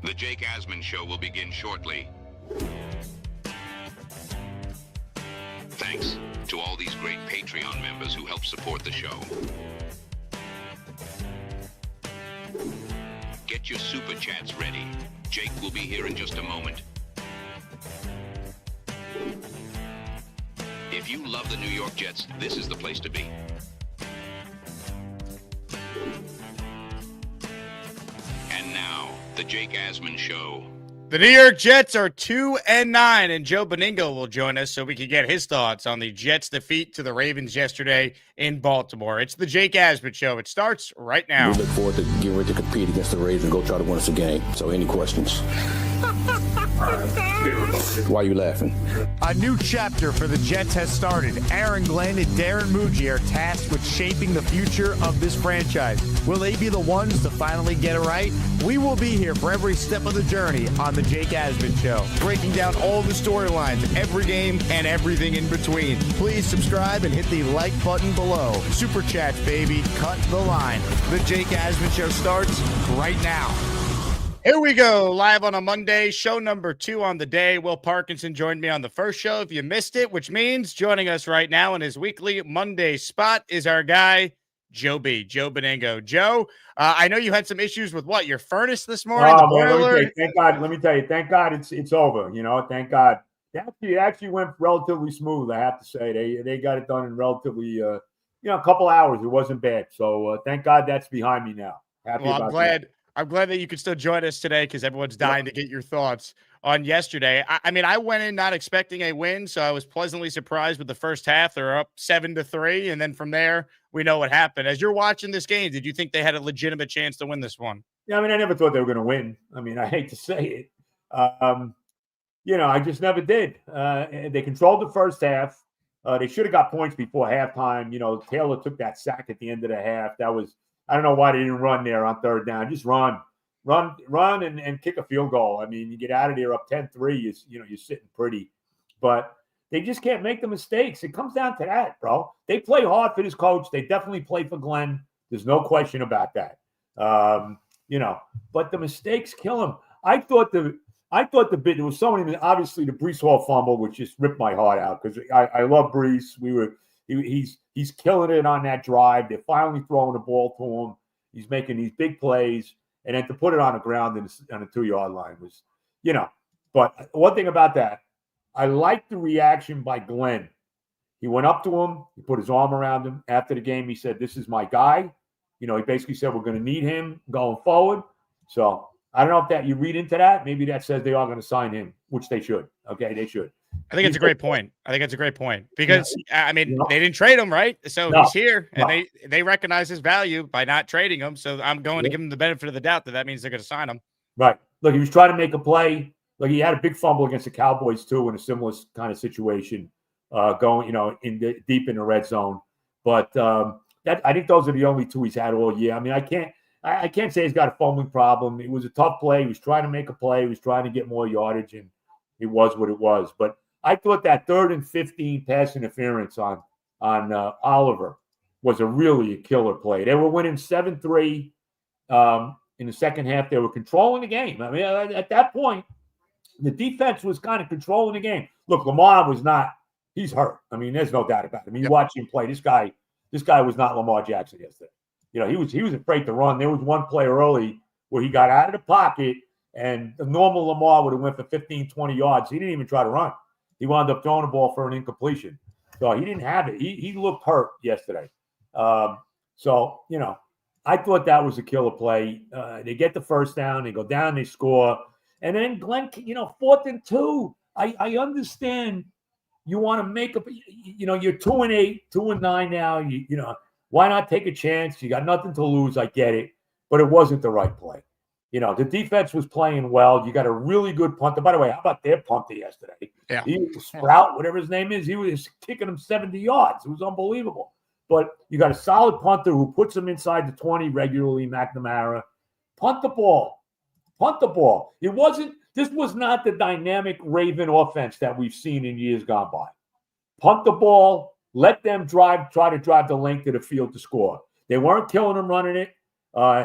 The Jake Asman Show will begin shortly. Thanks to all these great Patreon members who help support the show. Get your super chats ready. Jake will be here in just a moment. If you love the New York Jets, this is the place to be. And now, the Jake Asman Show. The New York Jets are 2-9, and Joe Benigno will join us so we can get his thoughts on the Jets' defeat to the Ravens yesterday in Baltimore. It's the Jake Asman Show. It starts right now. We look forward to getting ready to compete against the Ravens and go try to win us a game. So any questions? Why are you laughing? A new chapter for the Jets has started. Aaron Glenn and Darren Muji are tasked with shaping the future of this franchise. Will they be the ones to finally get it right? We will be here for every step of the journey on the Jake Asman Show, breaking down all the storylines, every game, and everything in between. Please subscribe and hit the like button below. Super chats, baby. Cut the line. The Jake Asman Show starts right now. Here we go, live on a Monday, show number 2 on the day. Will Parkinson joined me on the first show if you missed it, which means joining us right now in his weekly Monday spot is our guy, Joe Benigno. Joe, I know you had some issues with your furnace this morning, the boiler. Thank God, let me tell you, thank God it's over, thank God. It actually went relatively smooth, I have to say. They got it done in relatively, a couple hours. It wasn't bad. So thank God that's behind me now. I'm glad that you could still join us today because everyone's dying to get your thoughts on yesterday. I went in not expecting a win, so I was pleasantly surprised with the first half. They're up 7-3, and then from there, we know what happened. As you're watching this game, did you think they had a legitimate chance to win this one? Yeah, I never thought they were going to win. I hate to say it. I just never did. They controlled the first half. They should have got points before halftime. Taylor took that sack at the end of the half. I don't know why they didn't run there on third down. Just run and kick a field goal. You get out of there up 10-3, you're sitting pretty. But they just can't make the mistakes. It comes down to that, bro. They play hard for this coach. They definitely play for Glenn. There's no question about that. But the mistakes kill him. I thought there was so many, obviously the Breece Hall fumble, which just ripped my heart out because I love Breece. He's killing it on that drive. They're finally throwing the ball to him. He's making these big plays. And then to put it on the ground on the 2-yard line was, But one thing about that, I like the reaction by Glenn. He went up to him. He put his arm around him. After the game, he said, "This is my guy." He basically said, "We're going to need him going forward." So I don't know if that you read into that. Maybe that says they are going to sign him, which they should. Okay, they should. I think it's a great point. Because, they didn't trade him, right? So he's here, and they recognize his value by not trading him. So I'm going to give him the benefit of the doubt that means they're going to sign him. Right. Look, he was trying to make a play. Like he had a big fumble against the Cowboys, too, in a similar kind of situation, going, deep in the red zone. But I think those are the only 2 he's had all year. I can't say he's got a fumbling problem. It was a tough play. He was trying to make a play. He was trying to get more yardage, and it was what it was. But I thought that 3rd and 15 pass interference on Oliver was really a killer play. They were winning 7-3 in the second half. They were controlling the game. At that point, the defense was kind of controlling the game. Look, Lamar was not – he's hurt. There's no doubt about it. You watch him play. This guy was not Lamar Jackson yesterday. He was afraid to run. There was one play early where he got out of the pocket, and the normal Lamar would have went for 15, 20 yards. He didn't even try to run. He wound up throwing the ball for an incompletion. So he didn't have it. He looked hurt yesterday. I thought that was a killer play. They get the first down. They go down. They score. And then Glenn, 4th and 2. I understand you want to make you're 2-8, 2-9 now. Why not take a chance? You got nothing to lose. I get it. But it wasn't the right play. The defense was playing well. You got a really good punter. By the way, how about their punter yesterday? Yeah. He was Sprout, whatever his name is. He was kicking them 70 yards. It was unbelievable. But you got a solid punter who puts them inside the 20 regularly, McNamara. Punt the ball. This was not the dynamic Raven offense that we've seen in years gone by. Punt the ball. Let them try to drive the length of the field to score. They weren't killing them running it.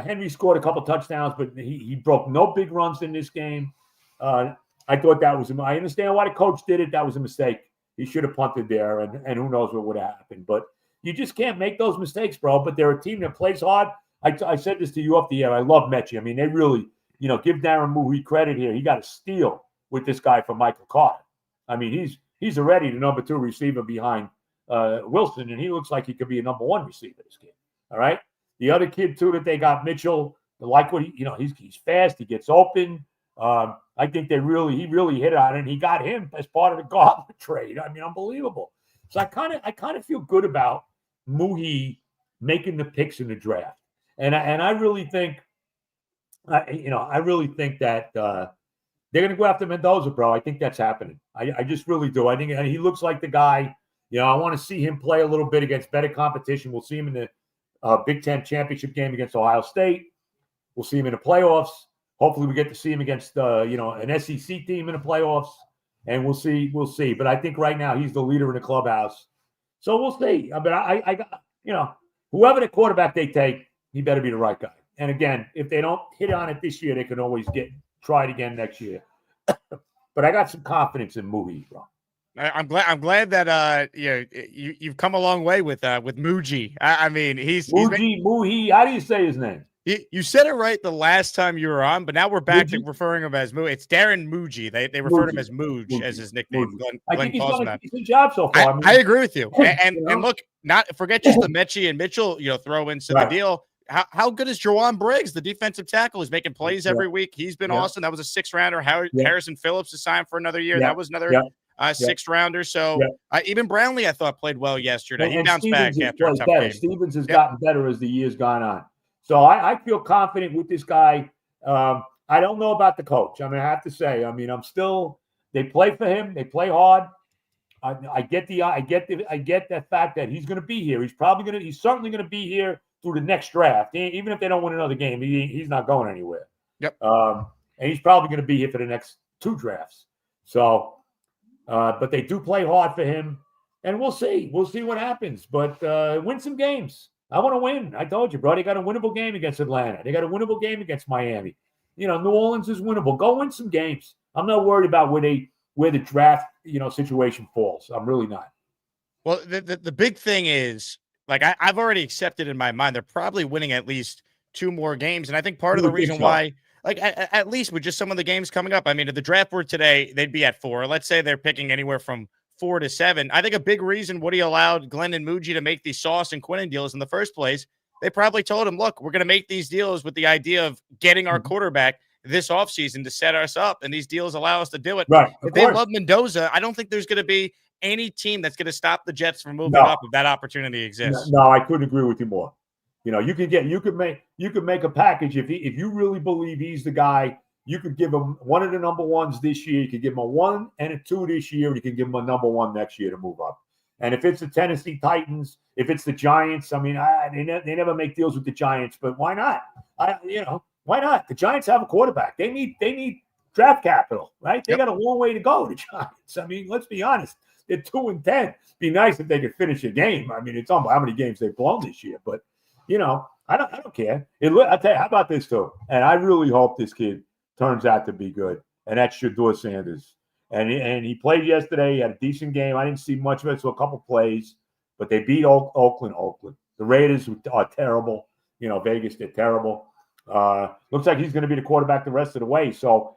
Henry scored a couple touchdowns, but he broke no big runs in this game. I thought that was – I understand why the coach did it. That was a mistake. He should have punted there, and who knows what would have happened. But you just can't make those mistakes, bro. But they're a team that plays hard. I said this to you off the air. I love Mechie. I mean, they really – give Darren Muhi credit here. He got a steal with this guy from Michael Carter. I mean, he's already the number 2 receiver behind Wilson, and he looks like he could be a number 1 receiver this game. All right? The other kid, too, that they got, Mitchell, like what he's fast. He gets open. I think he really hit on it, and he got him as part of the Gauntlet trade. I mean, unbelievable. So I kind of feel good about Muhi making the picks in the draft, and I really think, I really think that they're going to go after Mendoza, bro. I think that's happening. I just really do. I think he looks like the guy. I want to see him play a little bit against better competition. We'll see him in the Big Ten championship game against Ohio State. We'll see him in the playoffs. Hopefully, we get to see him against an SEC team in the playoffs, and we'll see. We'll see. But I think right now he's the leader in the clubhouse. So we'll see. But I whoever the quarterback they take, he better be the right guy. And again, if they don't hit on it this year, they can always try it again next year. But I got some confidence in Muhi, bro. I'm glad that you've come a long way with Muji. I mean, Muhi. How do you say his name? You said it right the last time you were on, but now we're back to referring him as Muji. It's Darren Muji. They refer to him as Muj as his nickname. I think he's done a decent job so far. I agree with you. And look, forget just the Mechie and Mitchell. Throw into the deal. How good is Jawan Briggs, the defensive tackle? He's making plays every week. He's been awesome. That was a 6th rounder. Harrison Phillips is signed for another year. That was another 6th rounder. So even Brownlee, I thought, played well yesterday. He bounced back after a tough game. Stevens has gotten better as the year's gone on. So I feel confident with this guy. I don't know about the coach. I have to say. They play for him. They play hard. I get the fact that he's going to be here. He's certainly going to be here through the next draft. Even if they don't win another game, he's not going anywhere. Yep. And he's probably going to be here for the next 2 drafts. So, but they do play hard for him, and we'll see. We'll see what happens. But win some games. I want to win. I told you, bro. They got a winnable game against Atlanta. They got a winnable game against Miami. New Orleans is winnable. Go win some games. I'm not worried about where the draft, situation falls. I'm really not. Well, the big thing is, I've already accepted in my mind, they're probably winning at least 2 more games. And I think part of the reason why, at least with just some of the games coming up, I mean, if the draft were today, they'd be at 4. Let's say they're picking anywhere from 4 to 7. I think a big reason Woody allowed Glenn and Muji to make these Sauce and Quinnen deals in the first place, they probably told him, look, we're going to make these deals with the idea of getting our quarterback this offseason to set us up. And these deals allow us to do it. Right. If they love Mendoza, I don't think there's going to be any team that's going to stop the Jets from moving up if that opportunity exists. No, I couldn't agree with you more. You could make a package if you really believe he's the guy. You could give him one of the number 1s this year. You could give him a 1 and a 2 this year, and you can give him a number 1 next year to move up. And if it's the Tennessee Titans, if it's the Giants, I mean, they never make deals with the Giants, but why not? Why not? The Giants have a quarterback. They need draft capital, right? They got a long way to go. The Giants. I mean, let's be honest. They're 2-10. Be nice if they could finish a game. I mean, it's almost how many games they've blown this year, but I don't care. I tell you, how about this too? And I really hope this kid turns out to be good, and that's Shedeur Sanders. And he played yesterday. He had a decent game. I didn't see much of it, so a couple plays, but they beat Oakland. The Raiders are terrible. Vegas, they're terrible. Looks like he's going to be the quarterback the rest of the way. So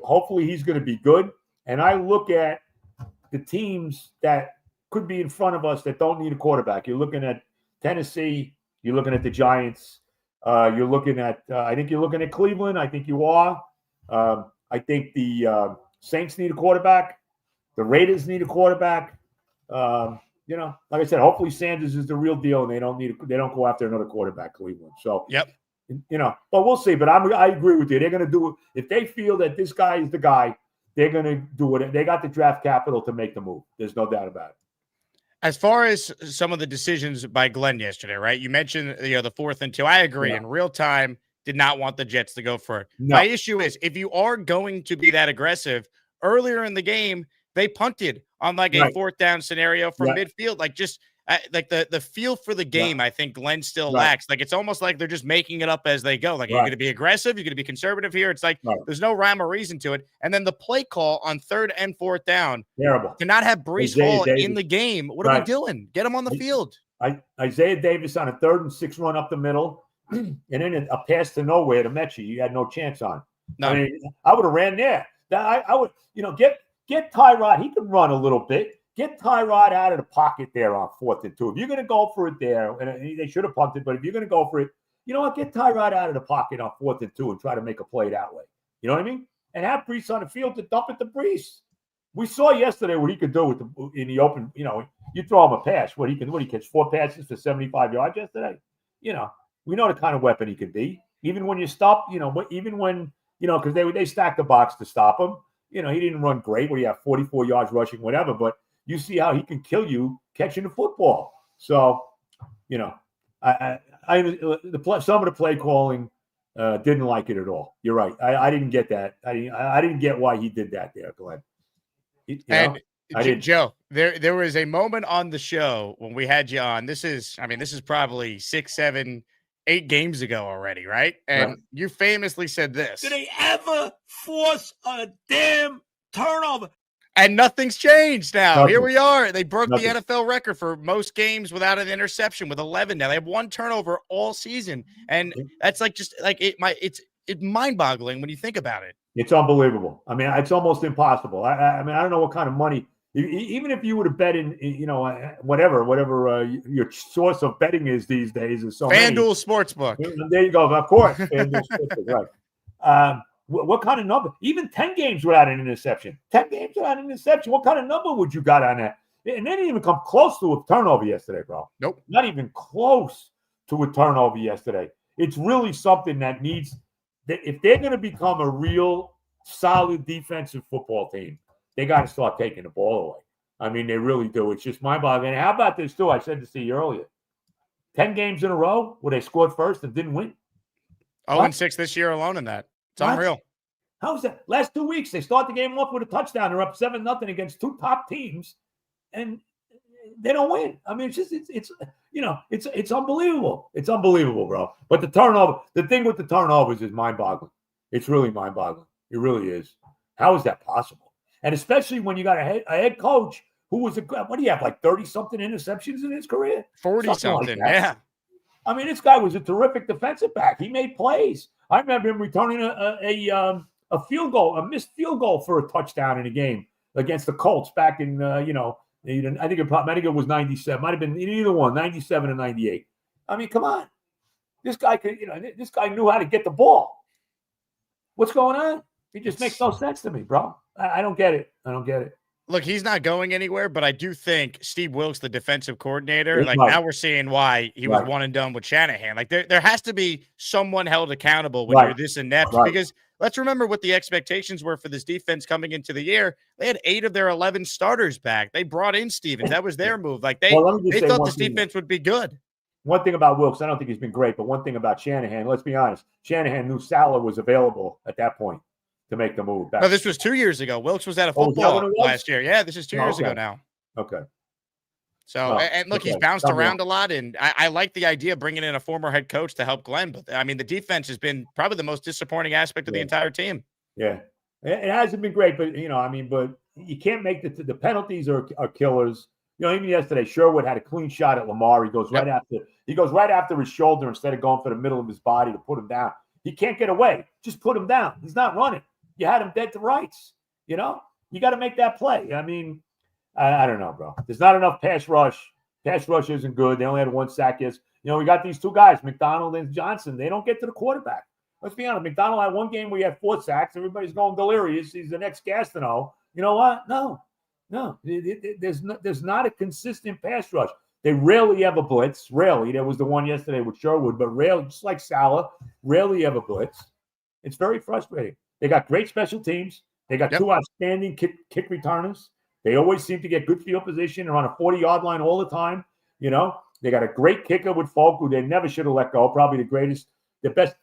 hopefully he's going to be good. And I look at the teams that could be in front of us that don't need a quarterback. You're looking at Tennessee. You're looking at the Giants. You're looking at I think you're looking at Cleveland. I think you are. I think the Saints need a quarterback. The Raiders need a quarterback. Like I said, hopefully Sanders is the real deal, and they don't go after another quarterback, Cleveland. So but we'll see. But I agree with you. They're going to do it if they feel that this guy is the guy. They're going to do it. They got the draft capital to make the move. There's no doubt about it. As far as some of the decisions by Glenn yesterday, right? You mentioned the 4th and 2. I agree. In real time, did not want the Jets to go for it. No. My issue is if you are going to be that aggressive, earlier in the game, they punted on a 4th down scenario from midfield. like the feel for the game, I think Glenn still Right. lacks. Like, it's almost like they're just making it up as they go. Like, are you going to be aggressive? You're going to be conservative here. It's like there's no rhyme or reason to it. And then the play call on 3rd and 4th down. Terrible. To not have Breece Hall in the game. What are we doing? Get him on the field. Isaiah Davis on a 3rd and 6 run up the middle, and then a pass to nowhere to Mechie. You had no chance on. No. I mean, I would have ran there. I would, get Tyrod. He can run a little bit. Get Tyrod out of the pocket there on 4th and 2. If you're going to go for it there, and they should have punted, but if you're going to go for it, you know what? Get Tyrod out of the pocket on 4th and 2 and try to make a play that way. You know what I mean? And have Breece on the field to dump it to Breece. We saw yesterday what he could do in the open. You throw him a pass. What he catch 4 passes for 75 yards yesterday. We know the kind of weapon he could be. Even when you stop, even when because they stacked the box to stop him. He didn't run great. Where you have 44 yards rushing, whatever, but. You see how he can kill you catching the football. So, some of the play calling didn't like it at all. You're right. I didn't get that. I didn't get why he did that there, Glenn. Joe, there was a moment on the show when we had you on. This is probably 6, 7, 8 games ago already, right? And you famously said this. Did they ever force a damn turnover? And nothing's changed now. Nothing. Here we are. They broke the NFL record for most games without an interception with 11 now. They have 1 turnover all season. And that's it's mind-boggling when you think about it. It's unbelievable. I mean, it's almost impossible. I mean, I don't know what kind of money, even if you would have bet in, whatever your source of betting is these days is so FanDuel Sportsbook. There you go. Of course. FanDuel Sportsbook, right. What kind of number? Even 10 games without an interception. 10 games without an interception. What kind of number would you got on that? And they didn't even come close to a turnover yesterday, bro. Nope. Not even close to a turnover yesterday. It's really something that needs that if they're going to become a real solid defensive football team, they got to start taking the ball away. I mean, they really do. It's just mind-boggling. And how about this, too? I said this to you earlier. 10 games in a row where they scored first and didn't win. 0-6 this year alone in that. It's unreal. How is that? Last 2 weeks, they start the game off with a touchdown. They're up 7-0 against 2 top teams, and they don't win. I mean, it's unbelievable. It's unbelievable, bro. But the thing with the turnovers is mind-boggling. It's really mind-boggling. It really is. How is that possible? And especially when you got a head coach who was what do you have, like 30-something interceptions in his career? 40-something, yeah. I mean, this guy was a terrific defensive back. He made plays. I remember him returning a field goal, a missed field goal for a touchdown in a game against the Colts back in, I think it was 97. Might have been either one, 97 and 98. I mean, come on. This guy this guy knew how to get the ball. What's going on? It just makes no sense to me, bro. I don't get it. I don't get it. Look, he's not going anywhere, but I do think Steve Wilks, the defensive coordinator, now we're seeing why he was one and done with Shanahan. Like there has to be someone held accountable when you're this inept because let's remember what the expectations were for this defense coming into the year. They had 8 of their 11 starters back. They brought in Stevens. That was their move. Like they thought this defense would be good. One thing about Wilks, I don't think he's been great, but one thing about Shanahan, let's be honest, Shanahan knew Salah was available at that point to make the move back. No, this was 2 years ago. Wilks was at a football last year. Yeah, this is 2 years ago now. Okay. So, and look, he's bounced around a lot, and I like the idea of bringing in a former head coach to help Glenn. But, I mean, the defense has been probably the most disappointing aspect of the entire team. Yeah. It hasn't been great, but, but you can't make the penalties are killers. Even yesterday, Sherwood had a clean shot at Lamar. He goes right after his shoulder instead of going for the middle of his body to put him down. He can't get away. Just put him down. He's not running. You had him dead to rights. You got to make that play. I mean, I don't know, bro. There's not enough pass rush. Pass rush isn't good. They only had 1 sack. We got these 2 guys, McDonald and Johnson. They don't get to the quarterback. Let's be honest. McDonald had 1 game where he had 4 sacks. Everybody's going delirious. He's the next Gastineau. You know what? No. There's not a consistent pass rush. They rarely ever blitz. Rarely. There was the one yesterday with Sherwood, but rarely, just like Salah, rarely ever blitz. It's very frustrating. They got great special teams. They got 2 outstanding kick returners. They always seem to get good field position. They're on a 40-yard line all the time. They got a great kicker with Folk, who they never should have let go. Probably the best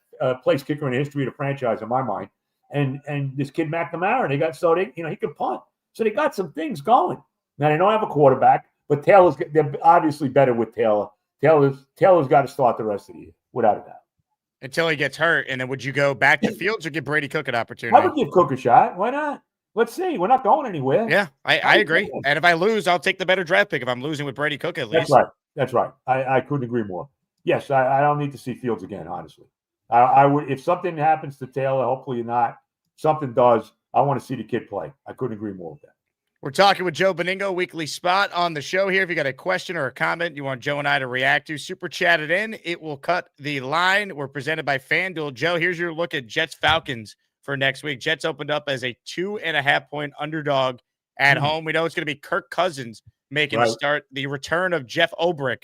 place kicker in the history of the franchise, in my mind. And this kid McNamara, he can punt. So they got some things going. Now they don't have a quarterback, But they're obviously better with Taylor. Taylor's got to start the rest of the year, without a doubt. Until he gets hurt. And then would you go back to Fields or give Brady Cook an opportunity? I would give Cook a shot. Why not? Let's see. We're not going anywhere. Yeah, I agree. And if I lose, I'll take the better draft pick if I'm losing with Brady Cook at least. That's right. I couldn't agree more. Yes, I don't need to see Fields again, honestly. I would, if something happens to Taylor, hopefully not, something does, I want to see the kid play. I couldn't agree more with that. We're talking with Joe Benigno, weekly spot on the show here. If you got a question or a comment you want Joe and I to react to, super chat it in. It will cut the line. We're presented by FanDuel. Joe, here's your look at Jets-Falcons for next week. Jets opened up as a 2.5-point underdog at home. We know it's going to be Kirk Cousins making the start. The return of Jeff Obrick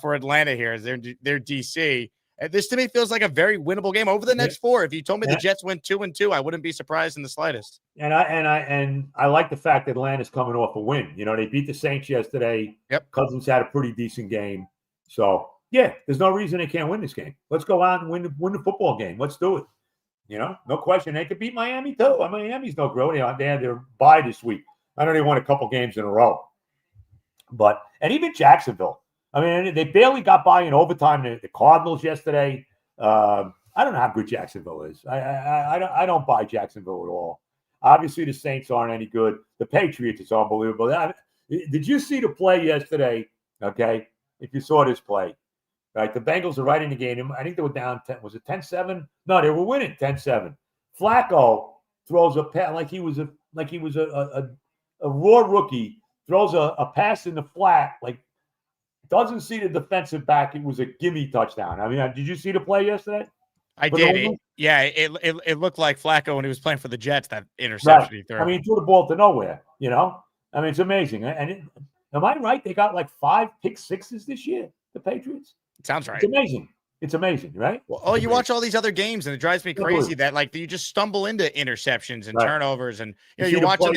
for Atlanta here as their DC. This to me feels like a very winnable game over the next four. If you told me the Jets went 2-2, I wouldn't be surprised in the slightest. And I like the fact that Atlanta's coming off a win. You know, they beat the Saints yesterday. Yep. Cousins had a pretty decent game. So yeah, there's no reason they can't win this game. Let's go out and win the football game. Let's do it. You know, no question. They could beat Miami too. Miami's no grow. They had their bye this week. I know they won a couple games in a row. And even Jacksonville. I mean, they barely got by in overtime. The Cardinals yesterday. I don't know how good Jacksonville is. I don't buy Jacksonville at all. Obviously, the Saints aren't any good. The Patriots is unbelievable. Did you see the play yesterday? Okay, if you saw this play, right? The Bengals are right in the game. I think they were down 10. Was it 10-7? No, they were winning 10-7. Flacco throws a pass like he was a raw rookie. Throws a pass in the flat like. Doesn't see the defensive back. It was a gimme touchdown. I mean, did you see the play yesterday? I did. It looked like Flacco when he was playing for the Jets, that interception he threw. I mean, he threw the ball to nowhere, you know? I mean, it's amazing. And am I right? They got like 5 pick sixes this year, the Patriots? Sounds right. It's amazing. It's amazing, right? Well, you watch all these other games, and it drives me crazy that, like, you just stumble into interceptions and turnovers. And, you're watching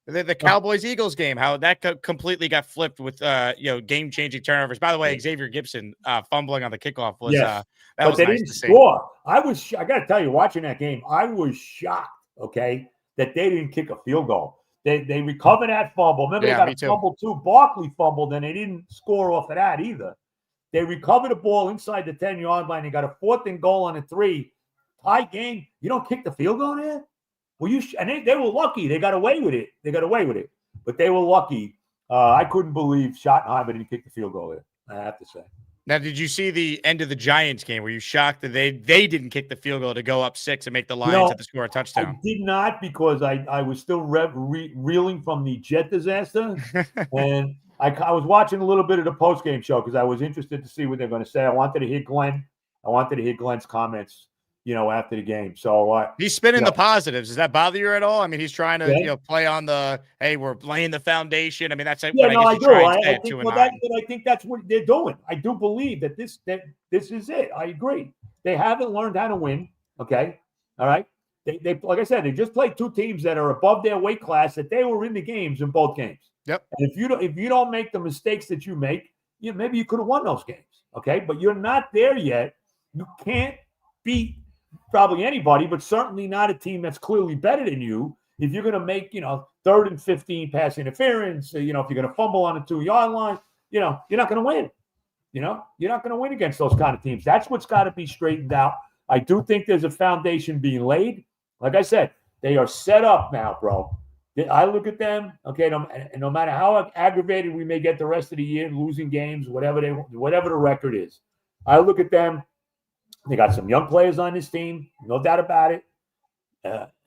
the Cowboys-Eagles game, how that completely got flipped with, game-changing turnovers. By the way, Xavier Gibson fumbling on the kickoff was that was they nice didn't to see. Score. I got to tell you, watching that game, I was shocked, okay, that they didn't kick a field goal. They recovered that fumble. Remember, they got a fumble too. Barkley fumbled, and they didn't score off of that either. They recovered the ball inside the 10-yard line. They got a 4th and goal on a 3. Tie game. You don't kick the field goal there? Well, and they were lucky. They got away with it. But they were lucky. I couldn't believe Schottenheimer didn't kick the field goal there, I have to say. Now, did you see the end of the Giants game? Were you shocked that they didn't kick the field goal to go up 6 and make the Lions have to score a touchdown? I did not, because I was still reeling from the Jet disaster. And I was watching a little bit of the postgame show because I was interested to see what they're going to say. I wanted to hear Glenn. I wanted to hear Glenn's comments, after the game. So he's spinning the positives. Does that bother you at all? I mean, he's trying to play on the, hey, we're laying the foundation. I mean, that's I do. I think that's what they're doing. I do believe that this is it. I agree. They haven't learned how to win. Okay, all right. They like I said, they just played 2 teams that are above their weight class. That they were in the games in both games. Yep. And if you don't make the mistakes that you make, maybe you could have won those games. Okay, but you're not there yet. You can't beat probably anybody, but certainly not a team that's clearly better than you. If you're going to make, 3rd and 15 pass interference, if you're going to fumble on the 2-yard line, you're not going to win. You're not going to win against those kind of teams. That's what's got to be straightened out. I do think there's a foundation being laid. Like I said, they are set up now, bro. I look at them, okay, no matter how aggravated we may get the rest of the year, losing games, whatever the record is, I look at them. They got some young players on this team, no doubt about it.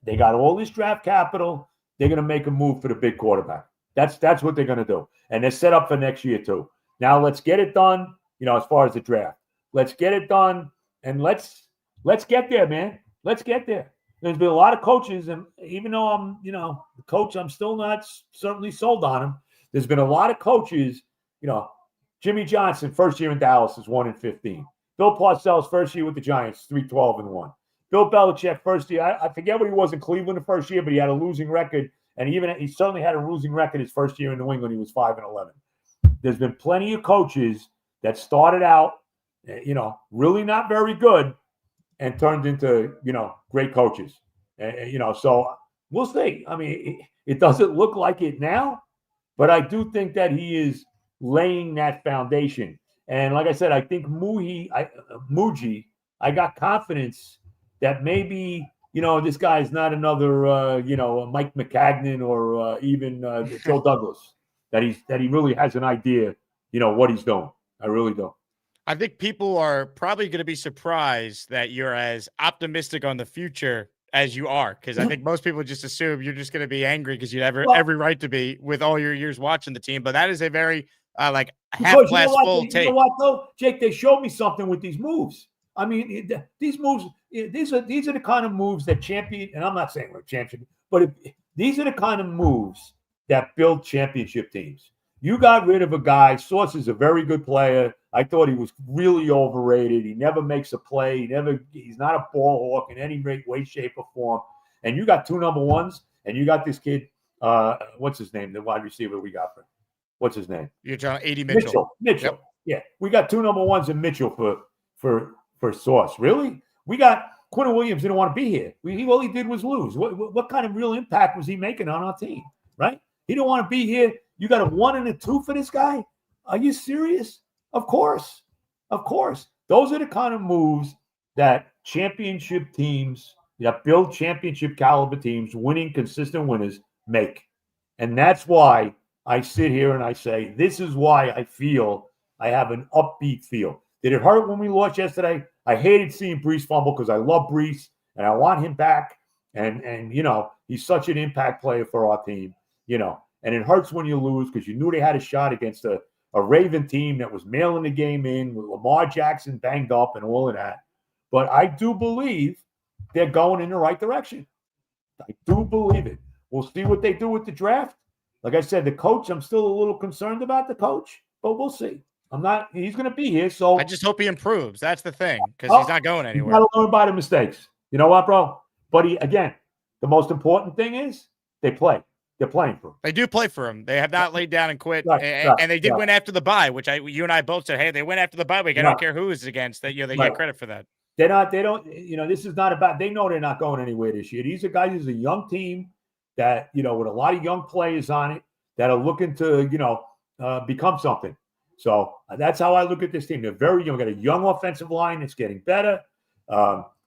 They got all this draft capital. They're going to make a move for the big quarterback. That's what they're going to do, and they're set up for next year too. Now let's get it done. As far as the draft, let's get it done, and let's get there, man. Let's get there. There's been a lot of coaches, and even though I'm, the coach, I'm still not certainly sold on him. There's been a lot of coaches, Jimmy Johnson, first year in Dallas is 1-15. Bill Parcells, first year with the Giants, 3-12-1. Bill Belichick, first year, I forget what he was in Cleveland the first year, but he had a losing record, and he certainly had a losing record his first year in New England. He was 5-11. There's been plenty of coaches that started out, really not very good, and turned into, great coaches. So we'll see. I mean, it doesn't look like it now, but I do think that he is laying that foundation. And like I said, I think Muji, I got confidence that maybe, this guy is not another, Mike McCagnon or even Joe Douglas, that he really has an idea, what he's doing. I really do. I think people are probably going to be surprised that you're as optimistic on the future as you are, because I think most people just assume you're just going to be angry because you have every right to be with all your years watching the team. But that is a very half glass full take. You know what, though, Jake? They showed me something with these moves. I mean, these moves. These are the kind of moves that champion. And I'm not saying we're champion, but these are the kind of moves that build championship teams. You got rid of a guy. Sauce is a very good player. I thought he was really overrated. He never makes a play. He's not a ball hawk in any way, shape, or form. And you got 2 number ones, and you got this kid. What's his name? The wide receiver we got for him. What's his name? You're talking A.D. Mitchell. Mitchell. Yep. Yeah, we got 2 number ones in Mitchell for Sauce. Really? We got Quinn Williams didn't want to be here. All he did was lose. What kind of real impact was he making on our team? Right? He didn't want to be here. You got a 1 and a 2 for this guy? Are you serious? Of course. Those are the kind of moves that championship teams, that build championship caliber teams, winning consistent winners make. And that's why I sit here and I say, this is why I feel I have an upbeat feel. Did it hurt when we lost yesterday? I hated seeing Brees fumble because I love Brees and I want him back. And he's such an impact player for our team, And it hurts when you lose because you knew they had a shot against a Raven team that was mailing the game in with Lamar Jackson banged up and all of that. But I do believe they're going in the right direction. I do believe it. We'll see what they do with the draft. Like I said, the coach, I'm still a little concerned about the coach, but we'll see. He's going to be here. So I just hope he improves. That's the thing, because he's not going anywhere. You got to learn by the mistakes. You know what, bro? But the most important thing is they play. They're playing for him. They do play for him. They have not laid down and quit. Right, and they did win after the bye, which you and I both said, hey, they win after the bye week. I don't care who is against. They get credit for that. They don't, this is not about, they know they're not going anywhere this year. These are guys, this is a young team that, with a lot of young players on it that are looking to, become something. So that's how I look at this team. They're very young. We got a young offensive line that's getting better.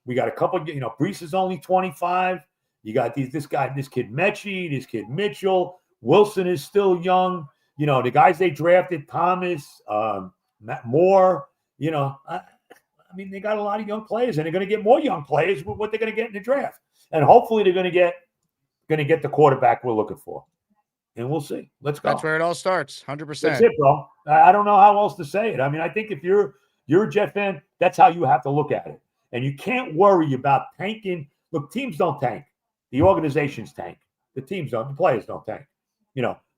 We got a couple, Brees is only 25. You got this kid Mechie, this kid Mitchell. Wilson is still young. The guys they drafted, Thomas, Matt Moore, they got a lot of young players, and they're going to get more young players with what they're going to get in the draft. And hopefully they're going to get the quarterback we're looking for. And we'll see. Let's go. That's where it all starts, 100%. That's it, bro. I don't know how else to say it. I think if you're a Jet fan, that's how you have to look at it. And you can't worry about tanking. Look, teams don't tank. The organizations tank. The teams don't. The players don't tank.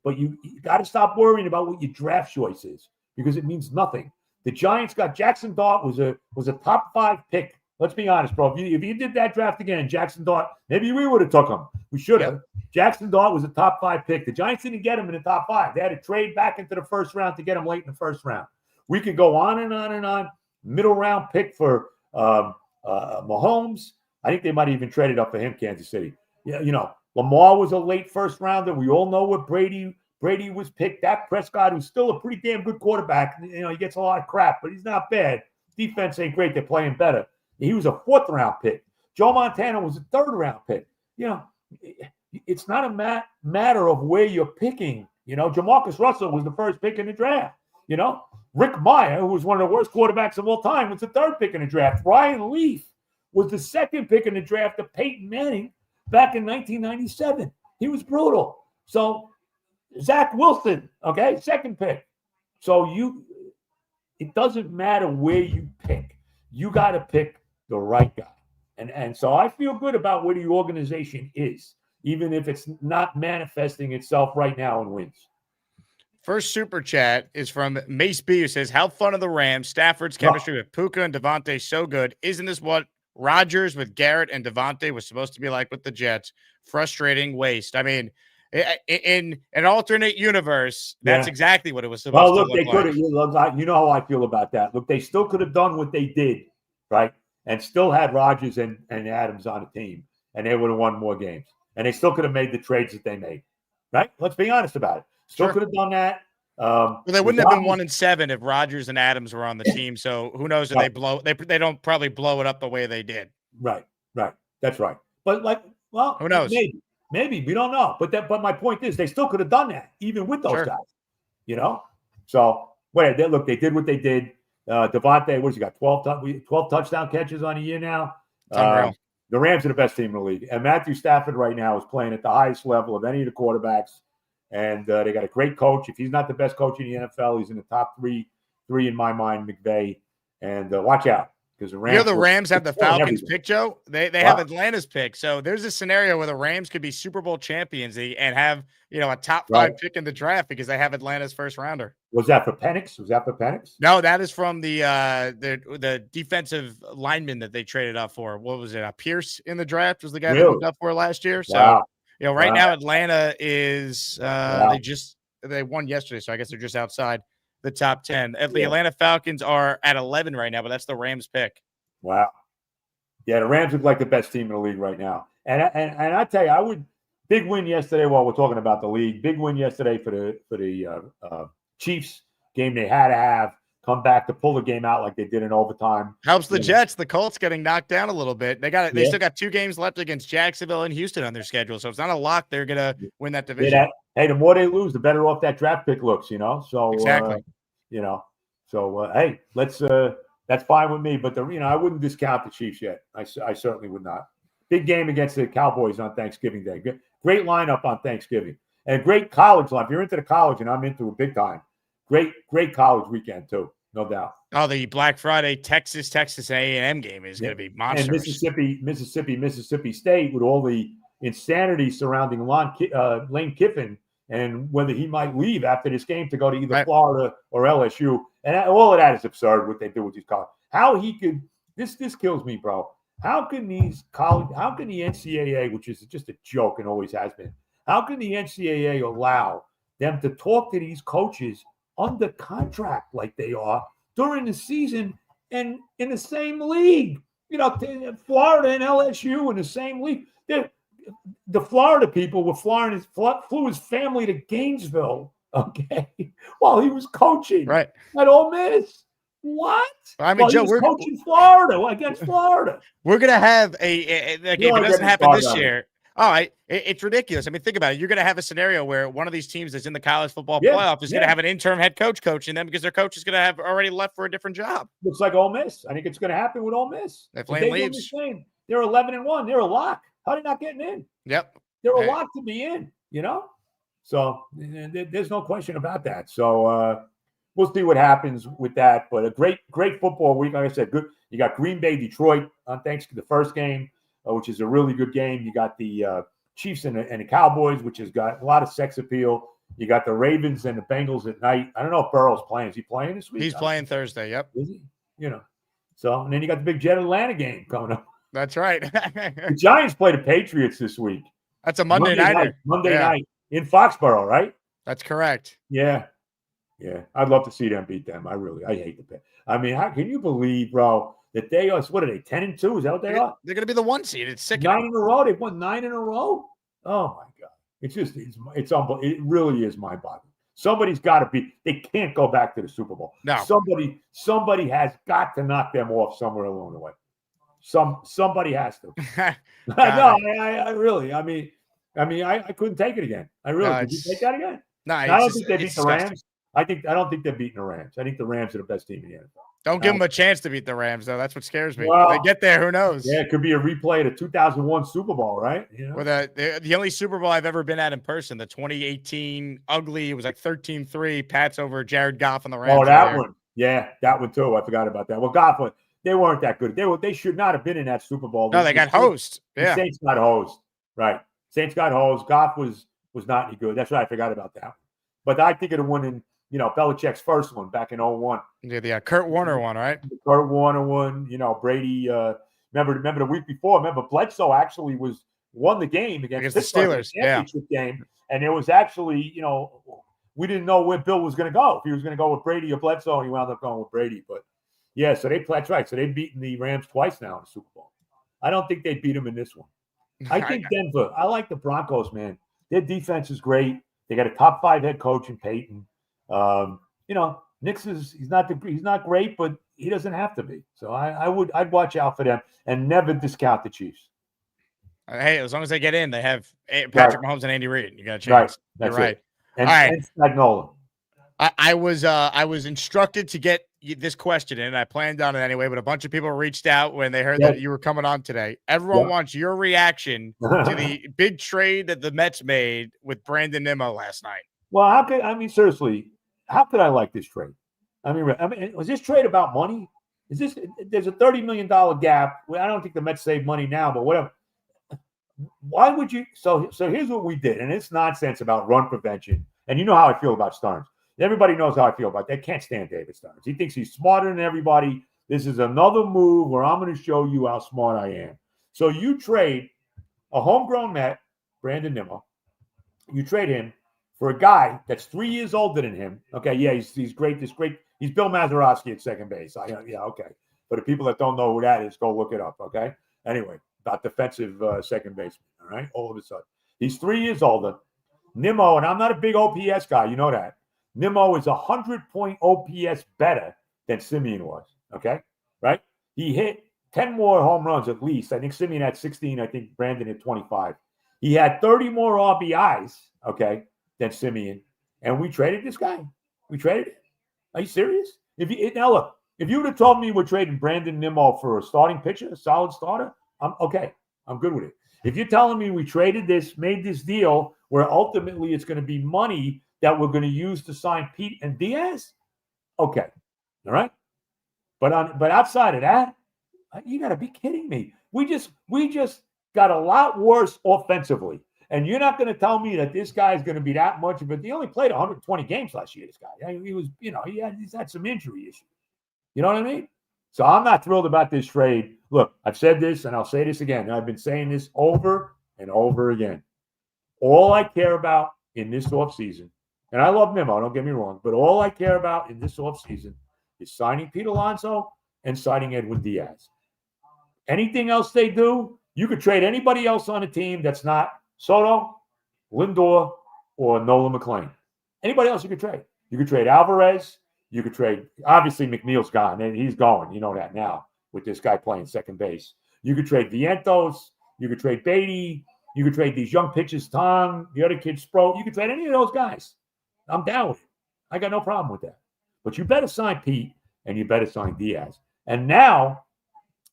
But you got to stop worrying about what your draft choice is because it means nothing. The Giants got Jackson Dart was a top 5 pick. Let's be honest, bro. If you did that draft again, Jackson Dart, maybe we would have took him. We should have. Yep. Jackson Dart was a top 5 pick. The Giants didn't get him in the top 5. They had to trade back into the first round to get him late in the first round. We could go on and on and on. Middle round pick for Mahomes. I think they might have even traded up for him, Kansas City. Yeah, Lamar was a late first rounder. We all know what Brady was picked. Dak Prescott, who's still a pretty damn good quarterback. He gets a lot of crap, but he's not bad. Defense ain't great. They're playing better. He was a 4th round pick. Joe Montana was a 3rd round pick. It's not a matter of where you're picking. Jamarcus Russell was the first pick in the draft. Rick Meyer, who was one of the worst quarterbacks of all time, was the 3rd pick in the draft. Ryan Leaf was the 2nd pick in the draft of Peyton Manning back in 1997. He was brutal. So Zach Wilson, 2nd pick. So it doesn't matter where you pick. You got to pick the right guy. And so I feel good about where the organization is, even if it's not manifesting itself right now in wins. First super chat is from Mace B, who says, how fun are the Rams? Stafford's chemistry with Puka and Devontae so good. Isn't this what Rodgers with Garrett and Devontae was supposed to be like with the Jets? Frustrating waste. In an alternate universe, that's exactly what it was supposed to look like. Well, look, they could have. You know how I feel about that. Look, they still could have done what they did, right? And still had Rodgers and Adams on the team, and they would have won more games. And they still could have made the trades that they made, right? Let's be honest about it. Still could have done that. Well, they wouldn't have been 1-7 if Rodgers and Adams were on the team. So who knows if they don't probably blow it up the way they did. Right. That's right. But who knows? Maybe we don't know. But my point is, they still could have done that even with those guys. So they did what they did. Devontae, what's he got? 12 touchdown catches on a year now. The Rams are the best team in the league, and Matthew Stafford right now is playing at the highest level of any of the quarterbacks. And they got a great coach. If he's not the best coach in the NFL, he's in the top three in my mind, McVay. And watch out, because the Rams. The Rams have the Falcons pick, Joe. They have Atlanta's pick. So there's a scenario where the Rams could be Super Bowl champions and have a top 5 pick in the draft because they have Atlanta's first rounder. Was that for Penix? No, that is from the defensive lineman that they traded up for. What was it? Pierce in the draft was the guy they moved up for last year. So right now Atlanta is they won yesterday, so I guess they're just outside the top 10. The Atlanta Falcons are at 11 right now, but that's the Rams pick. Wow. Yeah, the Rams look like the best team in the league right now. And I tell you, big win yesterday while we're talking about the league. Big win yesterday for the Chiefs. Game they had to have. Come back to pull the game out like they did in overtime. Helps the Jets. The Colts getting knocked down a little bit. They still got 2 games left against Jacksonville and Houston on their schedule, so it's not a lock they're gonna win that division. Hey, the more they lose, the better off that draft pick looks. So exactly. Hey, let's. That's fine with me. But I wouldn't discount the Chiefs yet. I certainly would not. Big game against the Cowboys on Thanksgiving Day. Great lineup on Thanksgiving, and great college lineup. If you're into the college, and I'm into it big time. Great college weekend too, no doubt. Oh, the Black Friday Texas A&M game is going to be monstrous. And Mississippi State with all the insanity surrounding Lane Kiffin and whether he might leave after this game to go to either Florida or LSU. And all of that is absurd what they do with these colleges. How he could this kills me, bro. How can the NCAA, which is just a joke and always has been, how can the NCAA allow them to talk to these coaches under contract like they are during the season and in the same league? Florida and LSU in the same league. The Florida people flew his family to Gainesville, while he was coaching at Ole Miss. What? I mean, Joe, we're coaching Florida against Florida. We're gonna have if it doesn't happen this year. All right, it's ridiculous. I mean, think about it. You're going to have a scenario where one of these teams that's in the college football playoff is going to have an interim head coach coaching them because their coach is going to have already left for a different job. Looks like Ole Miss. I think it's going to happen with Ole Miss. If Lane leaves, they're 11-1. They're a lock. How are they not getting in? Yep, they're a lock to be in. So there's no question about that. So we'll see what happens with that. But a great football week. Like I said, good. You got Green Bay, Detroit on Thanksgiving, the first game, which is a really good game. You got the Chiefs and the Cowboys, which has got a lot of sex appeal. You got the Ravens and the Bengals at night. I don't know if Burrow's playing. Is he playing this week? He's playing Thursday. Yep. Is he? So, and then you got the big Jet Atlanta game coming up. That's right. The Giants play the Patriots this week. That's a Monday night. Monday night in Foxborough, right? That's correct. Yeah. I'd love to see them beat them. I hate the Patriots. I mean, how can you believe, bro, that they are, what are they, 10-2? Is that what they are? They're going to be the 1 seed. It's 6 9 in a row. They've won 9 in a row. Oh, my God. It's unbelievable. It really is mind-boggling. Somebody's got to be. They can't go back to the Super Bowl. No. Somebody has got to knock them off somewhere along the way. Somebody has to. No, I really. I mean, I couldn't take it again. I really. Could you take that again? No, I don't think they beat the Rams. I don't think they're beating the Rams. I think the Rams are the best team in the NFL. Don't give them a chance to beat the Rams, though. That's what scares me. Well, if they get there, who knows? Yeah, it could be a replay of the 2001 Super Bowl, right? Or the only Super Bowl I've ever been at in person, the 2018 ugly. It was like 13-3, Pats over Jared Goff and the Rams. Oh, that one. Yeah, that one too. I forgot about that. Well, Goff, they weren't that good. They should not have been in that Super Bowl. No, they got hosed. Yeah, the Saints got hosed. Right. Saints got hosed. Goff was not any good. That's right. I forgot about that. But I think it would have won in, Belichick's first one back in 2001. Yeah, the Kurt Warner one, right? The Kurt Warner one. Brady. Remember the week before? Remember Bledsoe actually won the game against the Steelers. Championship game, and it was actually, we didn't know where Bill was going to go. If he was going to go with Brady or Bledsoe, and he wound up going with Brady. But yeah, so that's right. So they've beaten the Rams twice now in the Super Bowl. I don't think they beat them in this one. I think Denver. I like the Broncos, man. Their defense is great. They got a top 5 head coach in Peyton. He's not great, but he doesn't have to be. So I'd watch out for them and never discount the Chiefs. Hey, as long as they get in, they have Patrick Mahomes and Andy Reid. You got a chance. Right. You're right. And, all right. And Spagnuolo. I was instructed to get this question in. I planned on it anyway, but a bunch of people reached out when they heard that you were coming on today. Everyone wants your reaction to the big trade that the Mets made with Brandon Nimmo last night. Well, seriously, how could I like this trade? I mean, was this trade about money? There's a $30 million gap. Well, I don't think the Mets save money now, but whatever. Why would you? So here's what we did, and it's nonsense about run prevention. And you know how I feel about Stearns. Everybody knows how I feel about that. Can't stand David Stearns. He thinks he's smarter than everybody. This is another move where I'm going to show you how smart I am. So you trade a homegrown Met, Brandon Nimmo. You trade him for a guy that's 3 years older than him. Okay, yeah, he's great. He's Bill Mazeroski at second base. Yeah, okay. For the people that don't know who that is, go look it up, okay? Anyway, about defensive second baseman, all right? All of a sudden. He's 3 years older. Nimmo, and I'm not a big OPS guy, you know that. Nimmo is 100-point OPS better than Simeon was, okay? Right? He hit 10 more home runs at least. I think Simeon had 16. I think Brandon had 25. He had 30 more RBIs, okay, than Simeon. And we traded this guy. We traded it. Are you serious? Now look, if you would have told me we're trading Brandon Nimmo for a starting pitcher, a solid starter, I'm okay. I'm good with it. If you're telling me we traded this, made this deal where ultimately it's going to be money that we're going to use to sign Pete and Diaz, okay. All right. But outside of that, you got to be kidding me. We just got a lot worse offensively. And you're not going to tell me that this guy is going to be that much of a. He only played 120 games last year. This guy, he was, he's had some injury issues. You know what I mean? So I'm not thrilled about this trade. Look, I've said this, and I'll say this again. I've been saying this over and over again. All I care about in this offseason, and I love Nimmo, don't get me wrong, but all I care about in this offseason is signing Pete Alonso and signing Edwin Diaz. Anything else they do, you could trade anybody else on the team that's not Soto, Lindor, or Nolan McLean. Anybody else you could trade. You could trade Alvarez. You could trade, obviously McNeil's gone, and he's going. You know that now with this guy playing second base. You could trade Vientos. You could trade Beatty. You could trade these young pitchers, Tom, the other kid, Sproat. You could trade any of those guys. I'm down with it. I got no problem with that. But you better sign Pete, and you better sign Diaz. And now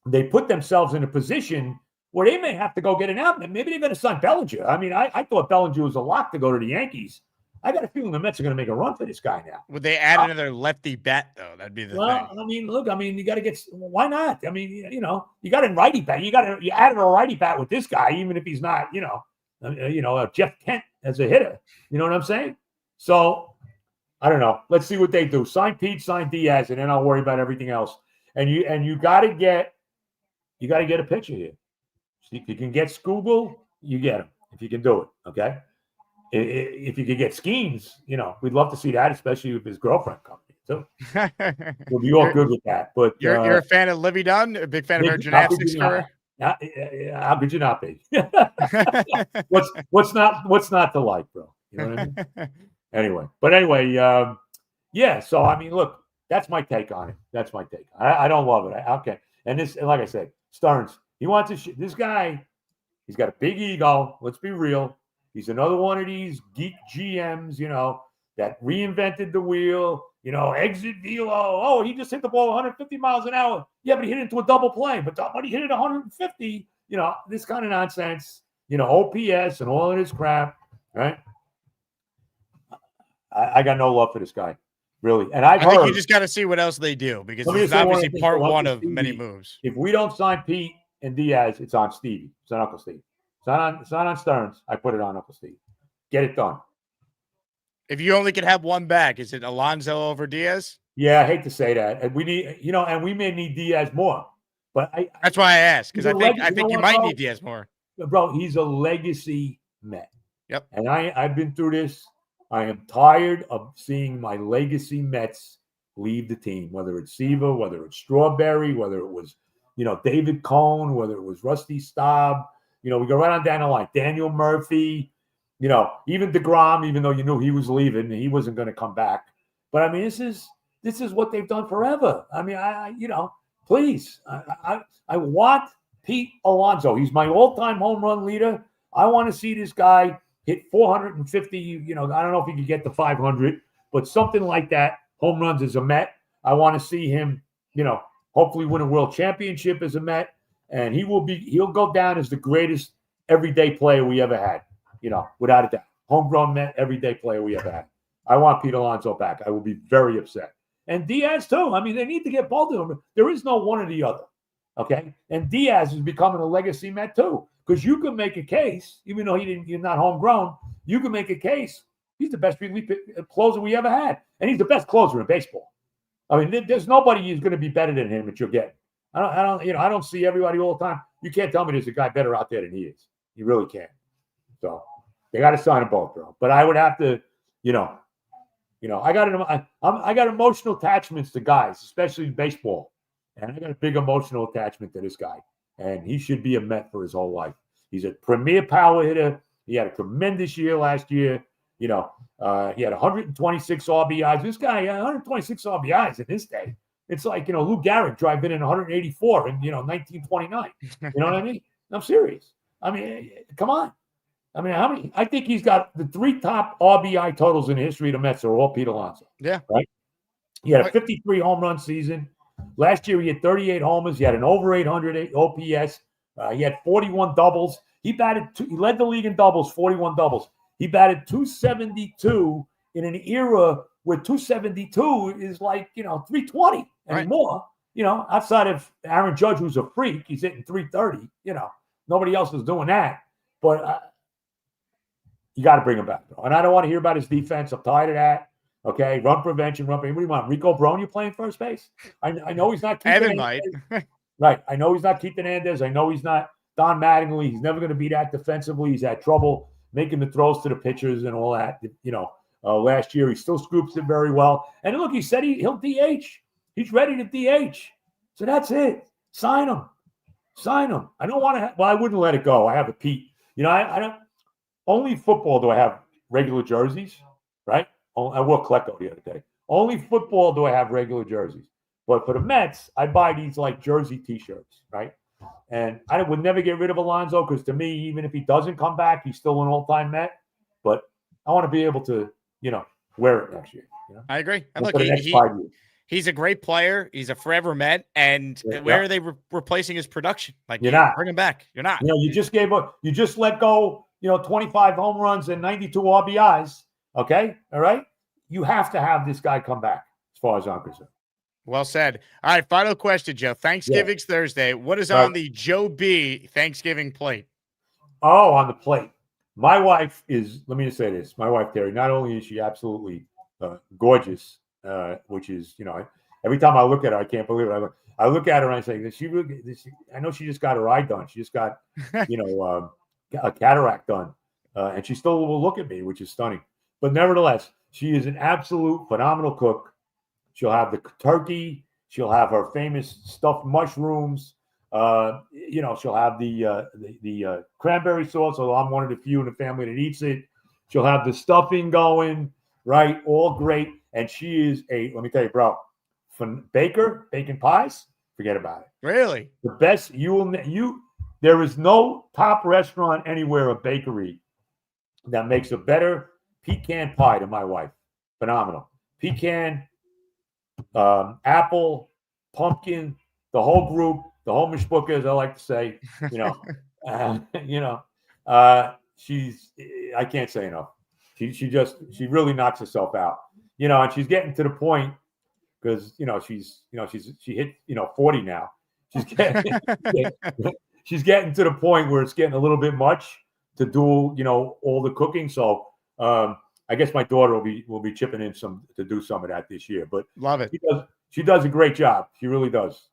they put themselves in a position where they may have to go get an outlet. Maybe they're going to sign Bellinger. I mean, I thought Bellinger was a lock to go to the Yankees. I got a feeling the Mets are going to make a run for this guy now. Would they add another lefty bat, though? That'd be the thing. I mean, look, you got to get – why not? I mean, you got a righty bat. You added a righty bat with this guy, even if he's not, Jeff Kent as a hitter. You know what I'm saying? So, I don't know. Let's see what they do. Sign Pete, sign Diaz, and then I'll worry about everything else. And you got to get a pitcher here. So if you can get Scoogle, you get him. If you can do it, okay? If you could get Schemes, we'd love to see that, especially with his girlfriend coming too. We'll be all good with that. But you're a fan of Livy Dunn, a big fan of her gymnastics career. How could you not be? what's not to like, bro? You know what I mean? Anyway, yeah. So I mean, look, that's my take on it. That's my take. I don't love it. Okay, and like I said, Stearns, he wants to. This guy, he's got a big ego. Let's be real. He's another one of these geek GMs, that reinvented the wheel, exit velo. Oh, he just hit the ball 150 miles an hour. Yeah, but he hit it into a double play. But he hit it 150, this kind of nonsense, OPS and all of this crap, right? I got no love for this guy, really. And I think you just got to see what else they do, because it's obviously part one of many moves. If we don't sign Pete and Diaz, it's on Stevie. It's on Uncle Steve. It's not on Stearns. I put it on Uncle Steve. Get it done. If you only could have one back, is it Alonso over Diaz? Yeah, I hate to say that. And we need, and we may need Diaz more. But that's why I asked, because I think you might need Diaz more. Bro, he's a legacy Met. Yep. And I've been through this. I am tired of seeing my legacy Mets leave the team, whether it's Seaver, whether it's Strawberry, whether it was, David Cohn, whether it was Rusty Staub. We go right on down the line. Daniel Murphy, even DeGrom, even though you knew he was leaving and he wasn't going to come back. But I mean, this is what they've done forever. I mean, please, I want Pete Alonso. He's my all-time home run leader. I want to see this guy hit 450. I don't know if he could get to 500, but something like that. Home runs as a Met. I want to see him, hopefully win a world championship as a Met, and he'll go down as the greatest everyday player we ever had. Without a doubt, homegrown Met everyday player we ever had. I want Pete Alonso back. I will be very upset. And Diaz too. I mean, they need to get both of them. There is no one or the other. Okay. And Diaz is becoming a legacy Met too. Because you can make a case, even though he's not homegrown, you can make a case. He's the best closer we ever had. And he's the best closer in baseball. I mean, there's nobody who's going to be better than him that you'll get. I don't see everybody all the time. You can't tell me there's a guy better out there than he is. You really can't. So they got to sign them both, bro. But I would have to, I got emotional attachments to guys, especially in baseball. And I got a big emotional attachment to this guy. And he should be a Met for his whole life. He's a premier power hitter. He had a tremendous year last year. He had 126 RBIs. This guy had 126 RBIs in his day. It's like, Lou Gehrig driving in 184 in, 1929. You know what I mean? I'm serious. I mean, come on. I mean, how many? I think he's got the 3 top RBI totals in the history of the Mets are all Pete Alonso. Yeah. Right? He had a 53 home run season. Last year, he had 38 homers. He had an over 800 OPS. He had 41 doubles. He led the league in doubles, 41 doubles. He batted 272 in an era where 272 is like, 320 anymore. Right. Outside of Aaron Judge, who's a freak, he's hitting 330. Nobody else is doing that. But you got to bring him back, though. And I don't want to hear about his defense. I'm tired of that. Okay, run prevention. What do you want? Rico Brogna playing first base? I know he's not Keith Evan might. Right. I know he's not Keith Hernandez. I know he's not Don Mattingly. He's never going to be that defensively. He's had trouble making the throws to the pitchers and all that. Last year he still scoops it very well. And look, he said he'll DH. He's ready to DH. So that's it. Sign him. I don't want to. I wouldn't let it go. I have a Pete. I don't. Only football do I have regular jerseys, right? I wore Klecko the other day. Only football do I have regular jerseys. But for the Mets, I buy these like jersey T-shirts, right? And I would never get rid of Alonso because to me, even if he doesn't come back, he's still an all-time Met. But I want to be able to, wear it next year. I agree. And for look, the next 5 years. He's a great player. He's a forever Met. And where are they replacing his production? Like, you're not. Bring him back. You're not. You just gave up. You just let go, 25 home runs and 92 RBIs. Okay? All right? You have to have this guy come back as far as I'm concerned. Well said. All right, final question, Joe. Thanksgiving's Thursday. What is on the Joe B Thanksgiving plate? Oh, on the plate. My wife is, let me just say this. My wife, Terry, not only is she absolutely gorgeous, which is, every time I look at her, I can't believe it. I look at her and I say, I know she just got her eye done. She just got, a cataract done. And she still will look at me, which is stunning. But nevertheless, she is an absolute phenomenal cook. She'll have the turkey. She'll have her famous stuffed mushrooms. She'll have the cranberry sauce, although I'm one of the few in the family that eats it. She'll have the stuffing going, right? All great. And she is let me tell you, bro, baking pies, forget about it. Really? The best there is no top restaurant anywhere, a bakery, that makes a better pecan pie than my wife. Phenomenal. Pecan, apple, pumpkin, the whole group, the whole mishpucha, as I like to say, I can't say enough. She really knocks herself out, and she's getting to the point because, she hit, 40 now. She's getting to the point where it's getting a little bit much to do, all the cooking. So, I guess my daughter will be chipping in to do some of that this year. But love it. She does a great job. She really does.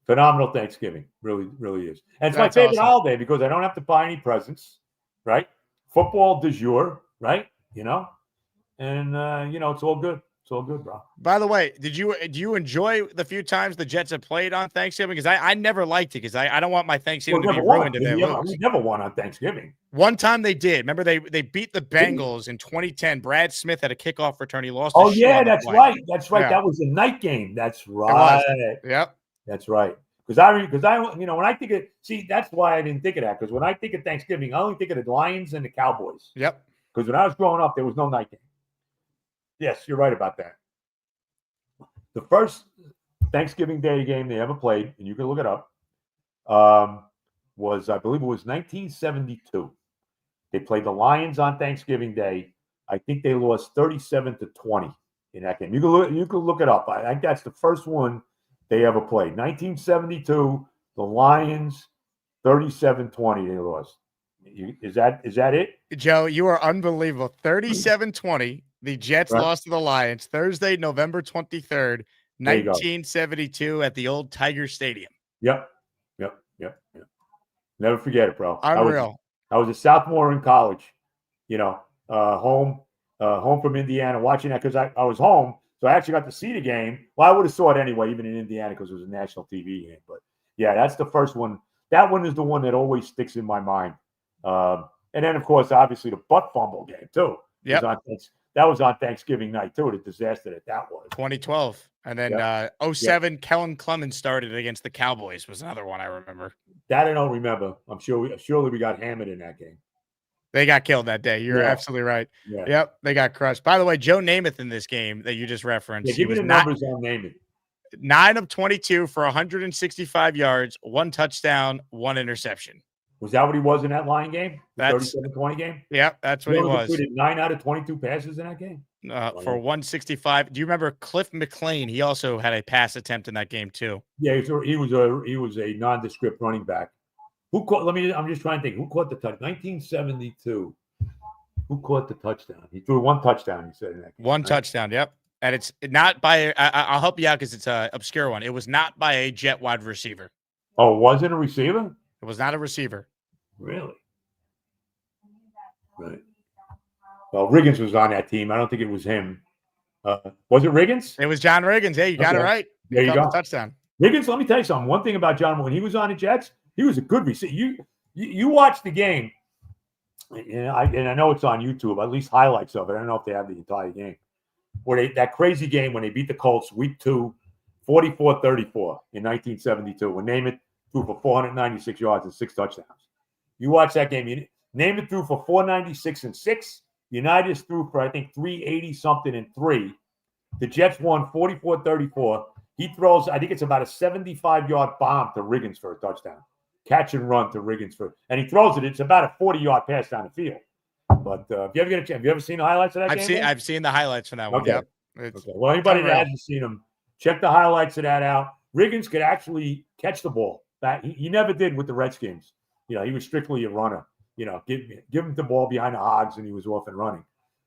Phenomenal Thanksgiving, really, really is. And it's my favorite holiday because I don't have to buy any presents, right? Football du jour, right? And it's all good. It's all good, bro. By the way, do you enjoy the few times the Jets have played on Thanksgiving? Because I never liked it because I don't want my Thanksgiving to be ruined if they lose. We never won on Thanksgiving. One time they did. Remember they beat the Bengals in 2010. Brad Smith had a kickoff return. He lost. Oh his shoe yeah, on the that's play. right. That's right. Yeah. That was a night game. That's right. Yep. That's right. Because I when I think of that's why I didn't think of that. Because when I think of Thanksgiving, I only think of the Lions and the Cowboys. Yep. Because when I was growing up, there was no night game. Yes, you're right about that. The first Thanksgiving Day game they ever played, and you can look it up, was I believe it was 1972. They played the Lions on Thanksgiving Day. I think they lost 37-20 in that game. You can look it up. I think that's the first one they ever played. 1972, the Lions, 37-20 they lost. Is that it? Joe, you are unbelievable. 37-20. The Jets lost to the Lions Thursday, November 23rd, 1972 at the old Tiger Stadium. Yep. Never forget it, bro. Unreal. I was a sophomore in college, home from Indiana, watching that because I was home. So I actually got to see the game. Well, I would have saw it anyway, even in Indiana, because it was a national TV game. But yeah, that's the first one. That one is the one that always sticks in my mind. And then, of course, obviously the butt fumble game too. Yeah, that was on Thanksgiving night too. The disaster that was. 2012, and then 07. Kellen Clemens started against the Cowboys was another one I remember. That I don't remember. I'm sure. Surely we got hammered in that game. They got killed that day. You're absolutely right. Yeah. Yep, they got crushed. By the way, Joe Namath in this game that you just referenced. Yeah, give me the numbers on Namath. 9 of 22 for 165 yards, 1 touchdown, 1 interception. Was that what he was in that Lion game? The 37-20 game? Yeah, that's what he was. 9 out of 22 passes in that game? For 165. Do you remember Cliff McLean? He also had a pass attempt in that game too. Yeah, he was a nondescript running back. Who caught? I'm just trying to think. Who caught the touchdown? 1972. Who caught the touchdown? He threw 1 touchdown. He said in that game. One touchdown. Yep. And it's not by. I'll help you out because it's an obscure one. It was not by a Jet wide receiver. Oh, was it a receiver? It was not a receiver. Really? Right. Well, Riggins was on that team. I don't think it was him. Was it Riggins? It was John Riggins. Hey, you got it right. There you go. Touchdown. Riggins, let me tell you something. One thing about John, when he was on the Jets, he was a good receiver. You watch the game, and I know it's on YouTube, at least highlights of it. I don't know if they have the entire game. That crazy game when they beat the Colts week 2, 44-34 in 1972, when Namath threw for 496 yards and 6 touchdowns. You watch that game. Namath threw for 496 and 6. Unitas threw for, I think, 380-something and 3. The Jets won 44-34. He throws, I think it's about a 75-yard bomb to Riggins for a touchdown. Catch and run to Riggins and he throws it. It's about a 40-yard pass down the field. But if you ever get a chance, have you ever seen the highlights of that game? I've seen the highlights from that one. Okay. Yep. Okay. Well, anybody that hasn't seen them, check the highlights of that out. Riggins could actually catch the ball. He never did with the Redskins. He was strictly a runner. Give him the ball behind the hogs, and he was off and running.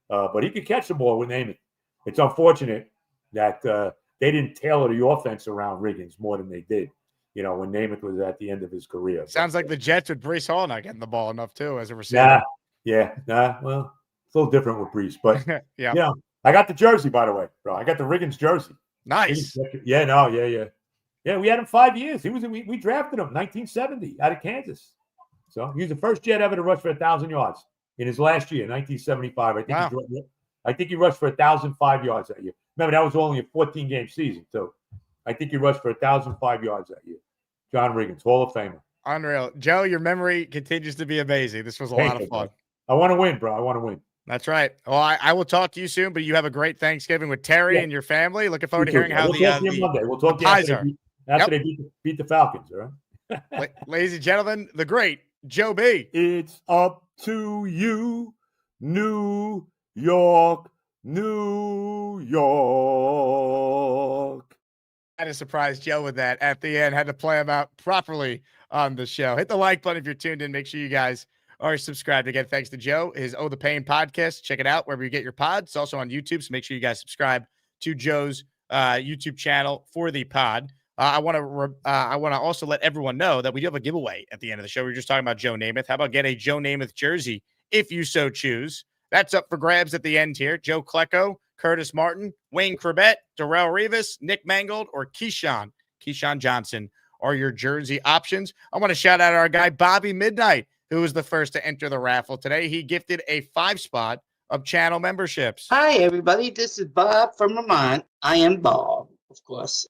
But he could catch the ball with Namath. It's unfortunate that they didn't tailor the offense around Riggins more than they did, when Namath was at the end of his career. Sounds like the Jets with Breece Hall not getting the ball enough, too, as a receiver. Well, it's a little different with Breece. But, yeah. I got the jersey, by the way, bro. I got the Riggins jersey. Nice. Yeah, we had him 5 years. We drafted him 1970 out of Kansas. So he was the first Jet ever to rush for 1,000 yards in his last year, 1975. I think he rushed for 1,005 yards that year. Remember, that was only a 14-game season, too. I think he rushed for 1,005 yards that year. John Riggins, Hall of Famer. Unreal. Joe, your memory continues to be amazing. This was a lot of fun. I want to win, bro. I want to win. That's right. Well, I will talk to you soon, but you have a great Thanksgiving with Terry and your family. Looking forward to hearing how we'll talk to you Monday. We'll talk to you after they beat the Falcons, all right? Ladies and gentlemen, the great Joe B. It's up to you, New York, New York. I had to surprise Joe with that at the end. Had to play him out properly on the show. Hit the like button if you're tuned in. Make sure you guys are subscribed. Again, thanks to Joe. His Oh the Pain podcast. Check it out wherever you get your pods. It's also on YouTube, so make sure you guys subscribe to Joe's YouTube channel for the pod. I want to also let everyone know that we do have a giveaway at the end of the show. We were just talking about Joe Namath. How about get a Joe Namath jersey if you so choose? That's up for grabs at the end here. Joe Klecko Curtis Martin, Wayne Corbett, Darrell Revis, Nick Mangold, or Keyshawn Johnson are your jersey options. I want to shout out our guy, Bobby Midnight, who was the first to enter the raffle today. He gifted a 5-spot of channel memberships. Hi, everybody. This is Bob from Vermont. I am Bob, of course.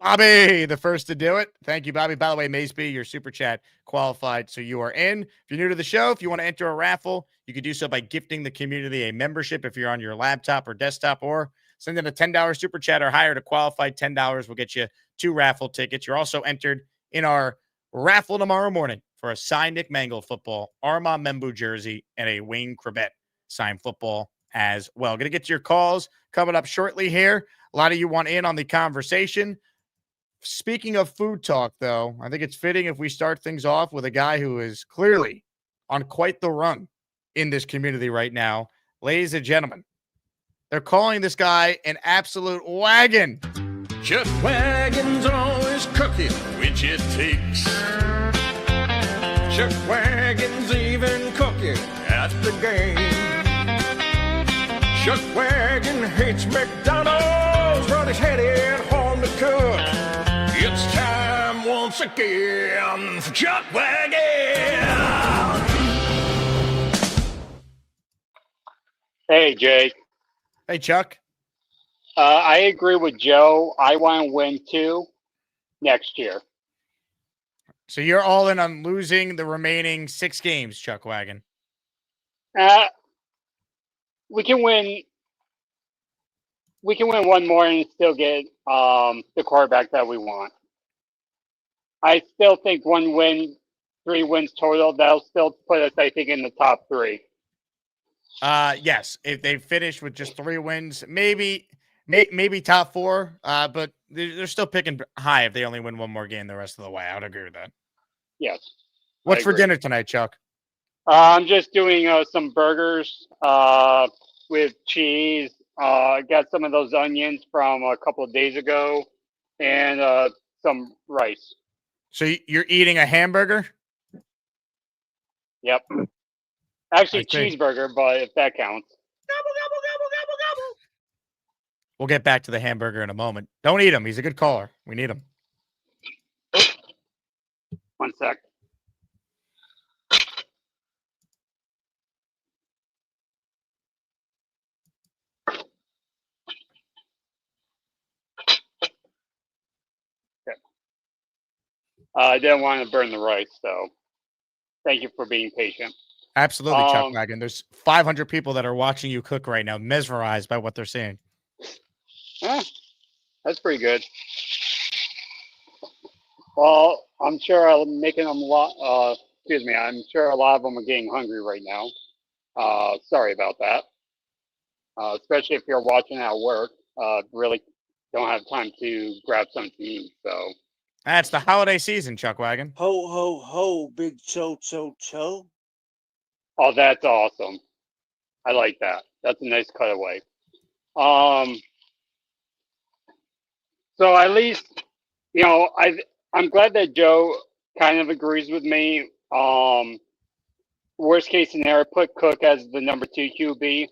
Bobby, the first to do it. Thank you, Bobby. By the way, Maysby, your super chat qualified, so you are in. If you're new to the show, if you want to enter a raffle, you can do so by gifting the community a membership if you're on your laptop or desktop, or send in a $10 super chat or higher to qualify. $10 will get you 2 raffle tickets. You're also entered in our raffle tomorrow morning for a signed Nick Mangold football, Armand Membu jersey, and a Wayne Corbett signed football as well. Going to get to your calls coming up shortly here. A lot of you want in on the conversation. Speaking of food talk, though, I think it's fitting if we start things off with a guy who is clearly on quite the run in this community right now. Ladies and gentlemen, they're calling this guy an absolute wagon. Chuck Wagon's always cooking, which it takes. Chuck Wagon's even cooking at the game. Chuck Wagon hates McDonald's, but he's headed home to cook. It's time once again for Chuck Wagon. Hey, Jake. Hey, Chuck. I agree with Joe. I want to win 2 next year. So you're all in on losing the remaining 6 games, Chuck Wagon. We can win. We can win 1 more and still get the quarterback that we want. I still think 1 win, 3 wins total. That'll still put us, I think, in the top 3. Yes, if they finish with just 3 wins, maybe top 4. But they're still picking high if they only win 1 more game the rest of the way. I would agree with that. Yes. What's for dinner tonight, Chuck? I'm just doing some burgers with cheese. Got some of those onions from a couple of days ago, and some rice. So you're eating a hamburger? Yep. Actually, Okay. cheeseburger, but if that counts. We'll get back to the hamburger in a moment. Don't eat him. He's a good caller. We need him. 1 sec. Okay. I didn't want to burn the rice, so thank you for being patient. Absolutely, Chuck Wagon. There's 500 people that are watching you cook right now, mesmerized by what they're seeing. That's pretty good. Well, I'm sure I'm making them a lot. Excuse me. I'm sure a lot of them are getting hungry right now. Sorry about that. Especially if you're watching at work. Really don't have time to grab something to eat. So That's the holiday season, Chuck Wagon. Ho, ho, ho, big cho, cho, cho. Oh, that's awesome. I like that. That's a nice cutaway. So at least, you know, I'm glad that Joe kind of agrees with me. Worst case scenario, put Cook as the number 2 QB.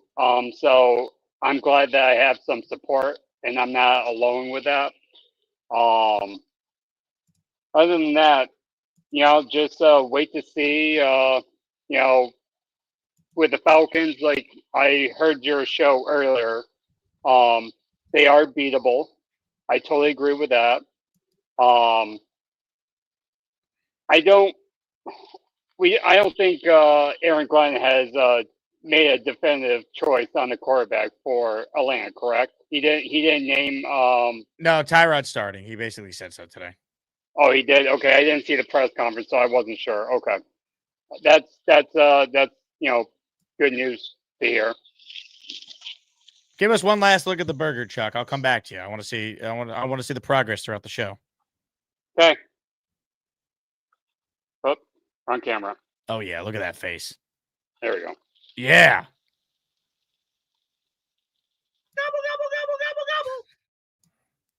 So I'm glad that I have some support and I'm not alone with that. Other than that, you know, just wait to see, you know, with the Falcons, like I heard your show earlier, they are beatable. I totally agree with that. I don't think Aaron Glenn has made a definitive choice on the quarterback for Atlanta, correct? He didn't name No, Tyrod's starting. He basically said so today. Oh, he did. Okay, I didn't see the press conference, so I wasn't sure. Okay. That's you know, good news to hear. Give us one last look at the burger, Chuck. I'll come back to you. I want to see the progress throughout the show. Okay. Oh, on camera. Oh yeah, look at that face. There we go. Yeah.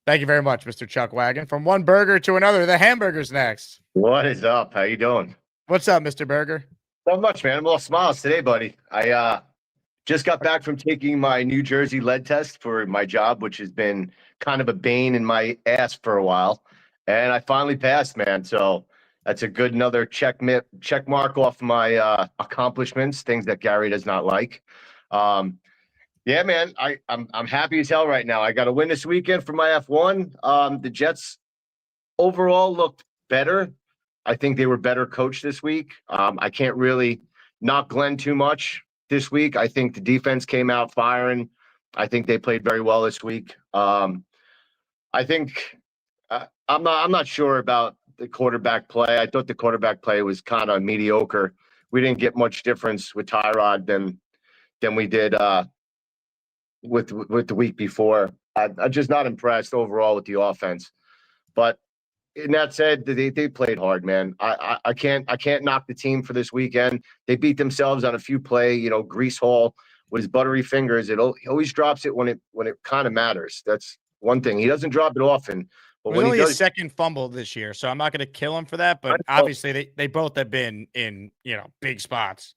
Thank you very much, Mr. Chuck Wagon. From one burger to another, the hamburger's next. What is up? How you doing? What's up, Mr. Burger? Not much, man. I'm a little smiles today, buddy. I Just got back from taking my New Jersey lead test for my job, which has been kind of a bane in my ass for a while. And I finally passed, man. So that's a good another check mark off my accomplishments, things that Gary does not like. Yeah, man, I'm happy as hell right now. I got a win this weekend for my F1. The Jets overall looked better. I think they were better coached this week. I can't really knock Glenn too much this week. I think the defense came out firing. I think they played very well this week. I think I'm not sure about the quarterback play. I thought the quarterback play was kind of mediocre. We didn't get much difference with Tyrod than we did with the week before. I'm just not impressed overall with the offense. But in that said, they played hard, man. I can't knock the team for this weekend. They beat themselves on a few play, Grease Hall with his buttery fingers. He always drops it when it kind of matters. That's one thing. He doesn't drop it often, but when only he does, his second fumble this year, so I'm not going to kill him for that. But obviously, they both have been in big spots.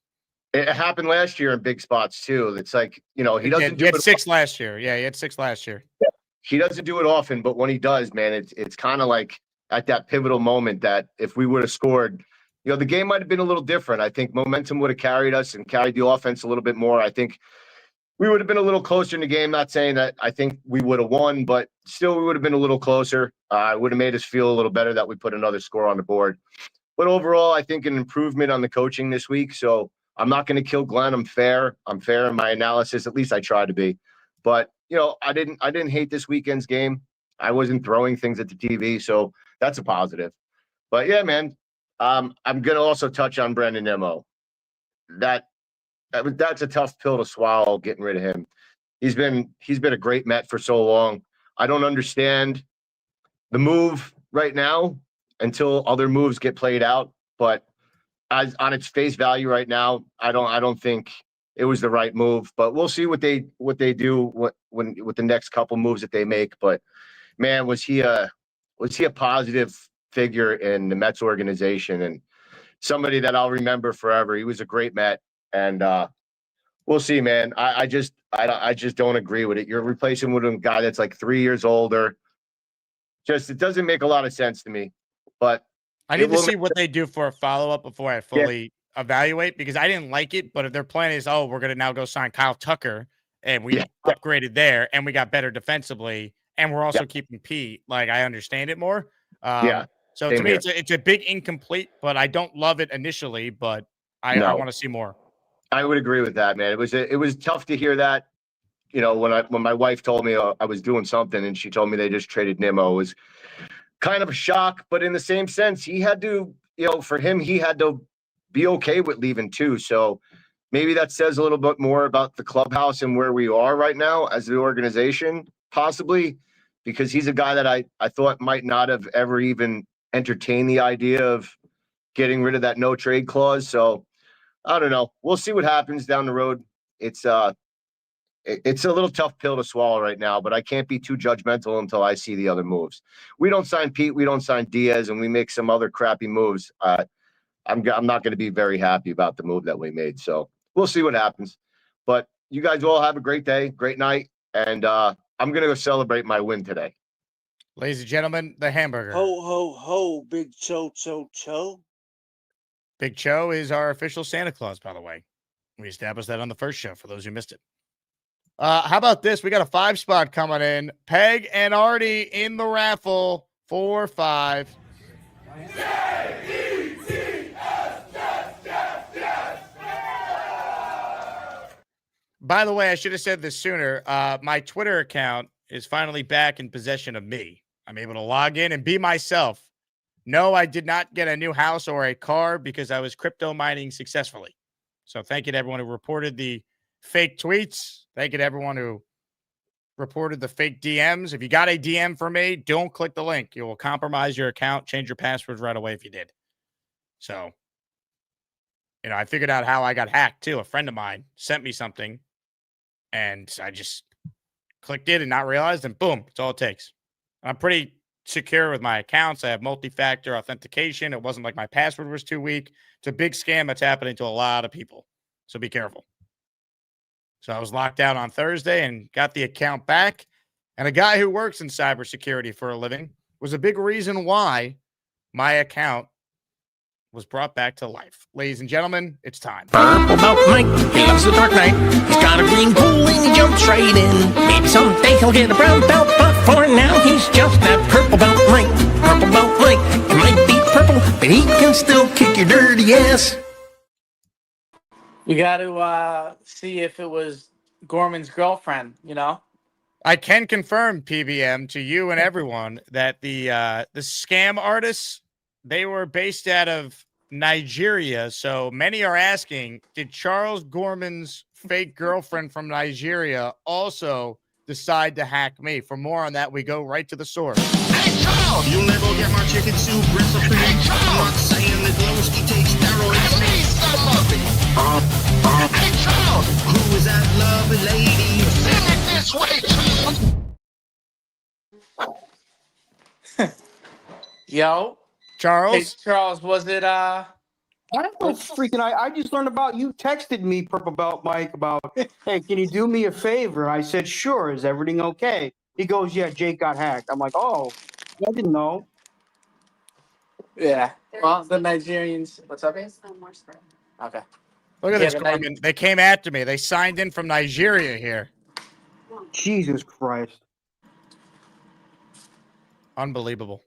It happened last year in big spots too. It's like he doesn't do it. He had it 6 last year. Yeah, he had 6 last year. Yeah. He doesn't do it often, but when he does, man, it's kind of like at that pivotal moment that if we would have scored, the game might have been a little different. I think momentum would have carried us and carried the offense a little bit more. I think we would have been a little closer in the game. Not saying that I think we would have won, but still we would have been a little closer. It would have made us feel a little better that we put another score on the board. But overall, I think an improvement on the coaching this week. So I'm not going to kill Glenn. I'm fair in my analysis. At least I try to be. But I didn't hate this weekend's game. I wasn't throwing things at the TV, so that's a positive. But yeah, man, I'm going to also touch on Brandon Nimmo. That's a tough pill to swallow, getting rid of him. He's been a great Met for so long. I don't understand the move right now until other moves get played out. But as on its face value right now, I don't think it was the right move. But we'll see what they do with the next couple moves that they make. But man, was he a positive figure in the Mets organization and somebody that I'll remember forever. He was a great Met, and we'll see, man. I just don't agree with it. You're replacing with a guy that's like 3 years older. It doesn't make a lot of sense to me. But I need to see what they do for a follow-up before I fully evaluate, because I didn't like it. But if their plan is, we're going to now go sign Kyle Tucker, and we upgraded there, and we got better defensively, and we're also keeping Pete, like, I understand it more. So to me, it's a big incomplete, but I don't love it initially, but I want to see more. I would agree with that, man. It was tough to hear that, when my wife told me I was doing something and she told me they just traded Nimmo. It was kind of a shock, but in the same sense, he had to, for him, he had to be okay with leaving too. So maybe that says a little bit more about the clubhouse and where we are right now as the organization, possibly, because he's a guy that I thought might not have ever even entertained the idea of getting rid of that no trade clause. So I don't know. We'll see what happens down the road. It's a little tough pill to swallow right now, but I can't be too judgmental until I see the other moves. We don't sign Pete, we don't sign Diaz, and we make some other crappy moves. I'm not going to be very happy about the move that we made. So we'll see what happens. But you guys all have a great day, great night, and I'm going to go celebrate my win today. Ladies and gentlemen, the hamburger. Ho, ho, ho, Big Cho, Cho, Cho. Big Cho is our official Santa Claus, by the way. We established that on the first show for those who missed it. How about this? We got a 5-spot coming in. Peg and Artie in the raffle for 5. By the way, I should have said this sooner. My Twitter account is finally back in possession of me. I'm able to log in and be myself. No, I did not get a new house or a car because I was crypto mining successfully. So thank you to everyone who reported the fake tweets. Thank you to everyone who reported the fake DMs. If you got a DM for me, don't click the link. You will compromise your account, change your passwords right away if you did. So, I figured out how I got hacked too. A friend of mine sent me something and I just clicked it and not realized, and boom, it's all it takes. I'm pretty secure with my accounts. I have multi-factor authentication. It wasn't like my password was too weak. It's a big scam that's happening to a lot of people. So be careful. So I was locked out on Thursday and got the account back. And a guy who works in cybersecurity for a living was a big reason why my account was brought back to life. Ladies and gentlemen, it's time. Purple Belt Mike, he loves the dark night. He's got a green pool and he jumps right in. Maybe someday he'll get a brown belt, but for now he's just that Purple Belt Mike. Purple Belt Mike, he might be purple, but he can still kick your dirty ass. We got to see if it was Gorman's girlfriend, you know? I can confirm, PBM, to you and everyone that the scam artists, they were based out of Nigeria. So many are asking, did Charles Gorman's fake girlfriend from Nigeria also decide to hack me? For more on that, we go right to the source. Hey, Charles! You'll never get my chicken soup recipe. Hey, Charles! I'm not saying that Glowski takes steroids. I need some of it. Hey, Charles! Who is that lovely lady? Send it this way, Charles! Yo. Charles? Hey, Charles, was it, I don't know, freaking. I just learned about you. Texted me, Purple Belt Mike, about, hey, can you do me a favor? I said, sure. Is everything okay? He goes, yeah, Jake got hacked. I'm like, oh, I didn't know. Yeah. Well, the Nigerians. What's up? Okay. Look at this, the Gorman. They came after me. They signed in from Nigeria here. Jesus Christ. Unbelievable.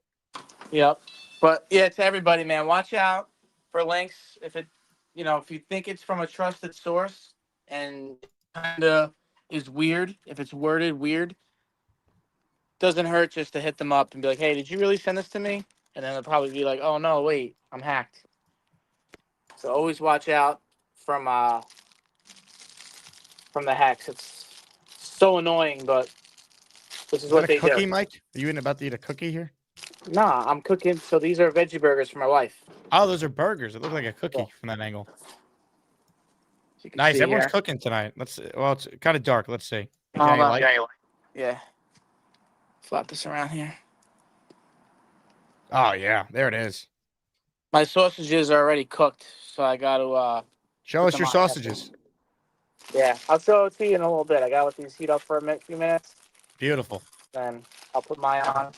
Yep. But yeah, to everybody, man, watch out for links. If it, if you think it's from a trusted source and kind of is weird, if it's worded weird, doesn't hurt just to hit them up and be like, hey, did you really send this to me? And then they'll probably be like, oh no, wait, I'm hacked. So always watch out from the hacks. It's so annoying, but this is what they cookie, do. Mike? Are you about to eat a cookie here? Nah, I'm cooking. So these are veggie burgers for my wife. Oh, those are burgers. It looks like a cookie from that angle. Nice. Everyone's cooking tonight. Let's. Well, it's kind of dark. Let's see. Yeah. Flop this around here. Oh yeah, there it is. My sausages are already cooked, so I got to show us your sausages. Yeah, I'll show it to you in a little bit. I got to let these heat up for a few minutes. Beautiful. Then I'll put mine on.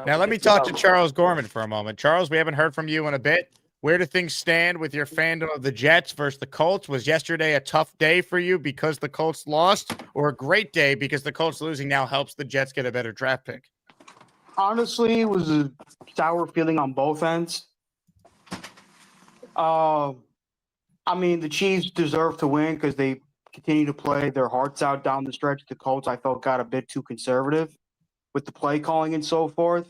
Now let me talk to Charles Gorman for a moment. Charles, we haven't heard from you in a bit. Where do things stand with your fandom of the Jets versus the Colts? Was yesterday a tough day for you because the Colts lost, or a great day because the Colts losing now helps the Jets get a better draft pick? Honestly, it was a sour feeling on both ends. I mean, the Chiefs deserve to win because they continue to play their hearts out down the stretch. The Colts, I felt, got a bit too conservative with the play calling and so forth.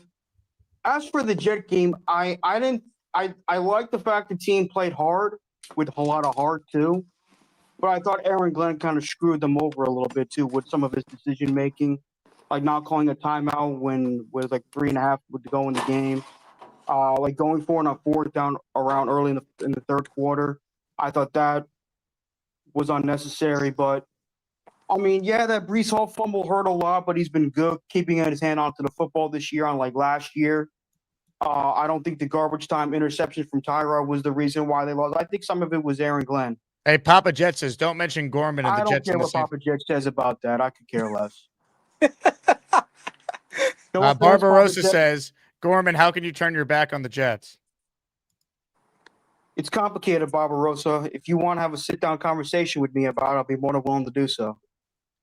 As for the Jet game, I like the fact the team played hard with a lot of heart too, but I thought Aaron Glenn kind of screwed them over a little bit too with some of his decision making, like not calling a timeout when with like 3.5 would go in the game, like going for it on fourth down around early in the third quarter. I thought that was unnecessary, but I mean, yeah, that Breece Hall fumble hurt a lot, but he's been good keeping his hand onto the football this year, unlike last year. I don't think the garbage time interception from Tyrod was the reason why they lost. I think some of it was Aaron Glenn. Hey, Papa Jet says, don't mention Gorman and the Jets. I don't care what Papa Jet says about that. I could care less. Barbarossa says, Gorman, how can you turn your back on the Jets? It's complicated, Barbarossa. If you want to have a sit-down conversation with me about it, I'll be more than willing to do so.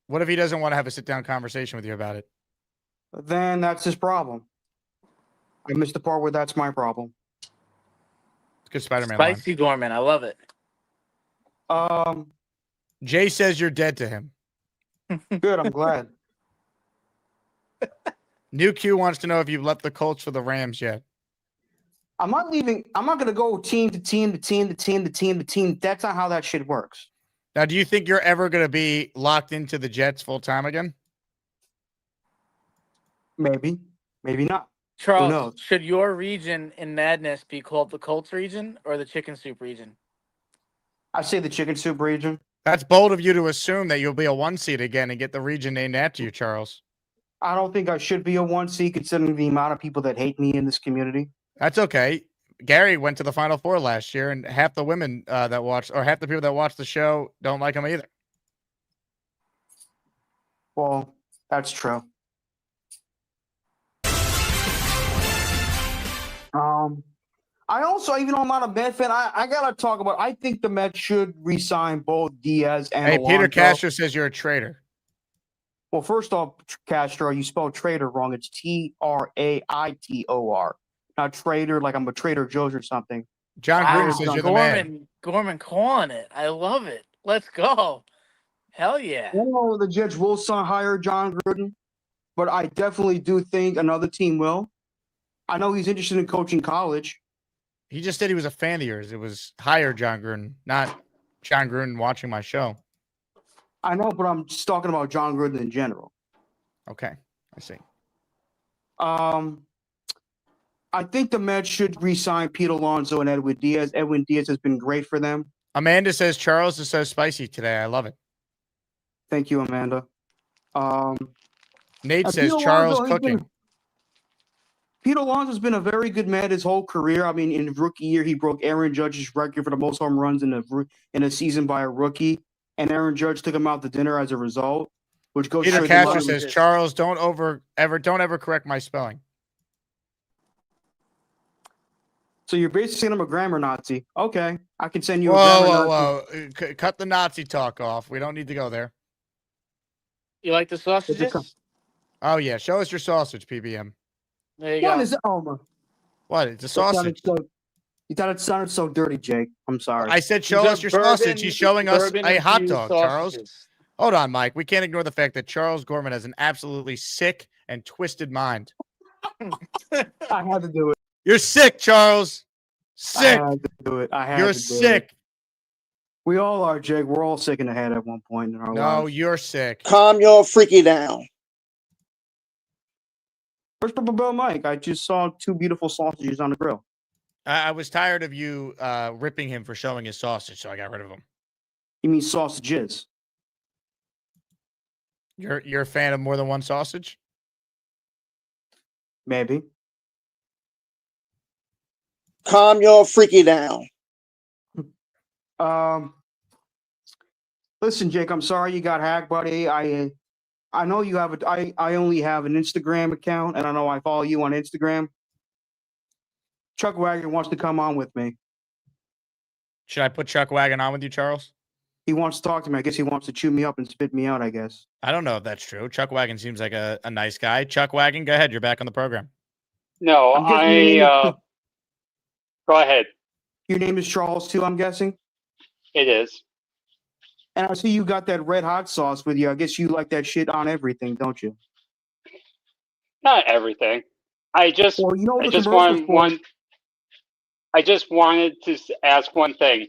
What if he doesn't want to have a sit-down conversation with you about it? Then that's his problem. I missed the part where that's my problem. It's good Spider-Man Spicy line. Gorman, I love it. Jay says you're dead to him. Good, I'm glad. New Q wants to know if you've left the Colts for the Rams yet. I'm not leaving. I'm not going to go team to team to team to team to team to team. That's not how that shit works. Now, do you think you're ever going to be locked into the Jets full time again? Maybe. Maybe not. Charles, should your region in Madness be called the Colts region or the Chicken Soup region? I say the Chicken Soup region. That's bold of you to assume that you'll be a 1 seed again and get the region named after you, Charles. I don't think I should be a 1 seed considering the amount of people that hate me in this community. That's okay. Gary went to the Final Four last year, and half the women that watched, or half the people that watch the show don't like him either. Well, that's true. I also, even though I'm not a Met fan, I gotta talk about. I think the Mets should re-sign both Diaz and Hey, Alonso. Peter Castro says you're a traitor. Well, first off, Castro, you spelled traitor wrong. It's Traitor, not traitor like I'm a Trader Joe's or something. John Wow, Gruden says you're the man. Gorman calling it. I love it. Let's go. Hell yeah. I don't know if the Jets will hire John Gruden, but I definitely do think another team will. I know he's interested in coaching college. He just said he was a fan of yours. It was hire John Gruden, not John Gruden watching my show. I know, but I'm just talking about John Gruden in general. Okay, I see. I think the Mets should re-sign Pete Alonso and Edwin Diaz. Edwin Diaz has been great for them. Amanda says Charles is so spicy today. I love it. Thank you, Amanda. Nate says Charles cooking. Pete Alonso's been a very good Met his whole career. I mean, in rookie year, he broke Aaron Judge's record for the most home runs in a season by a rookie, and Aaron Judge took him out to dinner as a result. Which goes. Peter Castro says Charles, don't ever correct my spelling. So you're basically saying I'm a grammar Nazi. Okay, I can send you a grammar Nazi. Whoa. Cut the Nazi talk off. We don't need to go there. You like the sausages? Oh, yeah. Show us your sausage, PBM. There you go. What is it, Homer? What? It's a sausage. You thought it sounded so dirty, Jake. I'm sorry. I said show us your sausage. He's showing us a hot dog, Charles. Hold on, Mike. We can't ignore the fact that Charles Gorman has an absolutely sick and twisted mind. I had to do it. You're sick, Charles. Sick. I had to do it. You're sick. We all are, Jake. We're all sick in the head at one point in our lives. No, you're sick. Calm your freaky down. First up about Mike. I just saw two beautiful sausages on the grill. I was tired of you ripping him for showing his sausage, so I got rid of him. You mean sausages? You're a fan of more than one sausage? Maybe. Calm your freaky down. Listen, Jake, I'm sorry you got hacked, buddy. I know you have I only have an Instagram account, and I know I follow you on Instagram. Chuck Wagon wants to come on with me. Should I put Chuck Wagon on with you, Charles? He wants to talk to me. I guess he wants to chew me up and spit me out, I guess. I don't know if that's true. Chuck Wagon seems like a nice guy. Chuck Wagon, go ahead. You're back on the program. No, go ahead. Your name is Charles, too, I'm guessing? It is. And I see you got that red hot sauce with you. I guess you like that shit on everything, don't you? Not everything. I just wanted to ask one thing.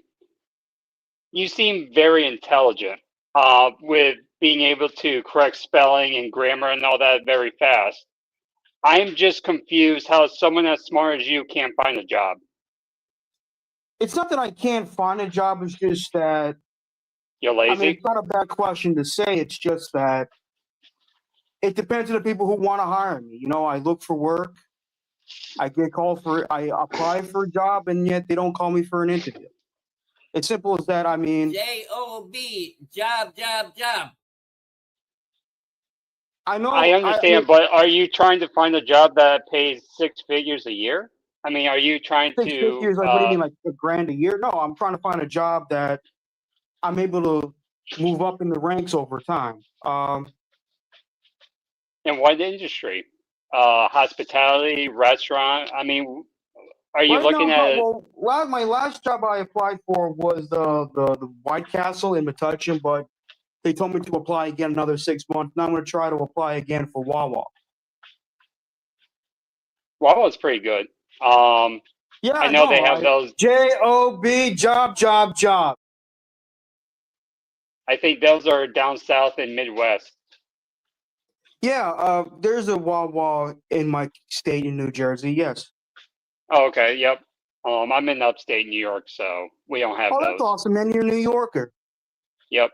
You seem very intelligent with being able to correct spelling and grammar and all that very fast. I'm just confused how someone as smart as you can't find a job. It's not that I can't find a job. It's just that you're lazy. I mean, it's not a bad question to say. It's just that it depends on the people who want to hire me. You know, I look for work. I get called I apply for a job, and yet they don't call me for an interview. It's simple as that. I mean, J-O-B, job. I know. I understand, but are you trying to find a job that pays 6 figures a year? I mean, are you trying to? 6 figures, like, what do you mean, like $1,000 a year? No, I'm trying to find a job that I'm able to move up in the ranks over time. In what industry? Hospitality, restaurant? I mean, are you looking at? Well, my last job I applied for was the White Castle in Metuchen, but they told me to apply again another 6 months. Now I'm going to try to apply again for Wawa. Wawa's pretty good. Yeah, I know they have those. J-O-B, job. I think those are down south and Midwest. Yeah, there's a Wawa in my state in New Jersey. Yes. Oh, okay. Yep. I'm in upstate New York, so we don't have those. That's awesome, man. You're a New Yorker. Yep.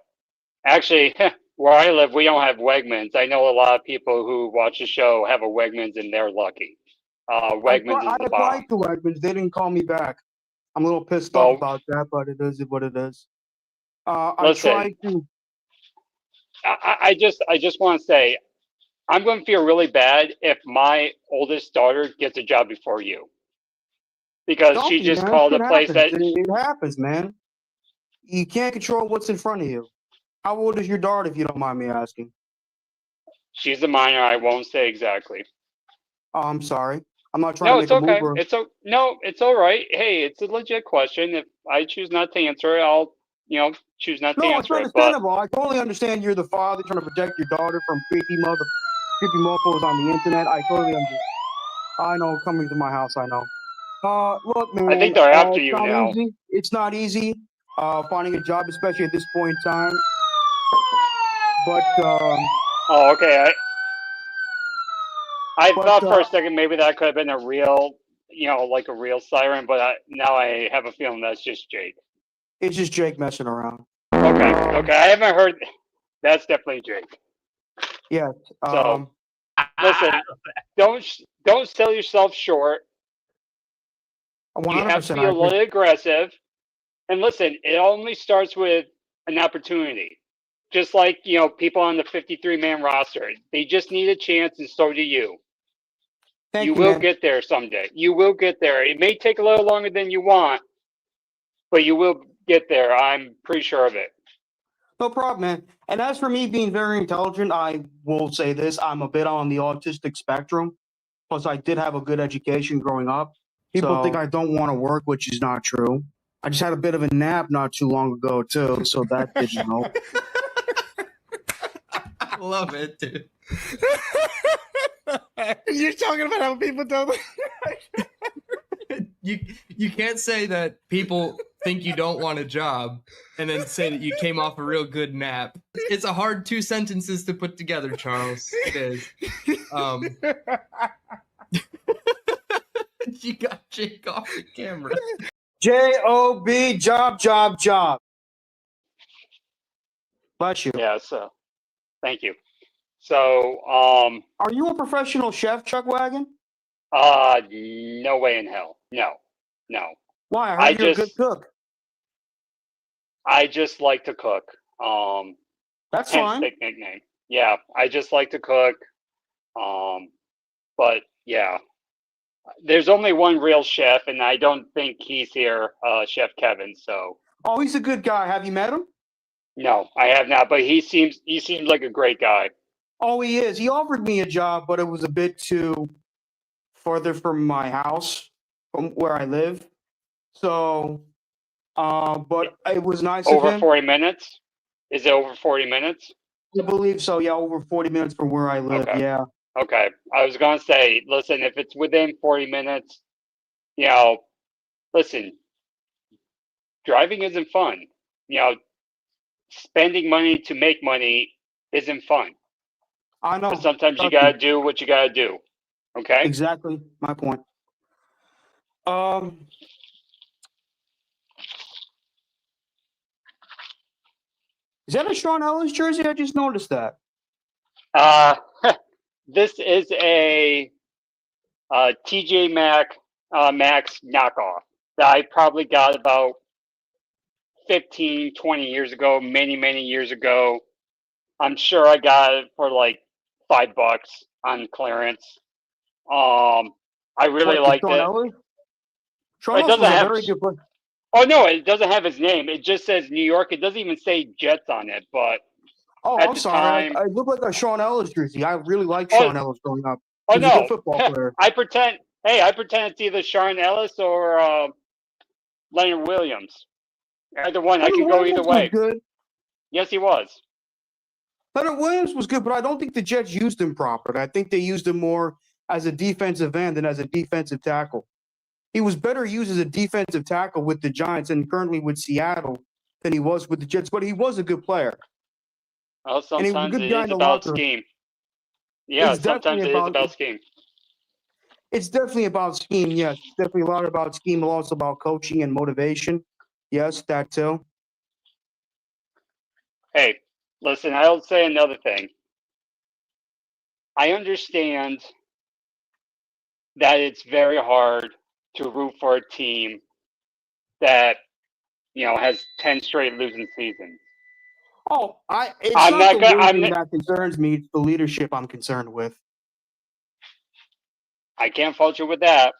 Actually, where I live, we don't have Wegmans. I know a lot of people who watch the show have a Wegmans, and they're lucky. Wegmans is the bomb. I applied to Wegmans. They didn't call me back. I'm a little pissed off about that, but it is what it is. I tried to. I just want to say, I'm going to feel really bad if my oldest daughter gets a job before you, because Don't she be, just man. called a It place happens. that It happens, man. You can't control what's in front of you. How old is your daughter, if you don't mind me asking? she's a minor. I won't say exactly. Oh, I'm sorry. I'm not trying No, to it's make a move. okay. No, it's all right. Hey, it's a legit question. If I choose not to answer it, I'll choose not to No, it's answer it. But understandable. I totally understand you're the father trying to protect your daughter from creepy mofos on the internet. I totally understand. I know, coming to my house, I know. Look, I man, think they're after it's you not now. easy. It's not easy finding a job, especially at this point in time. But Oh, okay. I thought for a second maybe that could have been a real, like a real siren, but now I have a feeling that's just Jake. it's just Jake messing around. Okay. I haven't heard. That's definitely Jake. Yeah. So listen, don't sell yourself short. You have to 100%. be I a agree. little aggressive. And listen, it only starts with an opportunity. Just like, people on the 53-man roster. They just need a chance, and so do you. Thank You you, will man. get there someday. You will get there. It may take a little longer than you want, but you will get there. I'm pretty sure of it. No problem, man. And as for me being very intelligent, I will say this: I'm a bit on the autistic spectrum. Plus, I did have a good education growing up. People think I don't want to work, which is not true. I just had a bit of a nap not too long ago, too, so that didn't help. I love it, dude. You're talking about how people don't. You can't say that people think you don't want a job and then say that you came off a real good nap. It's a hard two sentences to put together, Charles. It is. You got Jake off the camera. J-O-B, job. Bless you. Yeah, so thank you. So, Are you a professional chef, Chuck Wagon? no way in hell. No. Why? I heard you're a good cook. I just like to cook. That's hence fine. the nickname. Yeah, I just like to cook. But yeah, there's only one real chef, and I don't think he's here, Chef Kevin. So. Oh, he's a good guy. Have you met him? No, I have not. But he seems like a great guy. Oh, he is. He offered me a job, but it was a bit too further from my house, from where I live. So, but it was nice of Over him. 40 minutes? Is it over 40 minutes? I believe so. Yeah, over 40 minutes from where I live. Okay. Yeah. Okay. I was going to say, listen, if it's within 40 minutes, listen, driving isn't fun. Spending money to make money isn't fun. I know. But sometimes you got to do what you got to do. Okay? Exactly my point. Is that a Sean Ellis jersey? I just noticed that. This is a TJ Maxx knockoff that I probably got about 15, 20 years ago, many years ago. I'm sure I got it for like $5 on clearance. I really liked Sean it. Ellis? Sean It Ellis doesn't was a have. very good player. Oh no, it doesn't have his name. It just says New York. It doesn't even say Jets on it. But Oh, at I'm the sorry. time, I look like a Sean Ellis jersey. I really liked Sean Ellis growing up. Oh He was a no, good football player. I pretend. Hey, I pretend it's either Sean Ellis or Leonard Williams. Either one. I Leonard can go either Williams was way. good. Yes, he was. Leonard Williams was good, but I don't think the Jets used him properly. I think they used him more as a defensive end than as a defensive tackle. He was better used as a defensive tackle with the Giants and currently with Seattle than he was with the Jets, but he was a good player. Well, And he was a sometimes good it guy is in the about locker room. scheme. Yeah, It's sometimes definitely it is about scheme. It's definitely about scheme, yes. It's definitely a lot about scheme, also about coaching and motivation. Yes, that too. Hey, listen, I'll say another thing. I understand that it's very hard to root for a team that, has 10 straight losing seasons. Oh, it's I'm not not the gonna. losing that concerns me. It's the leadership I'm concerned with. I can't fault you with that.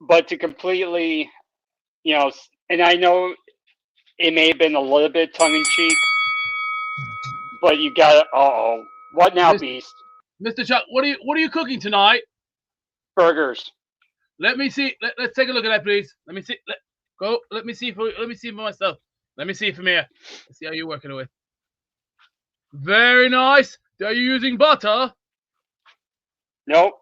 But to completely, and I know it may have been a little bit tongue in cheek, but you got to. What now, Beast? Mr. Chuck, what are you cooking tonight? Burgers. Let me see. Let's take a look at that, please. Let me see. Let me see for myself. Let me see from here. Let's see how you're working with. Very nice. Are you using butter? Nope.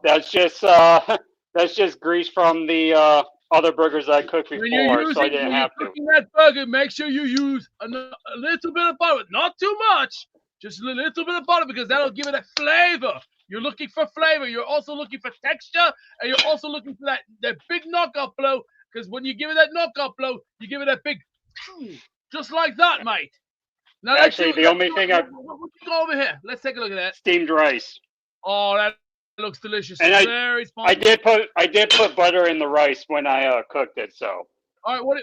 That's just grease from the other burgers I cooked When you're before, so I didn't have to. cooking that burger, make sure you use a little bit of butter, not too much, just a little bit of butter because that'll give it a flavor. You're looking for flavor. You're also looking for texture, and you're also looking for that big knockout blow. Because when you give it that knockout blow, you give it that big, just like that, mate. Now Actually, the only thing what you go over here. Let's take a look at that. Steamed rice. Oh, that looks delicious. And very I did put butter in the rice when I cooked it. So. All right. What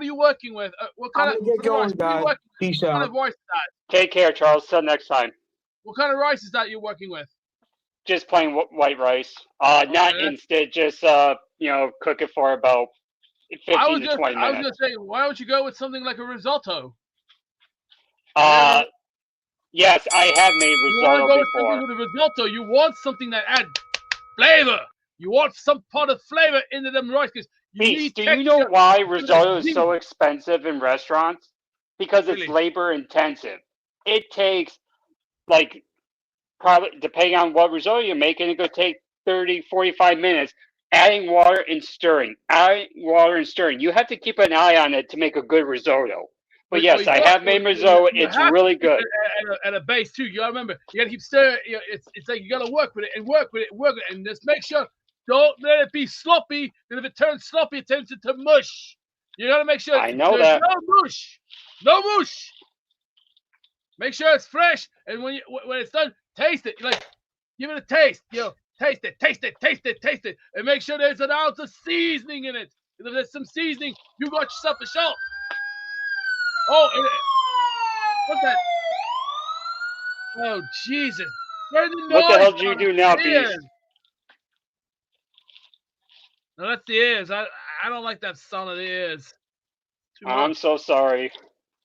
are you working with? What kind I'm of gonna get going, guys. Peace What kind out. of rice is that? Take care, Charles. Till next time. What kind of rice is that you're working with? Just plain white rice. Not instant. Just cook it for about 15 to 20 minutes. I was gonna say, why don't you go with something like a risotto? Yes, I have made risotto before. before. With a risotto, you want something that adds flavor. You want some part of flavor into them rice because Beast, do you know why risotto is so expensive in restaurants? Because it's labor intensive. It takes probably depending on what risotto you're making, it could take 30, 45 minutes. Adding water and stirring. You have to keep an eye on it to make a good risotto. But yes, I have made risotto. It's really good. At a base too. You gotta remember, you gotta keep stirring. It's like you gotta work with it and work with it, and just make sure don't let it be sloppy. And if it turns sloppy, it turns into mush. You gotta make sure. I know there's that. No mush. Make sure it's fresh, and when it's done, taste it. Give it a taste. Taste it, and make sure there's an ounce of seasoning in it. And if there's some seasoning, you got yourself a shot. Oh, what's that? Oh, Jesus. What the hell do you do now, Beast? No, that's the ears. I don't like that sound of the ears. I'm so sorry.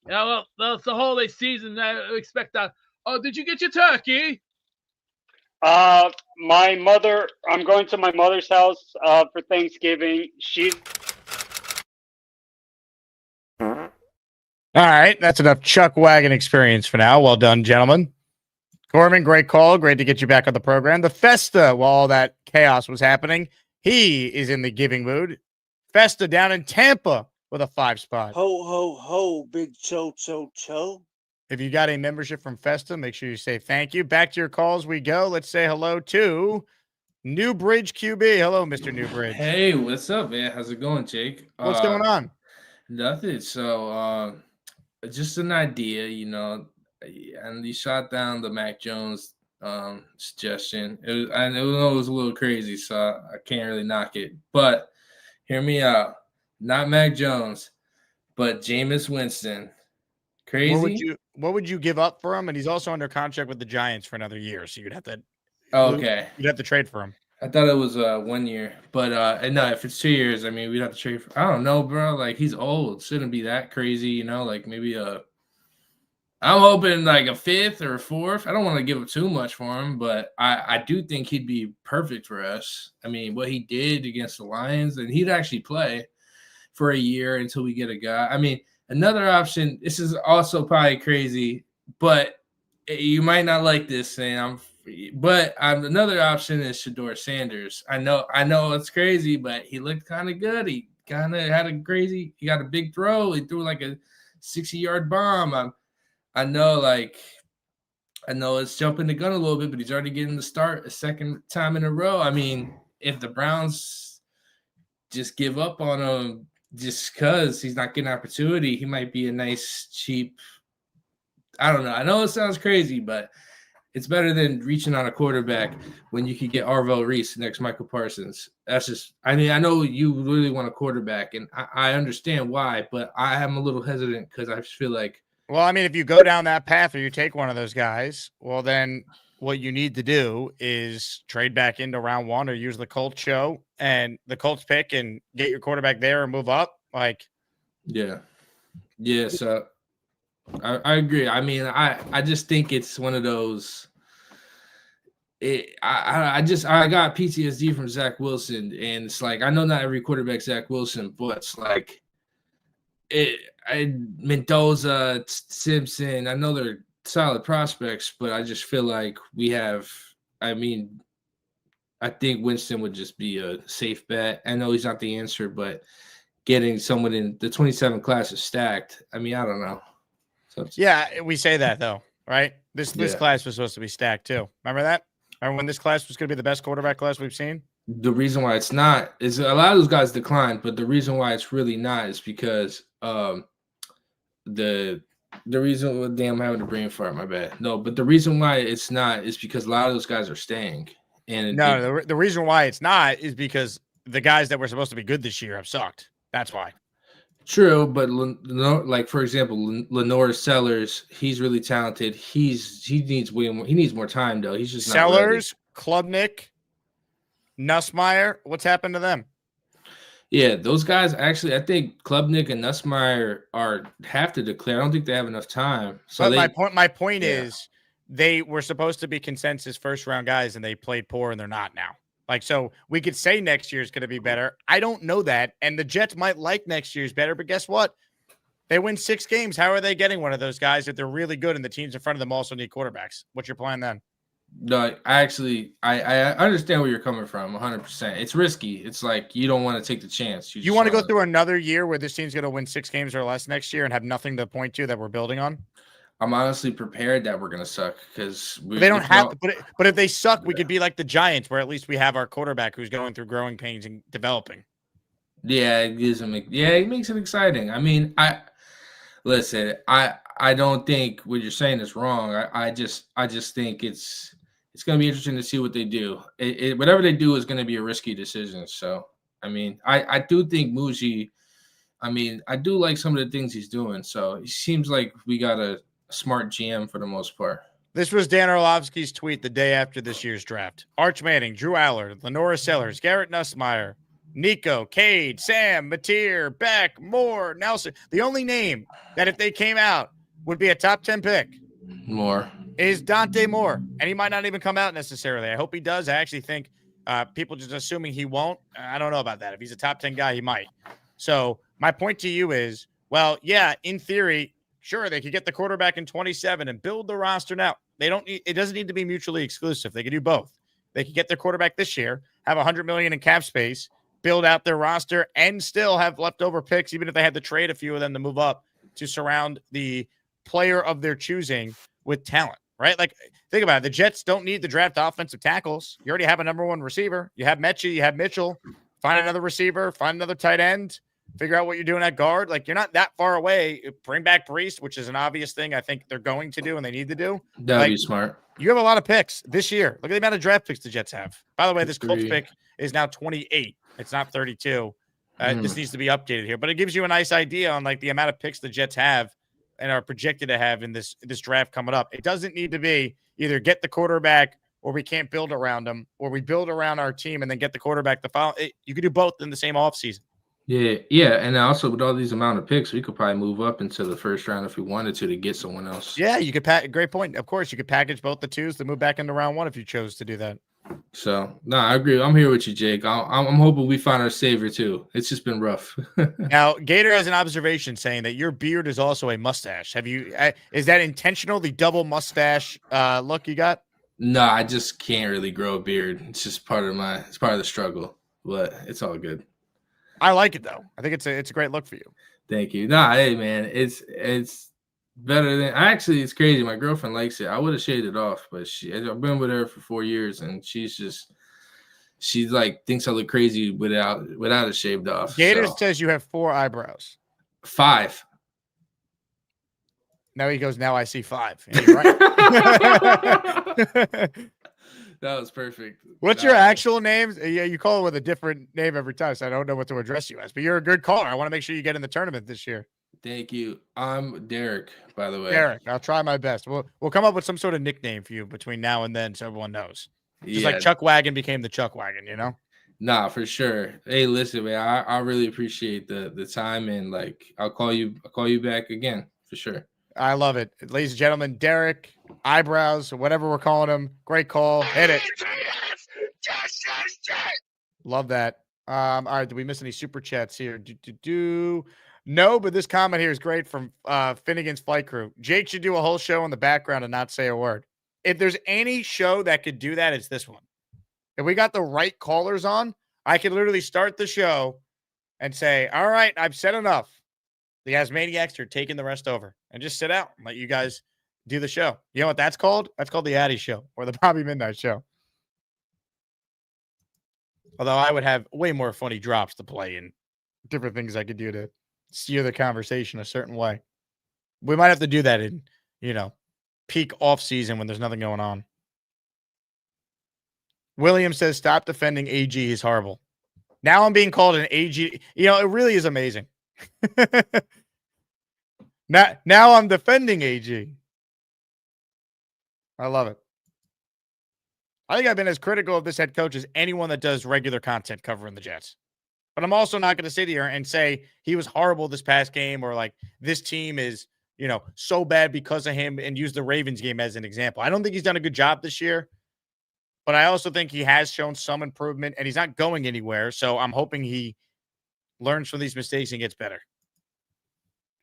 Yeah, well, that's the holiday season. I expect that. Oh, did you get your turkey? My mother, I'm going to my mother's house for Thanksgiving. All right, that's enough Chuck Wagon experience for now. Well done, gentlemen. Gorman, great call. Great to get you back on the program. The Festa, while all that chaos was happening, he is in the giving mood. Festa down in Tampa with a 5 spot. Ho, ho, ho, big cho. If you got a membership from Festa, make sure you say thank you. Back to your calls we go. Let's say hello to Newbridge QB. Hello, Mr. Newbridge. Hey, what's up, man? How's it going, Jake? What's going on? Nothing. So, just an idea, and he shot down the Mac Jones suggestion. I know it was a little crazy, so I can't really knock it. But hear me out. Not Mac Jones, but Jameis Winston. Crazy. What would you give up for him? And he's also under contract with the Giants for another year, so you'd have to. Okay. You'd have to trade for him. I thought it was 1 year, but no, if it's 2 years, I mean, we'd have to trade for. I don't know, bro. Like, he's old. Shouldn't be that crazy, like maybe I'm hoping like a 5th or a 4th. I don't want to give up too much for him, but I do think he'd be perfect for us. I mean, what he did against the Lions, and he'd actually play for a year until we get a guy. I mean, another option. This is also probably crazy, but you might not like this thing. Another option is Shedeur Sanders. I know it's crazy, but he looked kind of good. He kind of had he got a big throw. He threw like a 60-yard bomb. I know it's jumping the gun a little bit, but he's already getting the start a second time in a row. I mean, if the Browns just give up on him just because he's not getting opportunity, he might be a nice, cheap. I don't know. I know it sounds crazy, but it's better than reaching on a quarterback when you could get Arvell Reese next Michael Parsons. That's just, I know you really want a quarterback, and I understand why, but I am a little hesitant because I just feel like Well, I mean, if you go down that path or you take one of those guys, well, then what you need to do is trade back into round one or use the Colts show and the Colts pick and get your quarterback there and move up. Like, yeah. So I agree. I mean, I just think it's one of those. I got PTSD from Zach Wilson, and it's like I know not every quarterback Zach Wilson, but it's like Mendoza, Simpson. I know they're solid prospects, but I just feel like we have. I mean, I think Winston would just be a safe bet. I know he's not the answer, but getting someone in the 27 class is stacked. I mean, I don't know. So yeah, we say that though, right? This Yeah. class was supposed to be stacked too. Remember that? Remember when this class was going to be the best quarterback class we've seen? The reason why it's not is a lot of those guys declined, but the reason why it's really not is because the reason I'm having a brain fart, my bad. No, but the reason why it's not is because a lot of those guys are staying. And The reason why it's not is because the guys that were supposed to be good this year have sucked. That's why. True, but like for example, Lenore Sellers, he's really talented. He needs way more. He needs more time though. He's just Sellers, Klubnik, Nussmeier. What's happened to them? Yeah, those guys actually. I think Klubnik and Nussmeier have to declare. I don't think they have enough time. So but my point is, they were supposed to be consensus first round guys, and they played poor, and they're not now. Like, so we could say next year's going to be better. I don't know that. And the Jets might like next year's better, but guess what? They win 6 games. How are they getting one of those guys if they're really good and the teams in front of them also need quarterbacks? What's your plan then? No, I understand where you're coming from 100%. It's risky. It's like you don't want to take the chance. You want to go through another year where this team's going to win 6 games or less next year and have nothing to point to that we're building on? I'm honestly prepared that we're going to suck because they don't have to. But if they suck, we could be like the Giants, where at least we have our quarterback who's going through growing pains and developing. Yeah, it makes it exciting. I mean, I don't think what you're saying is wrong. I just think it's going to be interesting to see what they do. Whatever they do is going to be a risky decision. So, I mean, I do think Muji. I mean, I do like some of the things he's doing. So it seems like we got a smart GM for the most part. This was Dan Orlovsky's tweet the day after this year's draft. Arch Manning, Drew Allard, Lenora Sellers, Garrett Nussmeier, Nico, Cade, Sam, Mateer, Beck, Moore, Nelson. The only name that if they came out would be a top 10 pick is Dante Moore. And he might not even come out necessarily. I hope he does. I actually think people just assuming he won't. I don't know about that. If he's a top 10 guy, he might. So my point to you is, well, yeah, in theory, sure, they could get the quarterback in 27 and build the roster now. It doesn't need to be mutually exclusive. They could do both. They could get their quarterback this year, have $100 million in cap space, build out their roster, and still have leftover picks, even if they had to trade a few of them to move up to surround the player of their choosing with talent, right? Like, think about it. The Jets don't need to draft offensive tackles. You already have a number 1 receiver. You have Mechie, you have Mitchell. Find another receiver, find another tight end, figure out what you're doing at guard. Like, you're not that far away. Bring back Brees, which is an obvious thing I think they're going to do and they need to do. That'd be smart. You have a lot of picks this year. Look at the amount of draft picks the Jets have. By the way, this Colts pick is now 28. It's not 32. This needs to be updated here. But it gives you a nice idea on, like, the amount of picks the Jets have and are projected to have in this draft coming up. It doesn't need to be either get the quarterback or we can't build around them, or we build around our team and then get the quarterback the follow. You could do both in the same offseason. Yeah, and also with all these amount of picks, we could probably move up into the first round if we wanted to get someone else. Yeah, you could great point. Of course, you could package both the twos to move back into round 1 if you chose to do that. So, no, I agree. I'm here with you, Jake. I'm hoping we find our savior too. It's just been rough. Now, Gator has an observation saying that your beard is also a mustache. Have you? Is that intentional? The double mustache look you got? No, I just can't really grow a beard. It's just part of the struggle, but it's all good. I like it though. I think it's a great look for you. Thank you. Nah, hey man, it's better than it's crazy. My girlfriend likes it. I would have shaved it off, but I've been with her for 4 years and she like thinks I look crazy without it shaved off. Gator says you have 4 eyebrows. 5. Now he goes, now I see 5. And you're right. That was perfect. What's your actual names? Yeah, you call it with a different name every time, so I don't know what to address you as. But you're a good caller. I want to make sure you get in the tournament this year. Thank you. I'm Derek, by the way. Derek, I'll try my best. We'll come up with some sort of nickname for you between now and then, so everyone knows. Just like Chuck Wagon became the Chuck Wagon, you know? Nah, for sure. Hey, listen, man, I really appreciate the time, and like I'll call you back again for sure. I love it. Ladies and gentlemen, Derek, Eyebrows, or whatever we're calling him. Great call. Hit it. Love that. All right, did we miss any super chats here? No, but this comment here is great from Finnegan's Flight Crew. Jake should do a whole show in the background and not say a word. If there's any show that could do that, it's this one. If we got the right callers on, I could literally start the show and say, all right, I've said enough. The Asmaniacs are taking the rest over, and just sit out and let you guys do the show. You know what that's called? That's called the Addy Show or the Bobby Midnight Show. Although I would have way more funny drops to play and different things I could do to steer the conversation a certain way. We might have to do that in, peak off season when there's nothing going on. William says, stop defending AG. He's horrible. Now I'm being called an AG. It really is amazing. Now I'm defending AG. I love it. I think I've been as critical of this head coach as anyone that does regular content covering the Jets. But I'm also not going to sit here and say he was horrible this past game or like this team is, so bad because of him and use the Ravens game as an example. I don't think he's done a good job this year, but I also think he has shown some improvement and he's not going anywhere. So I'm hoping he learns from these mistakes and gets better.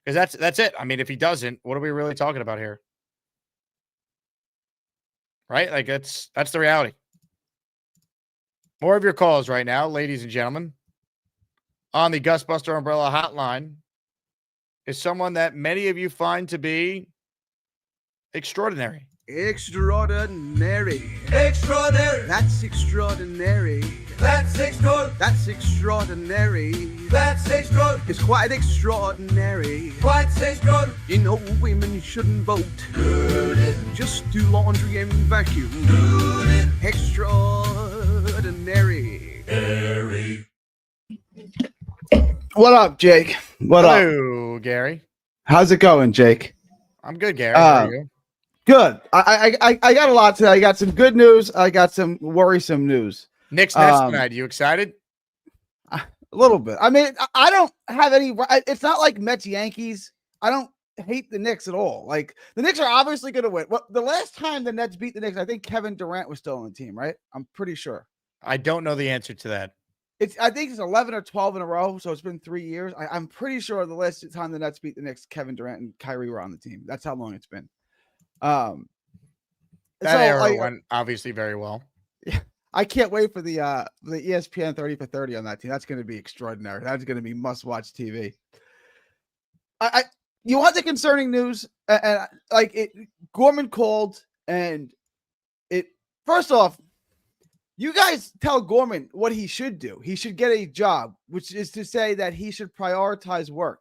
Because that's it. I mean, if he doesn't, what are we really talking about here? Right? Like that's the reality. More of your calls right now, ladies and gentlemen. On the Gusbuster Umbrella hotline is someone that many of you find to be extraordinary. Extraordinary. Extraordinary. That's extraordinary. That's extraordinary. That's extraordinary. That's extraordinary. It's quite extraordinary. Quite extraordinary. Women shouldn't vote. Just do laundry and vacuum. Extraordinary. What up, Jake? Hello, Gary. How's it going, Jake? I'm good, Gary. How are you? Good. I got a lot today. I got some good news. I got some worrisome news. Knicks Nets tonight. You excited? A little bit. I mean, I don't have any. It's not like Mets Yankees. I don't hate the Knicks at all. Like the Knicks are obviously going to win. Well, the last time the Nets beat the Knicks, I think Kevin Durant was still on the team, right? I'm pretty sure. I don't know the answer to that. I think it's 11 or 12 in a row, so it's been 3 years. I'm pretty sure the last time the Nets beat the Knicks, Kevin Durant and Kyrie were on the team. That's how long it's been. That era went obviously very well. Yeah, I can't wait for the ESPN 30 for 30 on that team. That's going to be extraordinary. That's going to be must-watch TV. You want the concerning news? And Gorman called, and it. First off, you guys tell Gorman what he should do. He should get a job, which is to say that he should prioritize work.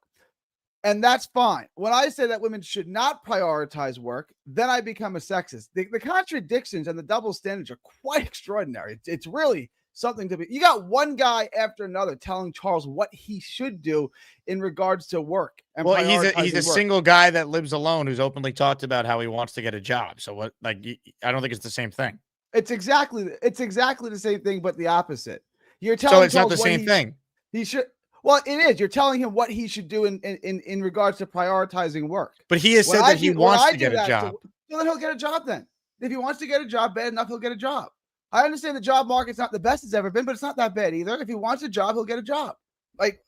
And that's fine. When I say that women should not prioritize work, then I become a sexist. The contradictions and the double standards are quite extraordinary. It's really something to be. You got one guy after another telling Charles what he should do in regards to work. And well, he's a single guy that lives alone who's openly talked about how he wants to get a job. So what? I don't think it's the same thing. It's exactly the same thing, but the opposite. You're telling so it's not the same thing. He should. Well, it is. You're telling him what he should do in regards to prioritizing work. But he has said that he wants to get a job. So then he'll get a job then. If he wants to get a job, bad enough, he'll get a job. I understand the job market's not the best it's ever been, but it's not that bad either. If he wants a job, he'll get a job. Like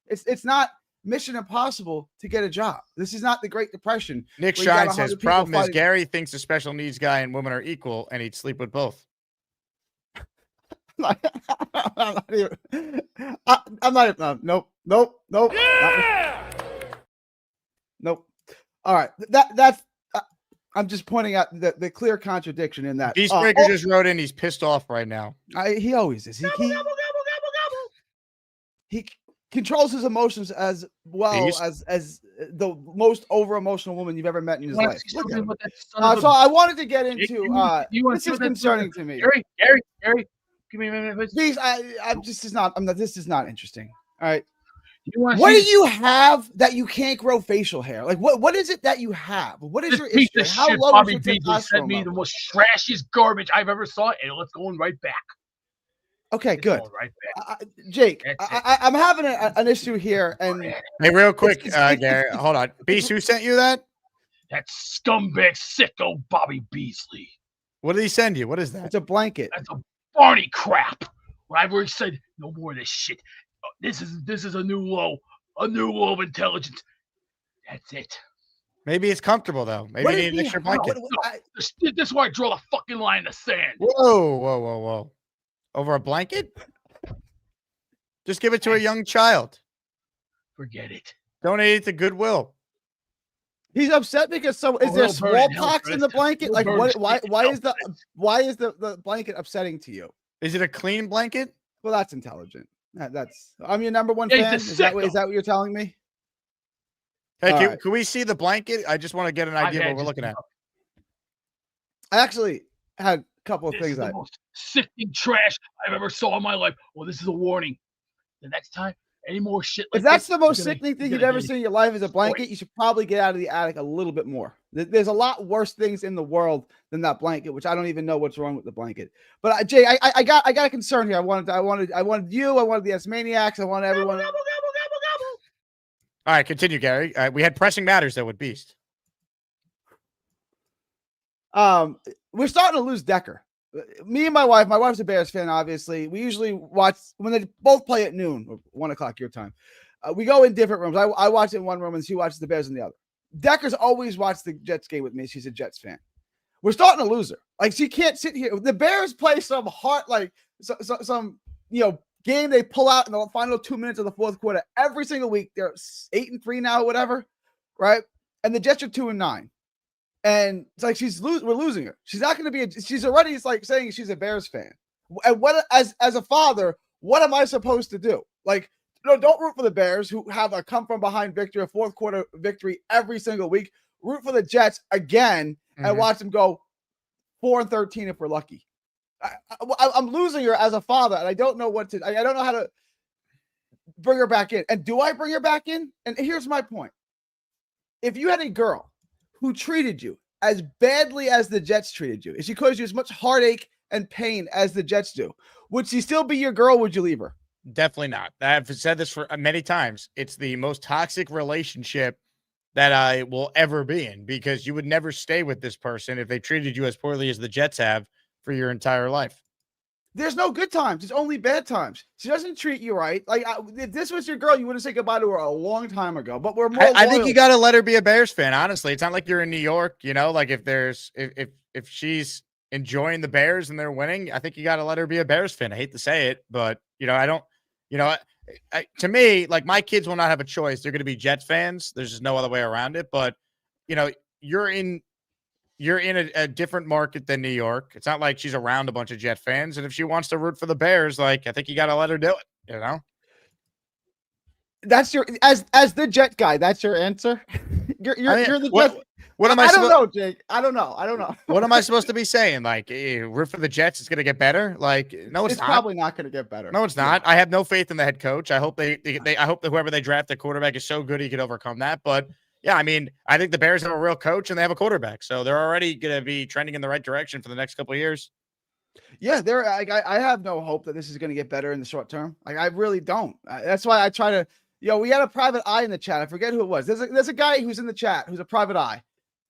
it's not mission impossible to get a job. This is not the Great Depression. Nick Shine says, problem is Gary thinks a special needs guy and women are equal and he'd sleep with both. I'm not even. Nope. Yeah! Nope. All right. That's. I'm just pointing out the clear contradiction in that. Beastbreaker just wrote in. He's pissed off right now. He always is. He controls his emotions as well as the most over emotional woman you've ever met in his life. So I wanted to get into. This is concerning to me. Gary. Give me a minute, please. This is not interesting. All right. What do you have that you can't grow facial hair? Like what is it that you have? What is This your piece issue? of Like, how shit, low Bobby is your Beasley, sent testosterone me level? the most trashiest garbage I've ever saw, and it's going right back. Okay, It's good. going right back. Jake, That's it. I'm having an issue here, and Hey, real quick, it's- Gary, hold on. Beast, who sent you that? That scumbag sicko Bobby Beasley. What did he send you? What is that? It's a blanket. That's a Barney crap. When I've already said no more of this shit. This is a new low of intelligence. That's it. Maybe it's comfortable though. Maybe you need an extra blanket. This is where I draw the fucking line in the sand. Whoa. Over a blanket? Just give it to a young child. Forget it. Donate it to Goodwill. He's upset because is there smallpox in the blanket? Like what? Why is the blanket upsetting to you? Is it a clean blanket? Well, that's intelligent. I'm your number one Yeah, fan. Is that what you're telling me? Hey, can we see the blanket? I just want to get an idea of what we're looking at. I actually had a couple of This things. is the most sickening trash I've ever saw in my life. Well, this is a warning. The next time, any more shit like If that's this, the most you're gonna- sickening thing you're you've gonna ever get seen in your life is a blanket, you should probably get out of the attic a little bit more. There's a lot worse things in the world than that blanket, which I don't even know what's wrong with the blanket. But Jay, I got a concern here. I wanted you, I wanted the S-Maniacs, I wanted everyone. All right, continue, Gary. We had pressing matters though with Beast. We're starting to lose Decker. Me and my wife's a Bears fan, obviously. We usually watch when they both play at noon, or 1 o'clock your time. We go in different rooms. I watch it in one room and she watches the Bears in the other. Decker's always watched the Jets game with me. She's a Jets fan. We're starting to lose her. Like, she can't sit here. The Bears play some some game they pull out in the final 2 minutes of the fourth quarter every single week. They're 8-3 now, whatever, right? And the Jets are 2-9. And it's like we're losing her. She's not going to be. She's already like saying she's a Bears fan. And what as a father, what am I supposed to do? Like, don't root for the Bears who have a come from behind victory, a fourth quarter victory every single week. Root for the Jets again and watch them go 4-13 if we're lucky. I'm losing her as a father, and I don't know what to. I don't know how to bring her back in. And do I bring her back in? And here's my point: if you had a girl who treated you as badly as the Jets treated you, if she caused you as much heartache and pain as the Jets do, would she still be your girl? Would you leave her? Definitely not. I've said this for many times. It's the most toxic relationship that I will ever be in, because you would never stay with this person if they treated you as poorly as the Jets have for your entire life. There's no good times. It's only bad times. She doesn't treat you right. Like, if this was your girl, you would have said goodbye to her a long time ago. But we're more. I think you got to let her be a Bears fan. Honestly, it's not like you're in New York. Like if she's enjoying the Bears and they're winning, I think you got to let her be a Bears fan. I hate to say it, but I don't. To me, like, my kids will not have a choice. They're going to be Jets fans. There's just no other way around it. But you're in a different market than New York. It's not like she's around a bunch of Jet fans. And if she wants to root for the Bears, like, I think you got to let her do it, That's your, as the Jet guy, that's your answer. You're the Jet. What am I? I don't know, Jake. I don't know. What am I supposed to be saying? Like, root for the Jets, it's going to get better? Like, no, it's not. Probably not going to get better. No, it's not. I have no faith in the head coach. I hope I hope that whoever they draft at quarterback is so good he could overcome that. But yeah, I mean, I think the Bears have a real coach and they have a quarterback, so they're already going to be trending in the right direction for the next couple of years. Yeah, I have no hope that this is going to get better in the short term. Like, I really don't. That's why I try to. We had a private eye in the chat. I forget who it was. There's a guy who's in the chat who's a private eye.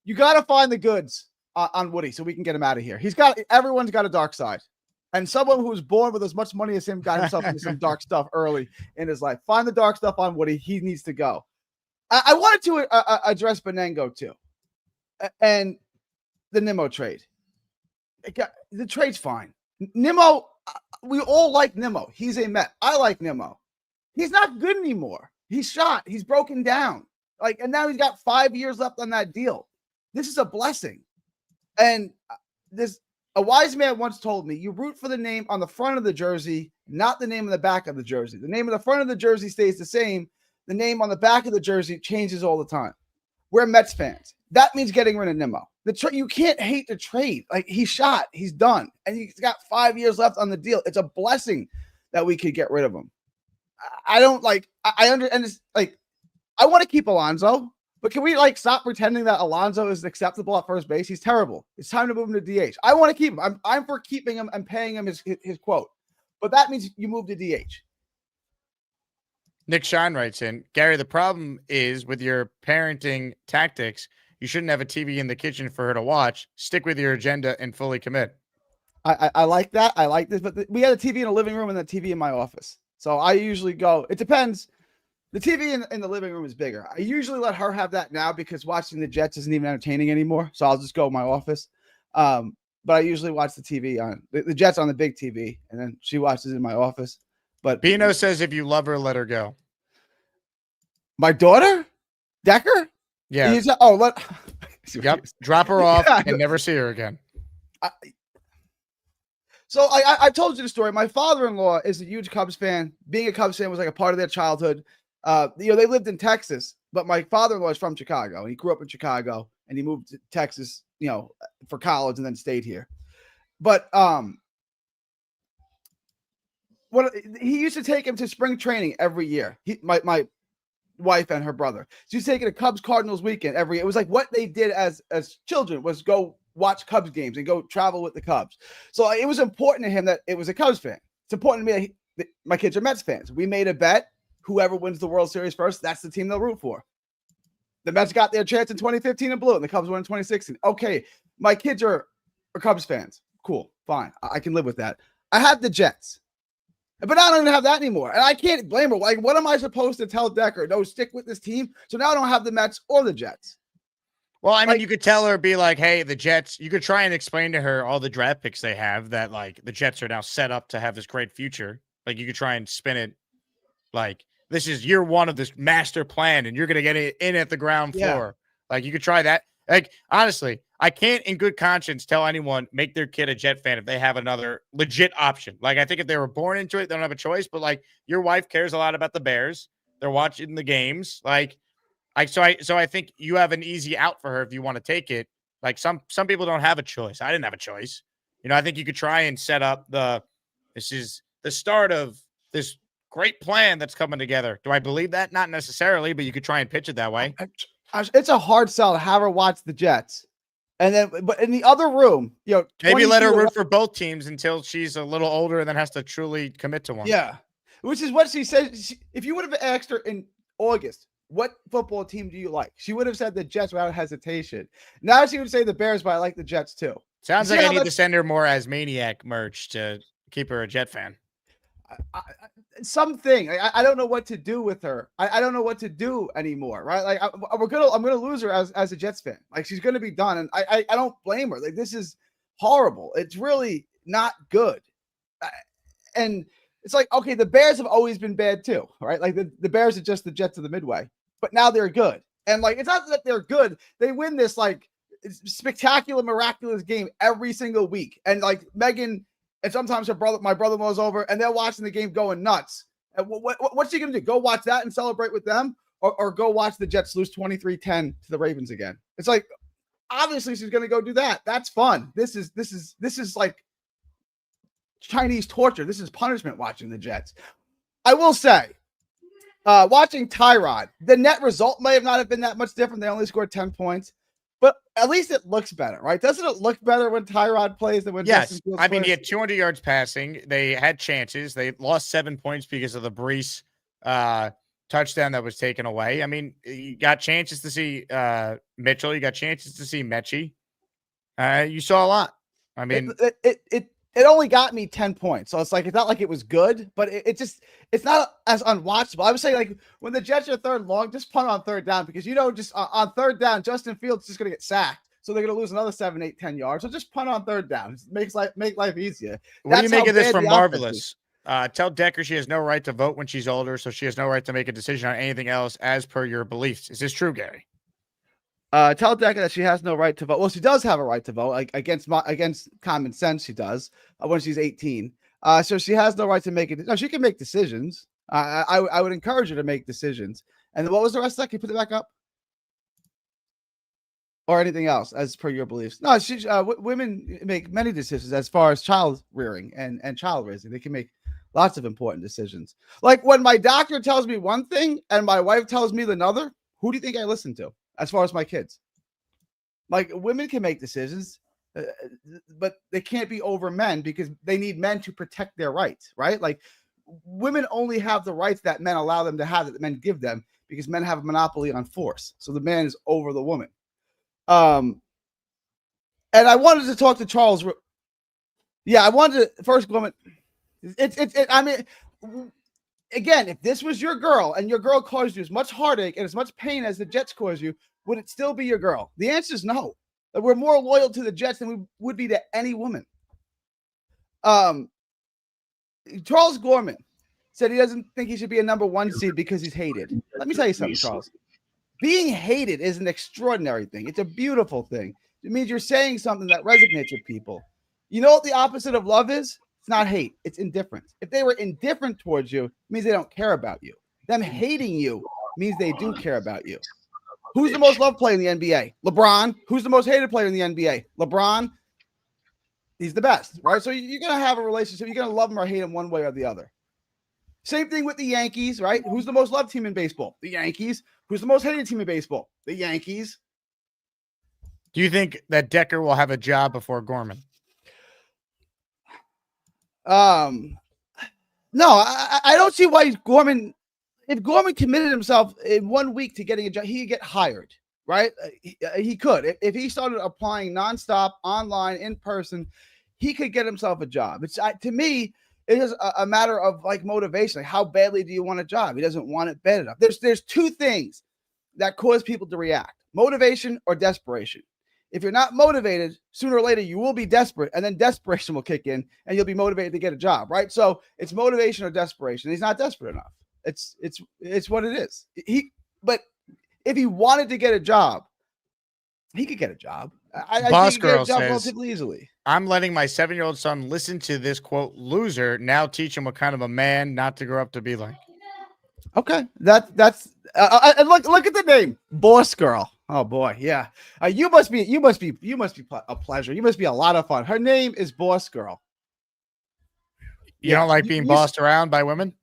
You got to find the goods on Woody so we can get him out of here. Everyone's got a dark side. And someone who was born with as much money as him got himself into some dark stuff early in his life. Find the dark stuff on Woody. He needs to go. I wanted to address Benigno too. And the Nimmo trade. The trade's fine. Nimmo, we all like Nimmo. He's a Met. I like Nimmo. He's not good anymore. He's shot. He's broken down. And now he's got 5 years left on that deal. This is a blessing. And a wise man once told me, you root for the name on the front of the jersey, not the name on the back of the jersey. The name on the front of the jersey stays the same. The name on the back of the jersey changes all the time. We're Mets fans. That means getting rid of Nimmo. You can't hate the trade. Like, he's shot. He's done. And he's got 5 years left on the deal. It's a blessing that we could get rid of him. I don't like. I under and it's like I want to keep Alonso, but can we like stop pretending that Alonso is acceptable at first base? He's terrible. It's time to move him to DH. I want to keep him. I'm for keeping him and paying him his quote, but that means you move to DH. Nick Shine writes in, Gary, the problem is with your parenting tactics, you shouldn't have a TV in the kitchen for her to watch. Stick with your agenda and fully commit. I like that. I like this, but we had a TV in the living room and a TV in my office. So I usually go, it depends. The TV in the living room is bigger. I usually let her have that now because watching the Jets isn't even entertaining anymore. So I'll just go in my office. But I usually watch the TV on the Jets on the big TV, and then she watches it in my office. But Pino says if you love her, let her go. My daughter? Decker? Yeah. Yep. Drop her off and never see her again. So I told you the story. My father-in-law is a huge Cubs fan. Being a Cubs fan was like a part of their childhood. They lived in Texas, but my father-in-law is from Chicago. He grew up in Chicago and he moved to Texas, for college and then stayed here. But he used to take him to spring training every year. My wife and her brother. She was taking a Cubs Cardinals weekend it was like what they did as children was go watch Cubs games and go travel with the Cubs. So it was important to him that it was a Cubs fan. It's important to me that my kids are Mets fans. We made a bet. Whoever wins the World Series first, that's the team they'll root for. The Mets got their chance in 2015 and blew it, and the Cubs won in 2016. Okay, my kids are Cubs fans. Cool, fine. I can live with that. I have the Jets. But I don't even have that anymore. And I can't blame her. Like, what am I supposed to tell Decker? No, stick with this team. So now I don't have the Mets or the Jets. Well, I mean, you could tell her, be like, hey, the Jets, you could try and explain to her all the draft picks they have that, like, the Jets are now set up to have this great future. Like, you could try and spin it like, this is year one of this master plan, and you're going to get it in at the ground floor. Yeah. Like, you could try that. Like, honestly, I can't in good conscience tell anyone make their kid a Jet fan if they have another legit option. Like, I think if they were born into it, they don't have a choice. But, like, your wife cares a lot about the Bears. They're watching the games. Like, so I think you have an easy out for her if you want to take it. Like, some people don't have a choice. I didn't have a choice. I think you could try and set up this is the start of this great plan that's coming together. Do I believe that? Not necessarily, but you could try and pitch it that way. It's a hard sell to have her watch the Jets. And then, but in the other room, maybe let her root for both teams until she's a little older and then has to truly commit to one. Yeah. Which is what she said. If you would have asked her in August, what football team do you like? She would have said the Jets without hesitation. Now she would say the Bears, but I like the Jets too. Sounds like I need to send her more as Maniac merch to keep her a Jet fan. Something I don't know what to do with her. I don't know what to do anymore, right? Like I'm gonna lose her as a Jets fan. Like she's gonna be done, and I don't blame her. Like this is horrible. It's really not good. And it's like, okay, the Bears have always been bad too, right? Like the Bears are just the Jets of the Midway, but now they're good. And like it's not that they're good; they win this like spectacular, miraculous game every single week. And like Megan. And sometimes my brother-in-law's over, and they're watching the game going nuts. And what's she going to do? Go watch that and celebrate with them? Or go watch the Jets lose 23-10 to the Ravens again? It's like, obviously she's going to go do that. That's fun. This is like Chinese torture. This is punishment watching the Jets. I will say, watching Tyrod, the net result may not have been that much different. They only scored 10 points. But at least it looks better, right? Doesn't it look better when Tyrod plays than when Yes. I mean, he had 200 yards passing. They had chances. They lost 7 points because of the Brees touchdown that was taken away. I mean, you got chances to see Mitchell. You got chances to see Mechie. You saw a lot. I mean, it only got me 10 points. So it's like, it's not like it was good, but it's not as unwatchable. I would say like when the Jets are third and long, just punt on third down because just on third down, Justin Fields is just going to get sacked. So they're going to lose another 7, 8, 10 yards. So just punt on third down. Make life easier. What do you make of this from Marvelous? Tell Decker she has no right to vote when she's older, so she has no right to make a decision on anything else as per your beliefs. Is this true, Gary? Tell Decker that she has no right to vote. Well, she does have a right to vote, like against common sense. She does when she's 18. So she has no right to make it. No, she can make decisions. I would encourage her to make decisions. And what was the rest of that? Can you put it back up? Or anything else as per your beliefs? No, women make many decisions as far as child rearing and child raising. They can make Lots of important decisions. Like when my doctor tells me one thing and my wife tells me another, who do you think I listen to as far as my kids? Like women can make decisions, but they can't be over men because they need men to protect their rights, right? Like women only have the rights that men allow them to have, that men give them, because men have a monopoly on force. So the man is over the woman. And I wanted to talk to Charles. Yeah, I wanted to first comment. I mean, again, if this was your girl and your girl caused you as much heartache and as much pain as the Jets caused you, would it still be your girl? The answer is no. We're more loyal to the Jets than we would be to any woman. Charles Gorman said he doesn't think he should be a number 1 seed because he's hated. Let me tell you something, Charles. Being hated is an extraordinary thing. It's a beautiful thing. It means you're saying something that resonates with people. You know what the opposite of love is? It's not hate. It's indifference. If they were indifferent towards you, it means they don't care about you. Them hating you means they do care about you. Who's the most loved player in the NBA? LeBron. Who's the most hated player in the NBA? LeBron. He's the best, right? So you're going to have a relationship. You're going to love him or hate him one way or the other. Same thing with the Yankees, right? Who's the most loved team in baseball? The Yankees. Who's the most hated team in baseball? The Yankees. Do you think that Decker will have a job before Gorman? No, I don't see why Gorman. If Gorman committed himself in 1 week to getting a job, he could get hired, right? He could. If he started applying nonstop, online, in person, he could get himself a job. It's to me, it is a matter of like motivation. Like how badly do you want a job? He doesn't want it bad enough. There's two things that cause people to react: motivation or desperation. If you're not motivated, sooner or later you will be desperate, and then desperation will kick in, and you'll be motivated to get a job, right? So it's motivation or desperation. He's not desperate enough. It's what it is. But if he wanted to get a job, he could get a job. I Boss think he could Girl get a job says, relatively easily. I'm letting my 7-year-old son listen to this quote loser. Now teach him what kind of a man not to grow up to be like. Okay, that's and look at the name, Boss Girl. Oh boy, yeah. You must be a pleasure. You must be a lot of fun. Her name is Boss Girl. You don't like being bossed around by women?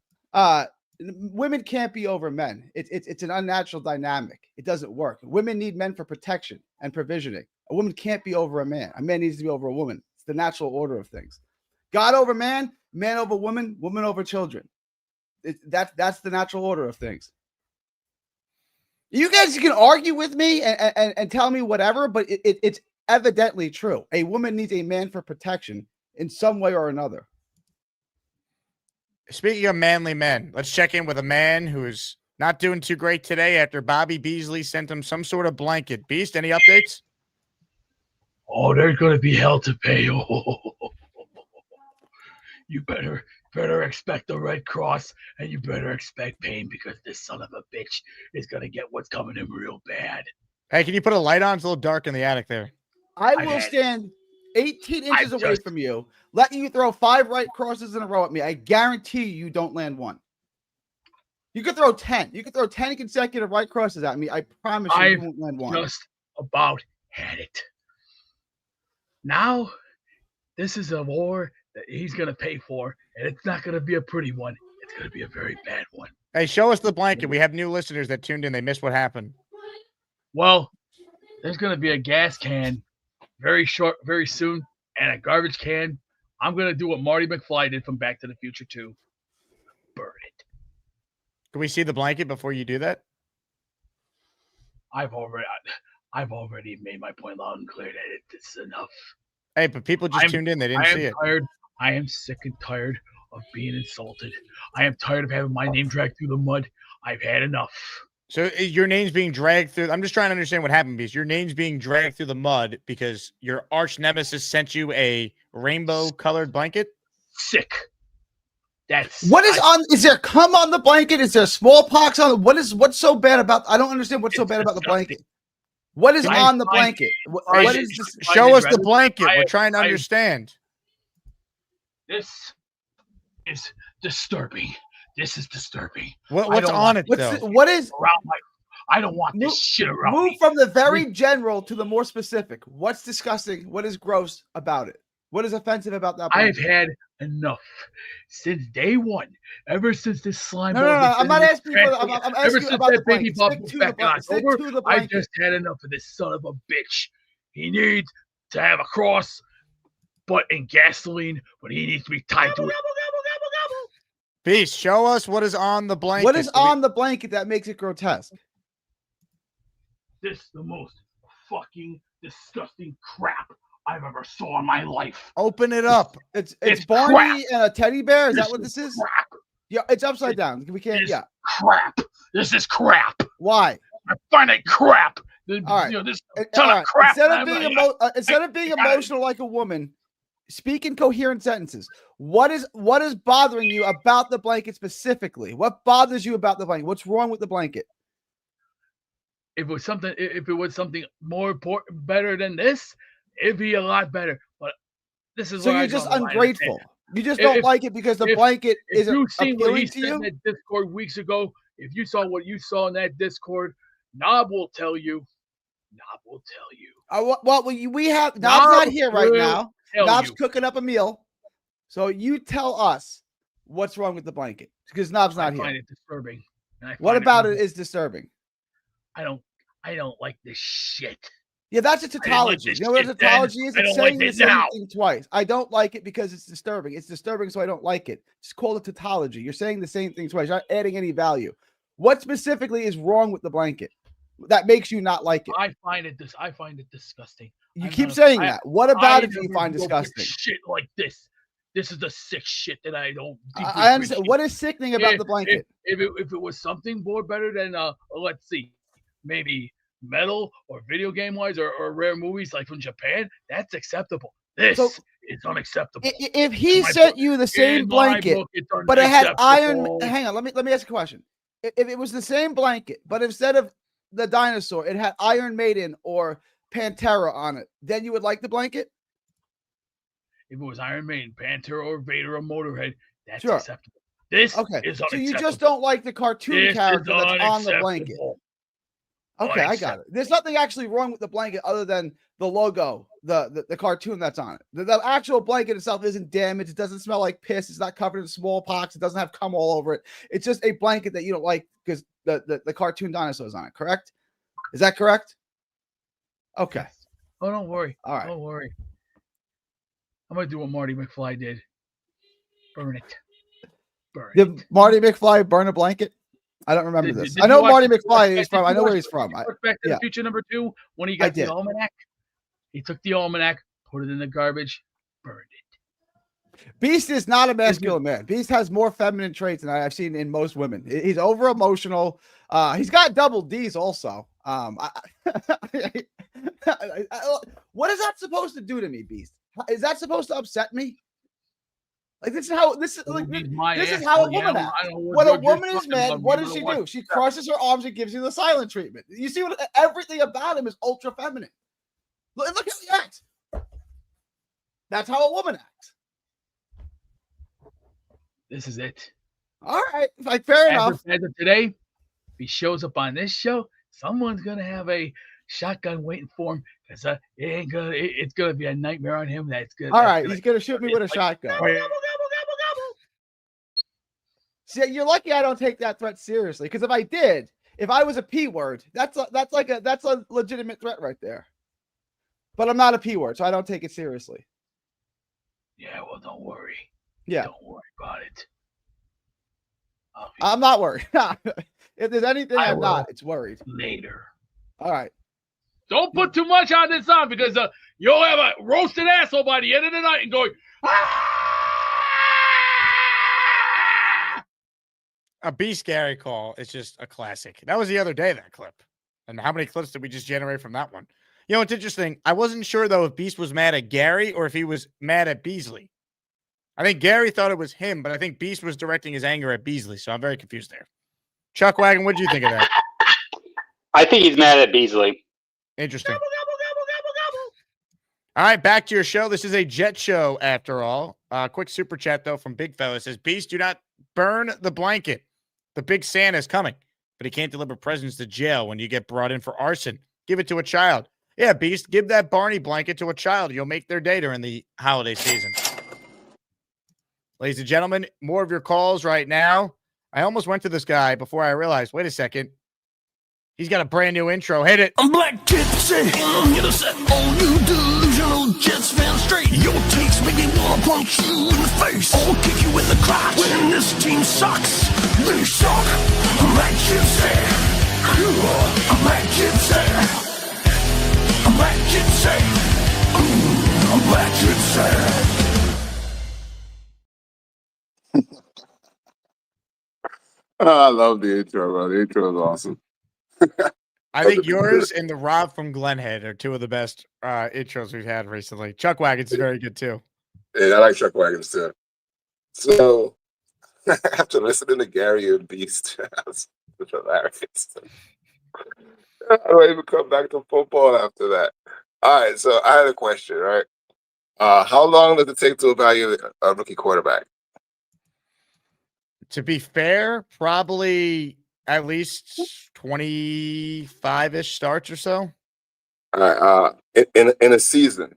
Women can't be over men. It's an unnatural dynamic. It doesn't work. Women need men for protection and provisioning. A woman can't be over a man. A man needs to be over a woman. It's the natural order of things. God over man, man over woman, woman over children. That's the natural order of things. You guys can argue with me and tell me whatever, but it's evidently true. A woman needs a man for protection in some way or another. Speaking of manly men, let's check in with a man who's not doing too great today after Bobby Beasley sent him some sort of blanket. Beast, any updates? Oh, there's going to be hell to pay. You better expect the Red Cross, and you better expect pain, because this son of a bitch is going to get what's coming in real bad. Hey, can you put a light on? It's a little dark in the attic there. I will stand 18 inches away from you, let you throw 5 right crosses in a row at me. I guarantee you don't land one. You could throw 10. You could throw 10 consecutive right crosses at me. I promise you won't land one. Just about had it. Now, this is a war that he's going to pay for, and it's not going to be a pretty one. It's going to be a very bad one. Hey, show us the blanket. We have new listeners that tuned in. They missed what happened. Well, there's going to be a gas can very soon, and a garbage can. I'm going to do what Marty McFly did from Back to the Future 2. Burn it. Can we see the blanket before you do that? I've already made my point loud and clear that it's enough. Hey, but people just tuned in. They didn't see it. I am sick and tired of being insulted. I am tired of having my name dragged through the mud. I've had enough. So your name's being dragged through. I'm just trying to understand what happened, because your name's being dragged through the mud because your arch nemesis sent you a rainbow-colored blanket? Sick. Is there cum on the blanket? Is there smallpox on it? What's so bad about? I don't understand what's so bad about the blanket. What is on the blanket? What is this? Show us the blanket. We're trying to understand. This is disturbing. This is disturbing. What's on it, though? What is around my? I don't want this shit around me. Move from the very general to the more specific. What's disgusting? What is gross about it? What is offensive about that blanket? I've had enough since day one. Ever since this slime No, ball. no, no. I'm not asking you for the, I'm ever asking you since about the that baby blanket. bump Stick to back the in blanket. Stick October, to the I blanket. just had enough of this son of a bitch. He needs to have a cross, but in gasoline, but he needs to be tied to it. Beast, show us what is on the blanket. What is on the blanket that makes it grotesque? This is the most fucking disgusting crap I've ever saw in my life. Open it up. It's Barney and a teddy bear. Is that what this is? Crap. Yeah, it's upside down. We can't. Yeah. Crap. This is crap. Why? I find it crap. All right. This ton of crap. Instead of being emotional like a woman, speak in coherent sentences. What is bothering you about the blanket specifically? What bothers you about the blanket? What's wrong with the blanket? If it was something more important, better than this, it'd be a lot better. But this is So what you're I just draw the line. ungrateful. You just don't like it because the blanket isn't If you seen what he appealing to said you. in that Discord weeks ago, if you saw what you saw in that Discord, Knob will tell you. Knob will tell you. Well, we have Knob's not here right will now. tell Knob's you. cooking up a meal. So you tell us what's wrong with the blanket because Knob's not I find here. it disturbing. And I What find about it is disturbing? I don't like this shit. Yeah, that's a I didn't like tautology. this You know what a shit then. tautology is? I It's don't saying like the it same now. thing twice. I don't like it because it's disturbing. It's disturbing, so I don't like it. Just call it tautology. You're saying the same thing twice. You're not adding any value. What specifically is wrong with the blanket that makes you not like it? I find it disgusting. You keep saying that. What about it do you find disgusting? Shit like this. This is the sick shit that I don't. I understand. What is sickening about the blanket? If it was something more better than let's see, maybe metal or video game wise or rare movies like from Japan, that's acceptable. This is unacceptable. If he sent you the same blanket, but it had iron, hang on. Let me ask a question. If it was the same blanket, but instead of the dinosaur, it had Iron Maiden or Pantera on it, then you would like the blanket? If it was Iron Maiden, Pantera, or Vader, or Motorhead, that's Sure. acceptable. This is So unacceptable. you just don't like the cartoon This is character that's on the blanket. unacceptable. Okay, I got it. There's nothing actually wrong with the blanket other than the logo, the cartoon that's on it. The actual blanket itself isn't damaged. It doesn't smell like piss. It's not covered in smallpox. It doesn't have cum all over it. It's just a blanket that you don't like because the cartoon dinosaur's on it. Correct? Is that correct? Okay. Oh, don't worry. All right. Don't worry. I'm gonna do what Marty McFly did. Burn it. Did Marty McFly burn a blanket? I don't remember this. I know Marty McFly is from. I know where he's from. Back to the Future #2 when he got the almanac. He took the almanac, put it in the garbage, burned it. Beast is not a masculine man. Beast has more feminine traits than I've seen in most women. He's over emotional. He's got double D's also. What is that supposed to do to me, Beast? Is that supposed to upset me? Like this is how a woman acts. When a woman is mad, what does she do? She crosses her arms and gives you the silent treatment. You see what everything about him is ultra feminine. Look how he acts. That's how a woman acts. This is it. All right, like fair enough. As of today, if he shows up on this show, someone's gonna have a shotgun waiting for him because it's gonna be a nightmare on him. That's good. All right, he's gonna shoot me with a shotgun. See, you're lucky I don't take that threat seriously. Because if I did, if I was a P word, that's a legitimate threat right there. But I'm not a P word, so I don't take it seriously. Yeah, well, don't worry. Yeah, don't worry about it. I'm not worried. If there's anything I'm not, it's worried. Later. All right. Don't put too much on this on because you'll have a roasted asshole by the end of the night and going, A Beast Gary call is just a classic. That was the other day, that clip. And how many clips did we just generate from that one? You know, it's interesting. I wasn't sure, though, if Beast was mad at Gary or if he was mad at Beasley. I think Gary thought it was him, but I think Beast was directing his anger at Beasley, so I'm very confused there. Chuck Wagon, what did you think of that? I think he's mad at Beasley. Interesting. All right, back to your show. This is a Jet show, after all. Quick super chat, though, from Big Fella. It says, Beast, do not burn the blanket. The big Santa is coming, but he can't deliver presents to jail when you get brought in for arson. Give it to a child. Yeah, Beast, give that Barney blanket to a child. You'll make their day during the holiday season. Ladies and gentlemen, more of your calls right now. I almost went to this guy before I realized, wait a second. He's got a brand new intro. Hit it. I'm Black Gypsy. I'm here to set all you delusional Jets fans straight. Your takes make me wanna punch you in the face or kick you in the crotch. When this team sucks, they suck. I'm Black Gypsy. I'm Black Gypsy. I'm Black Gypsy. I'm Black Gypsy. I love the intro, bro. The intro is awesome. I think yours and the Rob from Glenhead are two of the best intros we've had recently. Chuck Wagon's very good too. Yeah, I like Chuck Wagons too. So after listening to Gary and Beast, it's hilarious. I don't even come back to football after that. All right, so I had a question, right? How long does it take to evaluate a rookie quarterback? To be fair, probably at least 25-ish starts or so. All right, in a season.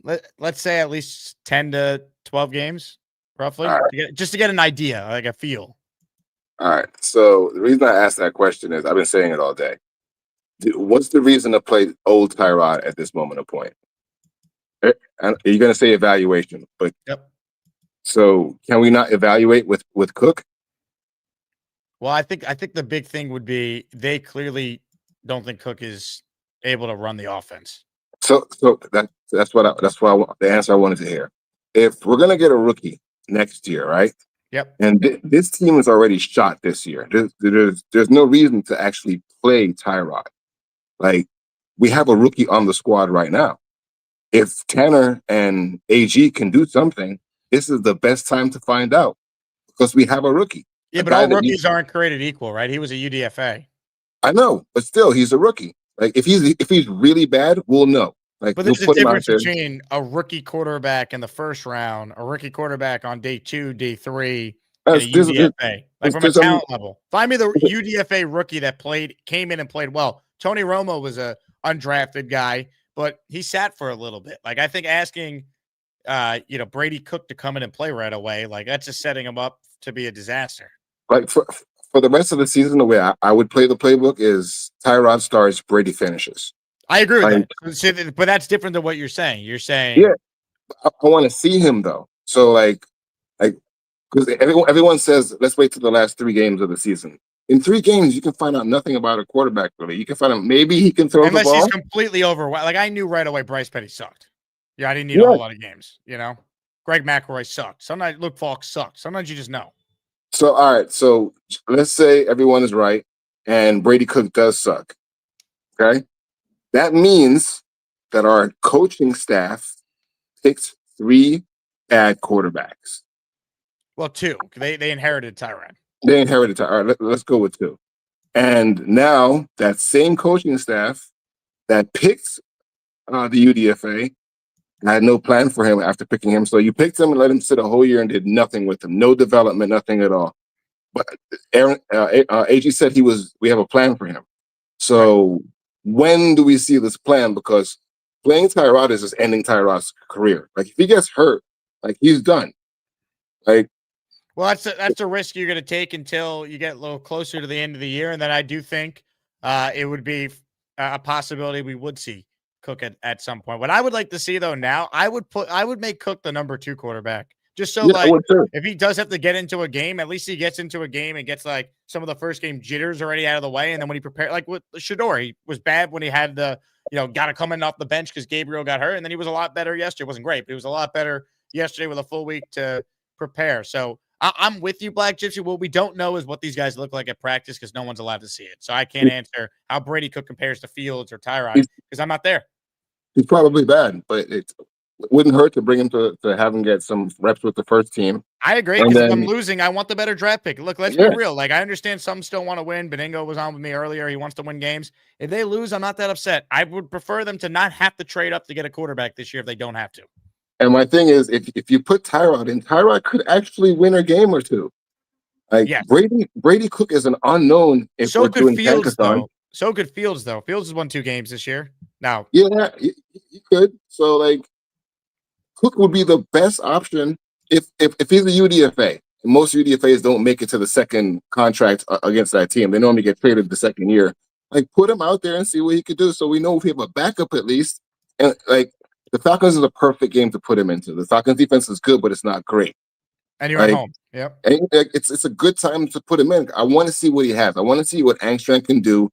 Let's say at least 10 to 12 games, roughly, All right. just to get an idea, like a feel. All right. So the reason I asked that question is I've been saying it all day. What's the reason to play old Tyrod at this moment of point? And you're going to say evaluation, but yep. So can we not evaluate with Cook? Well, I think the big thing would be they clearly don't think Cook is able to run the offense. So that's the answer I wanted to hear. If we're going to get a rookie next year, right? Yep. And this team is already shot this year. There's no reason to actually play Tyrod. Like, we have a rookie on the squad right now. If Tanner and AG can do something, this is the best time to find out because we have a rookie. Yeah, but all rookies aren't created equal, right? He was a UDFA. I know, but still, he's a rookie. Like, if he's really bad, we'll know. Like, but there's a difference between a rookie quarterback in the first round, a rookie quarterback on day 2, day 3, and a UDFA. Like, from a talent level. Find me the UDFA rookie that came in and played well. Tony Romo was a undrafted guy, but he sat for a little bit. Like, I think asking, Brady Cook to come in and play right away, like, that's just setting him up to be a disaster. Like, for the rest of the season, the way I would play the playbook is Tyrod starts, Brady finishes. I agree with that. But that's different than what you're saying. You're saying, yeah, I want to see him though. So like, because everyone says let's wait till the last 3 games of the season. In 3 games, you can find out nothing about a quarterback. Really, you can find out maybe he can throw unless the ball. He's completely overwhelmed. Like, I knew right away Bryce Petty sucked. Yeah, I didn't need a whole lot of games. Greg McElroy sucked. Sometimes Luke Falk sucked. Sometimes you just know. So all right, so let's say everyone is right and Brady Cook does suck. Okay, that means that our coaching staff picks 3 bad quarterbacks. Well, 2. They inherited Tyrod. They inherited Tyrod. All right, let's go with 2. And now that same coaching staff that picked the UDFA had no plan for him after picking him. So you picked him and let him sit a whole year and did nothing with him. No development, nothing at all. But AG said we have a plan for him. So when do we see this plan? Because playing Tyrod is just ending Tyrod's career. Like, if he gets hurt, like, he's done. Like, well, that's a risk you're going to take until you get a little closer to the end of the year. And then I do think it would be a possibility we would see Cook at some point. What I would like to see though now, I would make Cook the number 2 quarterback. Just so if he does have to get into a game, at least he gets into a game and gets like some of the first game jitters already out of the way. And then when he prepared, like with Shador, he was bad when he had the, got to come in off the bench because Gabriel got hurt. And then he was a lot better yesterday. It wasn't great, but he was a lot better yesterday with a full week to prepare. So I'm with you, Black Gypsy. What we don't know is what these guys look like at practice because no one's allowed to see it. So I can't answer how Brady Cook compares to Fields or Tyrod because I'm not there. He's probably bad, but it wouldn't hurt to bring him to have him get some reps with the first team. I agree because if I'm losing, I want the better draft pick. Look, let's be real. Like, I understand some still want to win. Benigno was on with me earlier. He wants to win games. If they lose, I'm not that upset. I would prefer them to not have to trade up to get a quarterback this year if they don't have to. And my thing is, if you put Tyrod in, Tyrod could actually win a game or 2. Like Yes. Brady Cook is an unknown if So we're could doing Fields, Tankathon. though. So could Fields, though. Fields has won 2 games this year. Now, Yeah, you could. So like Cook would be the best option if he's a UDFA. Most UDFAs don't make it to the second contract against that team. They normally get traded the second year. Like put him out there and see what he could do. So we know if we have a backup at least. And like the Falcons is a perfect game to put him into. The Falcons defense is good, but it's not great. and you're at Like, home. Yep. and it's a good time to put him in. I want to see what he has. I want to see what Angstrom can do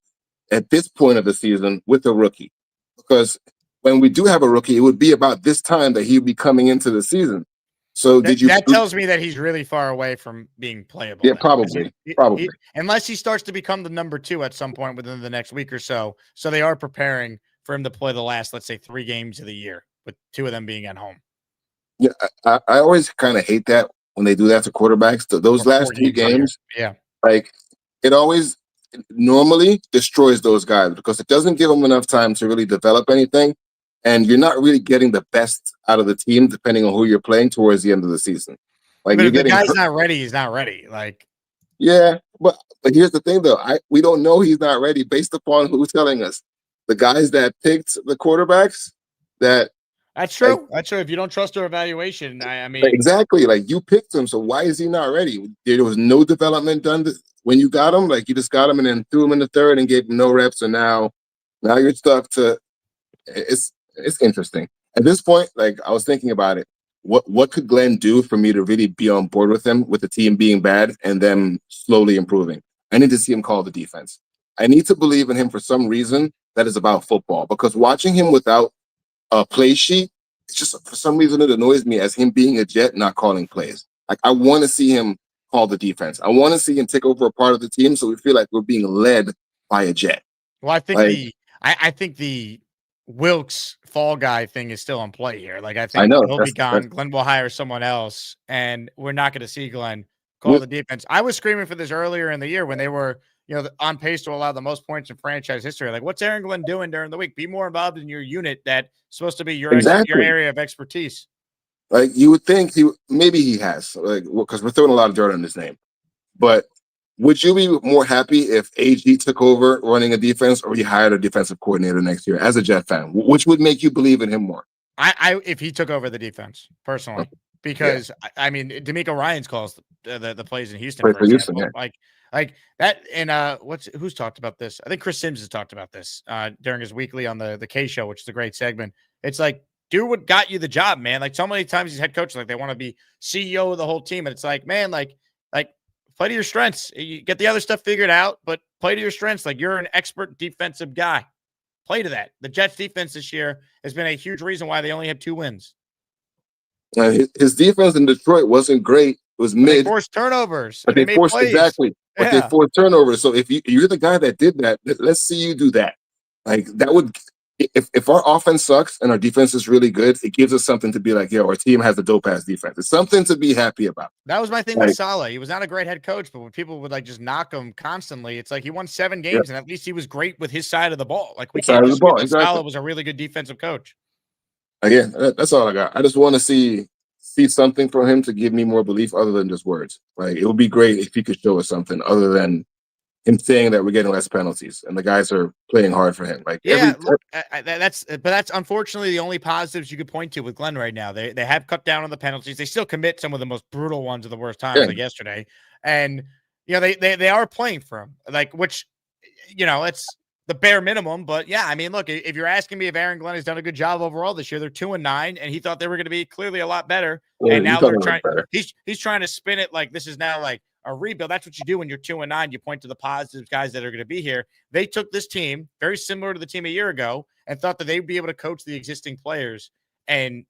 at this point of the season with a rookie. Because when we do have a rookie, it would be about this time that he'd be coming into the season. So That tells me that he's really far away from being playable. Yeah, then. probably. Probably. Unless he starts to become the number 2 at some point within the next week or so. So they are preparing for him to play the last, let's say, 3 games of the year, with 2 of them being at home. Yeah, I always kind of hate that when they do that to quarterbacks. Those last 3 games, yeah, like it always normally destroys those guys because it doesn't give them enough time to really develop anything, and you're not really getting the best out of the team depending on who you're playing towards the end of the season. Like but you're if the getting guy's not ready, he's not ready. Like, yeah, but here's the thing though, we don't know he's not ready based upon who's telling us. The guys that picked the quarterbacks that. That's true. That's true. If you don't trust their evaluation, I mean, exactly. Like you picked him, so why is he not ready? There was no development done when you got him. Like you just got him and then threw him in the third and gave him no reps, and now you're stuck to. It's interesting at this point. Like I was thinking about it. What could Glenn do for me to really be on board with him, with the team being bad and them slowly improving? I need to see him call the defense. I need to believe in him for some reason that is about football. Because watching him without a play sheet, it's just for some reason it annoys me as him being a Jet not calling plays. Like I want to see him call the defense. I want to see him take over a part of the team so we feel like we're being led by a Jet. Well, I think the Wilkes fall guy thing is still in play here. Like I think he'll be gone. Glenn will hire someone else, and we're not going to see Glenn call the defense. I was screaming for this earlier in the year when they were, on pace to allow the most points in franchise history. Like, what's Aaron Glenn doing during the week? Be more involved in your unit that's supposed to be your area of expertise. Like you would think maybe he has, like, because we're throwing a lot of dirt on his name. But would you be more happy if AG took over running a defense, or he hired a defensive coordinator next year as a Jet fan? Which would make you believe in him more? If he took over the defense personally, because I mean, D'Amico Ryans calls the plays in Houston, for example. Yeah. Like that, and who's talked about this? I think Chris Sims has talked about this during his weekly on the K Show, which is a great segment. It's like, do what got you the job, man. Like so many times these head coaches, like they want to be CEO of the whole team, and it's like, man, like play to your strengths. You get the other stuff figured out, but play to your strengths. Like you're an expert defensive guy. Play to that. The Jets defense this year has been a huge reason why they only have 2 wins. His defense in Detroit wasn't great. It was mid. They forced turnovers. But they forced plays. Exactly. But they forced turnovers. So if you're the guy that did that, let's see you do that. Like that would, if our offense sucks and our defense is really good, it gives us something to be like, yo, our team has a dope ass defense. It's something to be happy about. That was my thing with Saleh. He was not a great head coach, but when people would just knock him constantly, it's like he won 7 games and at least he was great with his side of the ball. Like we can't dispute that Saleh was a really good defensive coach. Again, that's all I got. I just want to see something from him to give me more belief other than just words. Like it would be great if he could show us something other than him saying that we're getting less penalties and the guys are playing hard for him. Like that's unfortunately the only positives you could point to with Glenn right now. They have cut down on the penalties. They still commit some of the most brutal ones at the worst times, like yesterday. And they are playing for him, like which it's the bare minimum. But yeah, I mean, look, if you're asking me if Aaron Glenn has done a good job overall this year, they're 2-9, and he thought they were going to be clearly a lot better. Yeah, and now they're trying. He's trying to spin it like this is now like a rebuild. That's what you do when you're 2-9. You point to the positive guys that are going to be here. They took this team very similar to the team a year ago and thought that they'd be able to coach the existing players and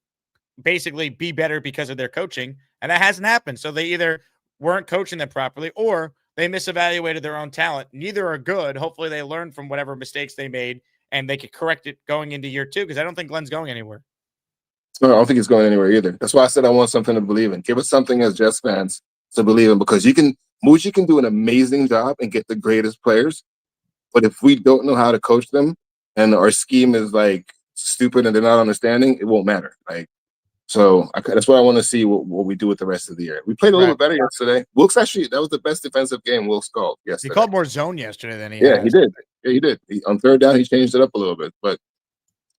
basically be better because of their coaching. And that hasn't happened. So they either weren't coaching them properly or they misevaluated their own talent. Neither are good. Hopefully they learn from whatever mistakes they made and they could correct it going into year 2, because I don't think Glenn's going anywhere. No, I don't think he's going anywhere either. That's why I said I want something to believe in. Give us something as Jets fans to believe in, because Muji can do an amazing job and get the greatest players. But if we don't know how to coach them and our scheme is like stupid and they're not understanding, it won't matter. Like, So that's what I want to see what we do with the rest of the year. We played a little bit better yesterday. Wilkes actually, that was the best defensive game Wilkes called yesterday. He called more zone yesterday than he Yeah, has. he did. Yeah, he did. On third down, he changed it up a little bit, but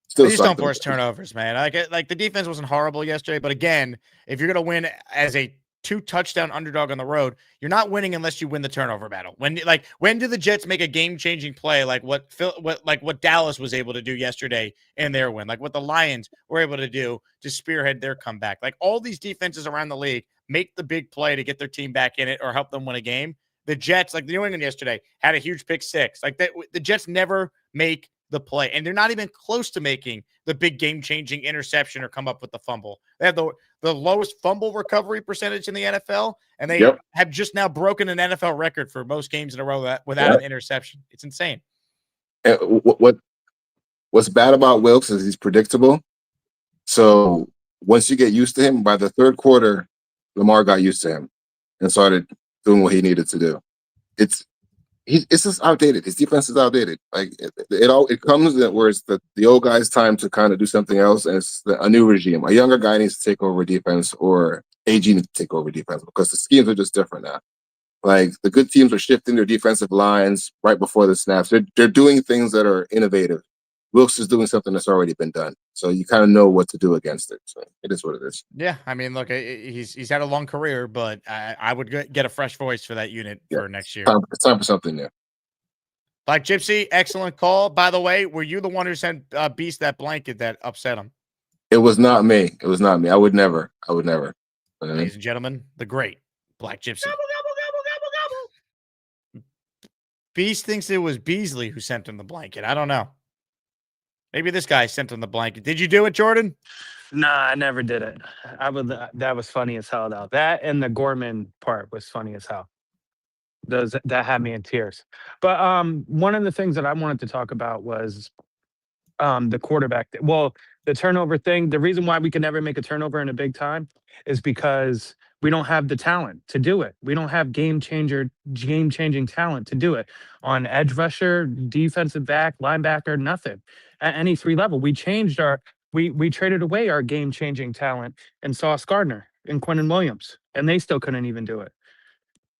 still They just don't sucked. force turnovers, man. Like the defense wasn't horrible yesterday, but again, if you're going to win as a 2-touchdown underdog on the road, you're not winning unless you win the turnover battle. When do the Jets make a game-changing play like what Dallas was able to do yesterday in their win, like what the Lions were able to do to spearhead their comeback? Like all these defenses around the league make the big play to get their team back in it or help them win a game. The Jets, like the New England yesterday, had a huge pick six. Like that, the Jets never make the play, and they're not even close to making the big game-changing interception or come up with the fumble. They have the lowest fumble recovery percentage in the NFL, and they have just now broken an NFL record for most games in a row without an interception. It's insane. And what's bad about Wilkes is he's predictable. So once you get used to him, by the third quarter, Lamar got used to him and started doing what he needed to do. It's just outdated. His defense is outdated. Like it comes where it's the old guy's time to kind of do something else, and it's a new regime. A younger guy needs to take over defense, or AG needs to take over defense, because the schemes are just different now. Like the good teams are shifting their defensive lines right before the snaps. They're doing things that are innovative. Wilkes is doing something that's already been done, so you kind of know what to do against it. So it is what it is. Yeah, I mean, look, he's had a long career, but I would get a fresh voice for that unit for next year. It's time for something new. Black Gypsy, excellent call. By the way, were you the one who sent Beast that blanket that upset him? It was not me. It was not me. I would never. Ladies and gentlemen, the great Black Gypsy. Beast thinks it was Beasley who sent him the blanket. I don't know. Maybe this guy sent him the blanket. Did you do it, Jordan? Nah, I never did it. That was funny as hell, though. That and the Gorman part was funny as hell. That had me in tears. But one of the things that I wanted to talk about was the quarterback. Well, the turnover thing. The reason why we can never make a turnover in a big time is because we don't have the talent to do it. We don't have game-changing talent to do it on edge rusher, defensive back, linebacker, nothing at any three level. We changed we traded away our game-changing talent and Sauce Gardner and Quentin Williams, and they still couldn't even do it.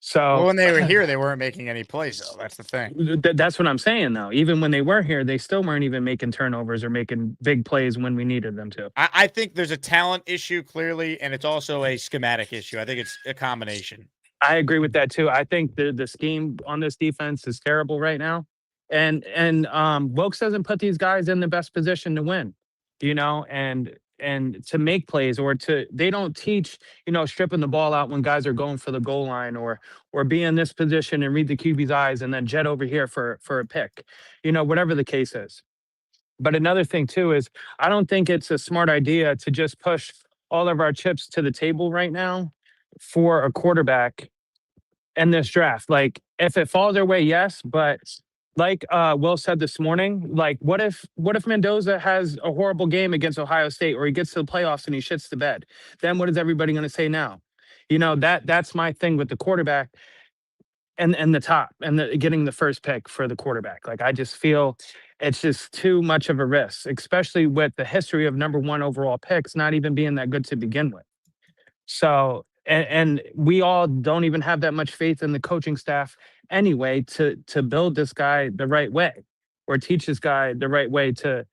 So when they were here, they weren't making any plays, though. That's the thing. That's what I'm saying, though. Even when they were here, they still weren't even making turnovers or making big plays when we needed them to. I think there's a talent issue, clearly, and it's also a schematic issue. I think it's a combination. I agree with that, too. I think the scheme on this defense is terrible right now. And Wilkes doesn't put these guys in the best position to win, and to make plays, or they don't teach, stripping the ball out when guys are going for the goal line, or be in this position and read the QB's eyes and then jet over here for a pick, whatever the case is. But another thing too is I don't think it's a smart idea to just push all of our chips to the table right now for a quarterback in this draft. Like if it falls their way, yes, but like Will said this morning, like what if Mendoza has a horrible game against Ohio State, or he gets to the playoffs and he shits the bed? Then what is everybody going to say now? That's my thing with the quarterback and the top and getting the first pick for the quarterback. Like I just feel it's just too much of a risk, especially with the history of number one overall picks not even being that good to begin with. So and we all don't even have that much faith in the coaching staff anyway to build this guy the right way, or teach this guy the right way to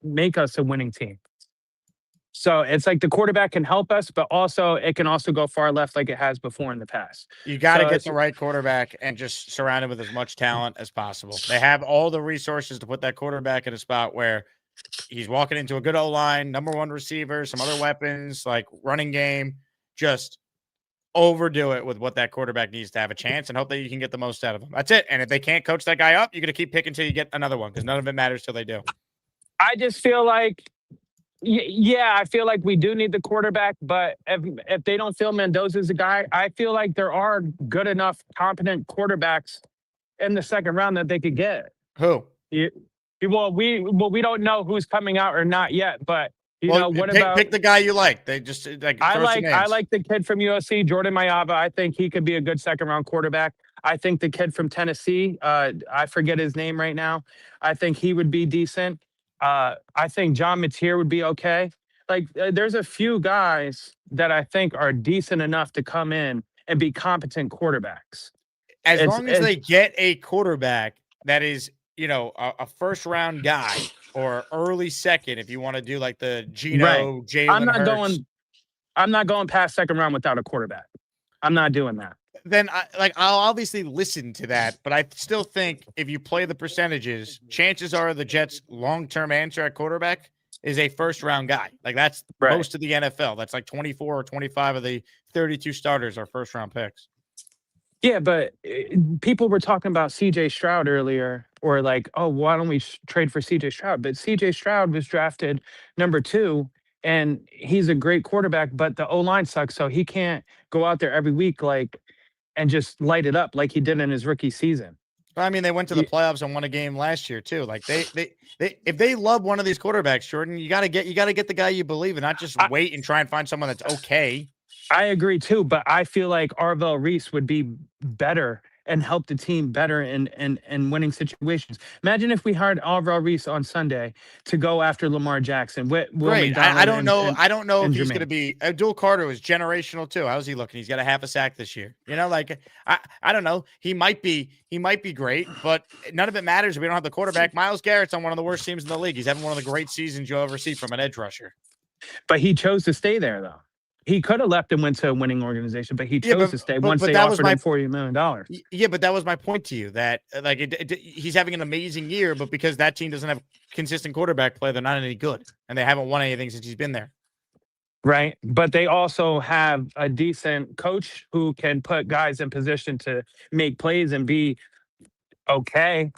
make us a winning team. So it's like the quarterback can help us, but also it can also go far left like it has before in the past. You got to get the right quarterback and just surround him with as much talent as possible. They have all the resources to put that quarterback in a spot where he's walking into a good O-line, number one receiver, some other weapons, like running game. Just overdo it with what that quarterback needs to have a chance and hope that you can get the most out of him. That's it. And if they can't coach that guy up, you're going to keep picking until you get another one, because none of it matters till they do. I just feel like, I feel like we do need the quarterback, but if they don't feel Mendoza's a guy, I feel like there are good enough, competent quarterbacks in the second round that they could get. Who? Well, we don't know who's coming out or not yet, but pick the guy you like. They just I like the kid from USC, Jordan Mayava. I think he could be a good second round quarterback. I think the kid from Tennessee, I forget his name right now. I think he would be decent. I think John Mateer would be okay. Like, there's a few guys that I think are decent enough to come in and be competent quarterbacks. As It's long as it's they get a quarterback that is, a first round guy or early second, if you want to do like the right. Geno, I'm Jalen not Hurts, going. I'm not going past second round without a quarterback. I'm not doing that. then I'll obviously listen to that, but I still think if you play the percentages, chances are the Jets' long-term answer at quarterback is a first-round guy. Like that's Right. most of the NFL. That's like 24 or 25 of the 32 starters are first-round picks. Yeah, but people were talking about CJ Stroud earlier, or like, oh, why don't we trade for CJ Stroud? But CJ Stroud was drafted number 2, and he's a great quarterback, but the O line sucks, so he can't go out there every week and just light it up like he did in his rookie season. Well, I mean, they went to the playoffs and won a game last year too. Like they if they love one of these quarterbacks, Jordan, you gotta get the guy you believe in, not just wait and try and find someone that's okay. I agree too, but I feel like Arvell Reese would be better and help the team better in winning situations. Imagine if we hired Arvell Reese on Sunday to go after Lamar Jackson. Will Great. McDonald I don't know. I don't know if and he's going to Jermaine. be. Abdul Carter was generational too. How's he looking? He's got a half a sack this year. Like I don't know. He might be great, but none of it matters if we don't have the quarterback. Myles Garrett's on one of the worst teams in the league. He's having one of the great seasons you'll ever see from an edge rusher. But he chose to stay there, though. He could have left and went to a winning organization, but he chose to stay once they offered him $40 million. Yeah, but that was my point to you that he's having an amazing year, but because that team doesn't have consistent quarterback play, they're not any good, and they haven't won anything since he's been there. Right, but they also have a decent coach who can put guys in position to make plays and be okay.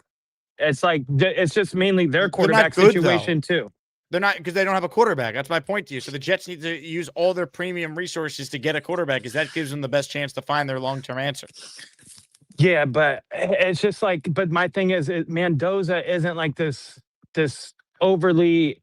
It's just mainly their quarterback situation too. They're not, because they don't have a quarterback. That's my point to you. So the Jets need to use all their premium resources to get a quarterback, because that gives them the best chance to find their long-term answer. Yeah, but it's just but my thing is, Mendoza isn't like this overly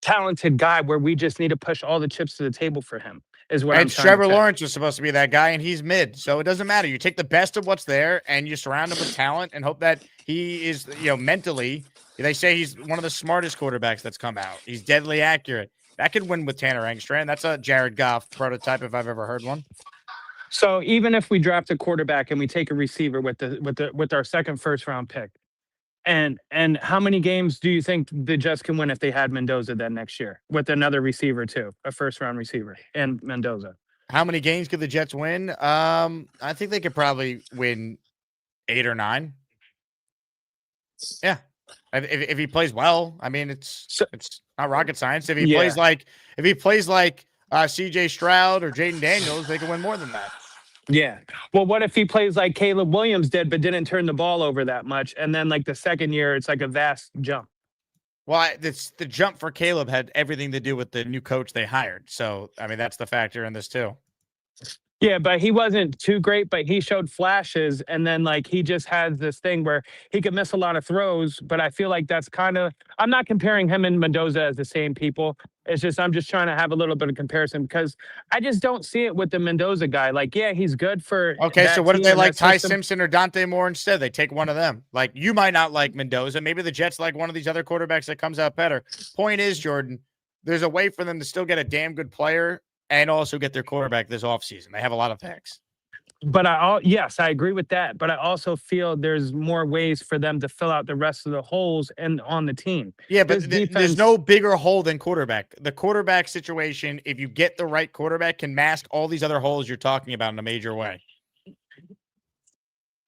talented guy where we just need to push all the chips to the table for him. Is what I'm trying Trevor to say. Lawrence was supposed to be that guy, and he's mid. So it doesn't matter. You take the best of what's there, and you surround him with talent, and hope that he is, mentally. They say he's one of the smartest quarterbacks that's come out. He's deadly accurate. That could win with Tanner Engstrand. That's a Jared Goff prototype if I've ever heard one. So even if we draft a quarterback and we take a receiver with our second first round pick, and how many games do you think the Jets can win if they had Mendoza then next year with another receiver too, a first round receiver and Mendoza? How many games could the Jets win? I think they could probably win 8 or 9. Yeah. If he plays well, I mean, it's not rocket science. If he plays like CJ Stroud or Jaden Daniels, they can win more than that. Yeah. Well, what if he plays like Caleb Williams did, but didn't turn the ball over that much, and then like the second year, it's like a vast jump? Well, the jump for Caleb had everything to do with the new coach they hired. So, I mean, that's the factor in this too. Yeah, but he wasn't too great, but he showed flashes, and then he just has this thing where he could miss a lot of throws, but I feel like that's I'm not comparing him and Mendoza as the same people. It's just I'm just trying to have a little bit of comparison, because I just don't see it with the Mendoza guy. Yeah, he's good for okay, so what if they like Ty system. Simpson or Dante Moore instead? They take one of them. Like, you might not like Mendoza. Maybe the Jets like one of these other quarterbacks that comes out better. Point is, Jordan, there's a way for them to still get a damn good player and also get their quarterback this offseason. They have a lot of picks. But yes, I agree with that. But I also feel there's more ways for them to fill out the rest of the holes and on the team. Yeah, but there's no bigger hole than quarterback. The quarterback situation, if you get the right quarterback, can mask all these other holes you're talking about in a major way.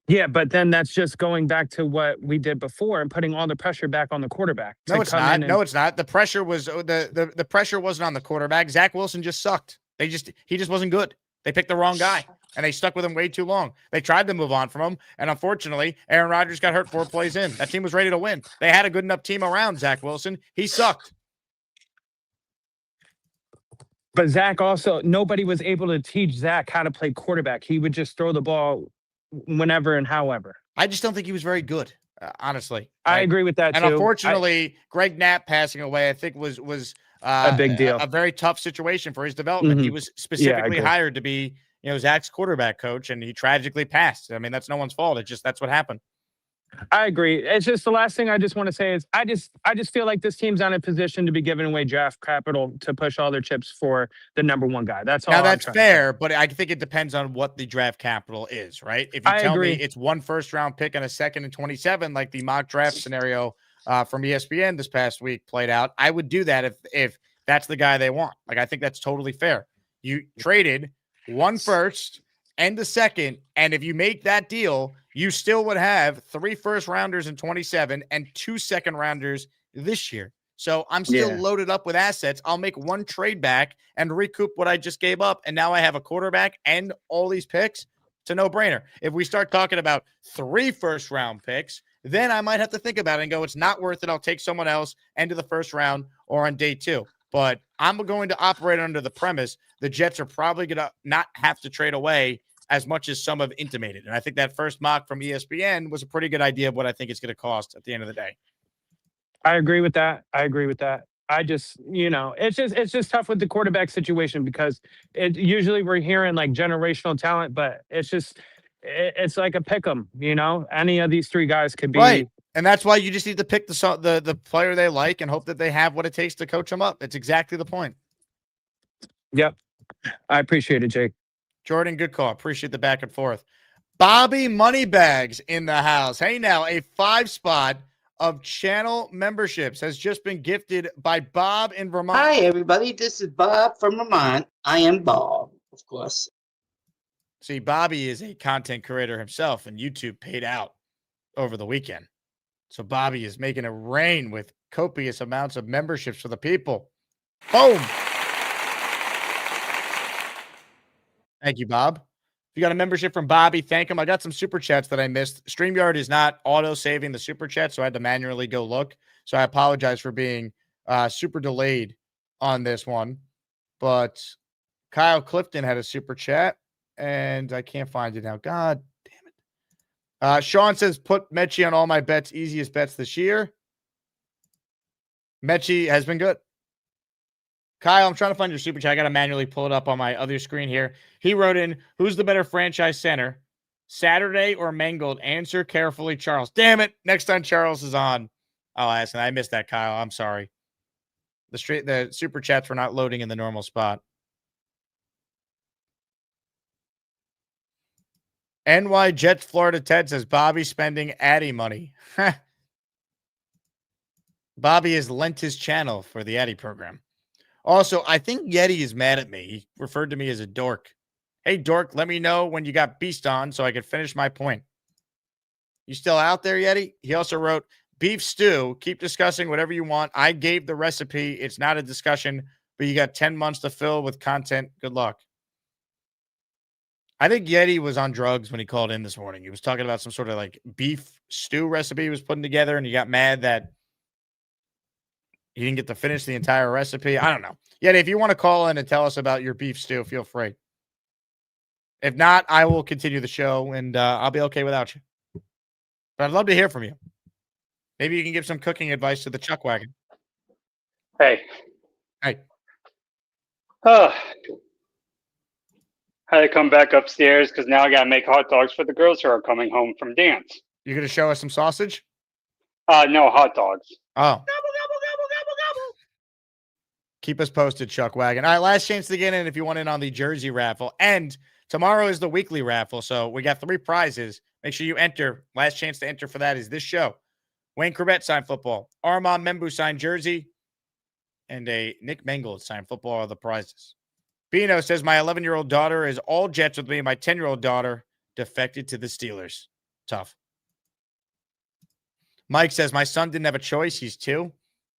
Yeah, but then that's just going back to what we did before and putting all the pressure back on the quarterback. No, it's not. No, it's not. The pressure was the pressure wasn't on the quarterback. Zach Wilson just sucked. He just wasn't good. They picked the wrong guy, and they stuck with him way too long. They tried to move on from him, and unfortunately, Aaron Rodgers got hurt 4 plays in. That team was ready to win. They had a good enough team around Zach Wilson. He sucked. But Zach also, nobody was able to teach Zach how to play quarterback. He would just throw the ball whenever and however. I just don't think he was very good, honestly. I agree with that, and too. Unfortunately, Greg Knapp passing away, I think, was a big deal. A very tough situation for his development. He was specifically hired to be, Zach's quarterback coach, and he tragically passed. I mean, that's no one's fault. That's what happened. I agree. It's just the last thing I just want to say is I just feel like this team's not in a position to be giving away draft capital to push all their chips for the number one guy. That's all Now I'm that's trying to say. fair, but I think it depends on what the draft capital is, right? If you I tell me agree. it's 1 first-round pick and a second and 27, like the mock draft scenario from ESPN this past week played out, I would do that if that's the guy they want. Like, I think that's totally fair. You traded 1 first and a second, and if you make that deal, you still would have 3 first-rounders in 27 and 2 second-rounders this year. So I'm still loaded up with assets. I'll make 1 trade back and recoup what I just gave up. And now I have a quarterback and all these picks. It's a no-brainer. If we start talking about 3 first-round picks, then I might have to think about it and go, it's not worth it. I'll take someone else into the first round or on day 2. But I'm going to operate under the premise the Jets are probably going to not have to trade away as much as some have intimated. And I think that first mock from ESPN was a pretty good idea of what I think it's going to cost at the end of the day. I agree with that. I just, it's just tough with the quarterback situation because usually we're hearing like generational talent, but it's like a pick 'em, any of these 3 guys could be right. And that's why you just need to pick the player they like and hope that they have what it takes to coach them up. It's exactly the point. Yep. I appreciate it, Jake. Jordan, good call. Appreciate the back and forth. Bobby Moneybags in the house. Hey, now a 5 spot of channel memberships has just been gifted by Bob in Vermont. Hi, everybody. This is Bob from Vermont. I am Bob, of course. See, Bobby is a content creator himself, and YouTube paid out over the weekend. So Bobby is making it rain with copious amounts of memberships for the people. Boom. Thank you, Bob. If you got a membership from Bobby, thank him. I got some super chats that I missed. StreamYard is not auto-saving the super chat, so I had to manually go look. So I apologize for being super delayed on this one. But Kyle Clifton had a super chat, and I can't find it now. God damn it. Sean says, put Mechie on all my bets, easiest bets this year. Mechie has been good. Kyle, I'm trying to find your super chat. I got to manually pull it up on my other screen here. He wrote in, who's the better franchise center, Saturday or Mangold? Answer carefully, Charles. Damn it. Next time Charles is on, I'll ask. And I missed that, Kyle. I'm sorry. The super chats were not loading in the normal spot. NY Jets Florida Ted says, Bobby spending Addy money. Bobby has lent his channel for the Addy program. Also, I think Yeti is mad at me. He referred to me as a dork. Hey, dork, let me know when you got Beast on so I can finish my point. You still out there, Yeti? He also wrote, beef stew, keep discussing whatever you want. I gave the recipe. It's not a discussion, but you got 10 months to fill with content. Good luck. I think Yeti was on drugs when he called in this morning. He was talking about some sort of like beef stew recipe he was putting together, and he got mad that he didn't get to finish the entire recipe. I don't know. Yet, if you want to call in and tell us about your beef stew, feel free. If not, I will continue the show, and I'll be okay without you. But I'd love to hear from you. Maybe you can give some cooking advice to the Chuck Wagon. Hey. Hey. Had to come back upstairs because now I got to make hot dogs for the girls who are coming home from dance. You going to show us some sausage? No, hot dogs. Oh. Keep us posted, Chuck Wagon. All right, last chance to get in if you want in on the jersey raffle. And tomorrow is the weekly raffle, so we got 3 prizes. Make sure you enter. Last chance to enter for that is this show. Wayne Corbett signed football. Armand Membu signed jersey. And a Nick Mangold signed football are the prizes. Bino says, my 11-year-old daughter is all Jets with me. My 10-year-old daughter defected to the Steelers. Tough. Mike says, my son didn't have a choice. He's 2.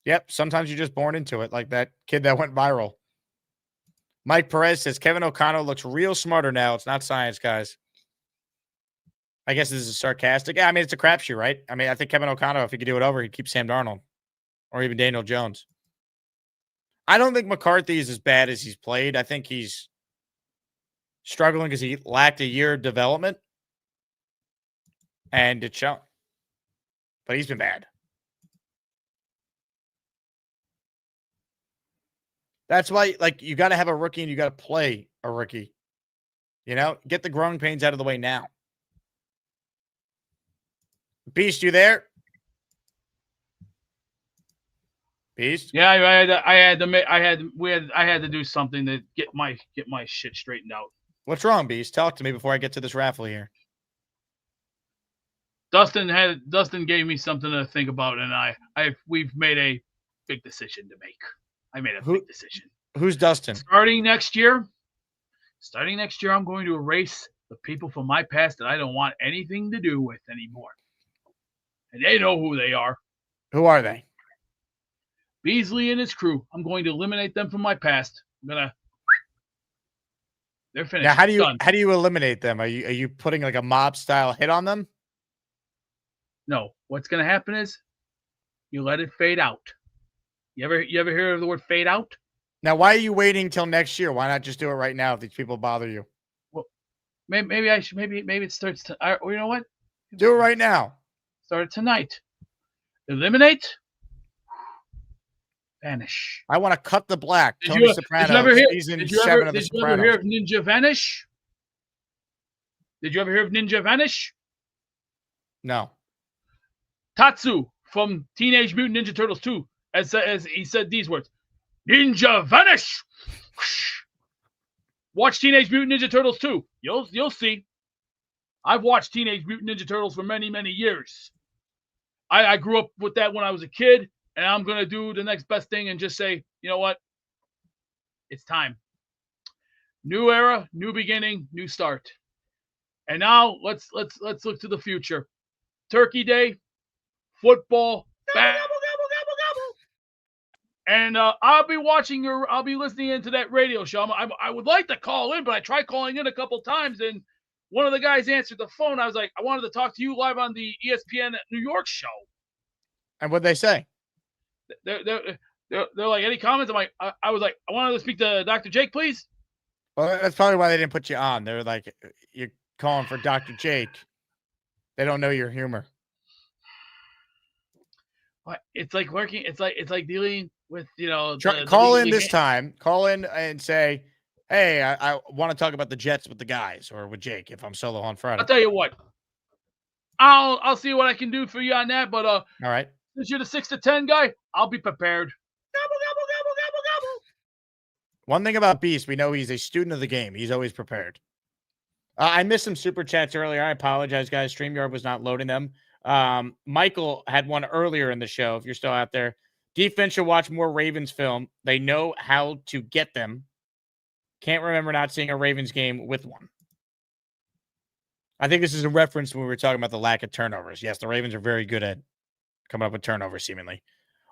Yep, sometimes you're just born into it, like that kid that went viral. Mike Perez says, Kevin O'Connell looks real smarter now. It's not science, guys. I guess this is sarcastic. Yeah, I mean, it's a crapshoot, right? I mean, I think Kevin O'Connell, if he could do it over, he'd keep Sam Darnold or even Daniel Jones. I don't think McCarthy is as bad as he's played. I think he's struggling because he lacked a year of development. And it's shown. But he's been bad. That's why, like, you got to have a rookie and you got to play a rookie. You know, get the growing pains out of the way now. Beast, you there? Beast? Yeah, I had to do something to get my shit straightened out. What's wrong, Beast? Talk to me before I get to this raffle here. Dustin gave me something to think about, and we've made a big decision to make. I made a big decision. Who's Dustin? Starting next year, I'm going to erase the people from my past that I don't want anything to do with anymore. And they know who they are. Who are they? Beasley and his crew. I'm going to eliminate them from my past. They're finished. Now, how do you eliminate them? Are you putting like a mob style hit on them? No. What's going to happen is you let it fade out. You ever hear of the word fade out? Now, why are you waiting till next year? Why not just do it right now if these people bother you? Well, maybe I should. Maybe it starts. You know what? Do it right now. Start it tonight. Eliminate. Vanish. I want to cut the black. Did Tony you Soprano. ever hear? Season Did you 7 ever of The did you ever Sopranos. hear of Ninja Vanish? Did you ever hear of Ninja Vanish? No. Tatsu from Teenage Mutant Ninja Turtles 2, as he said these words: "Ninja Vanish." Watch Teenage Mutant Ninja Turtles 2. You'll see. I've watched Teenage Mutant Ninja Turtles for many, many years. I grew up with that when I was a kid, and I'm gonna do the next best thing and just say, you know what? It's time. New era, new beginning, new start. And now let's look to the future. Turkey Day, football, and I'll be listening into that radio show. I would like to call in, but I tried calling in a couple times, and one of the guys answered the phone. I was like, I wanted to talk to you live on the ESPN New York show. And what'd they say? They're like, any comments? I was like, I wanted to speak to Dr. Jake, please. Well, that's probably why they didn't put you on. They're like, you're calling for Dr. Jake. They don't know your humor. It's like working. It's like dealing with, Call in this time. Call in and say, hey, I want to talk about the Jets with the guys or with Jake if I'm solo on Friday. I'll tell you what. I'll see what I can do for you on that. But all right, since you're the 6 to 10 guy, I'll be prepared. One thing about Beast, we know he's a student of the game. He's always prepared. I missed some super chats earlier. I apologize, guys. StreamYard was not loading them. Michael had one earlier in the show. If you're still out there, defense should watch more Ravens film. They know how to get them. Can't remember not seeing a Ravens game with one. I think this is a reference when we were talking about the lack of turnovers. Yes, the Ravens are very good at coming up with turnovers, seemingly.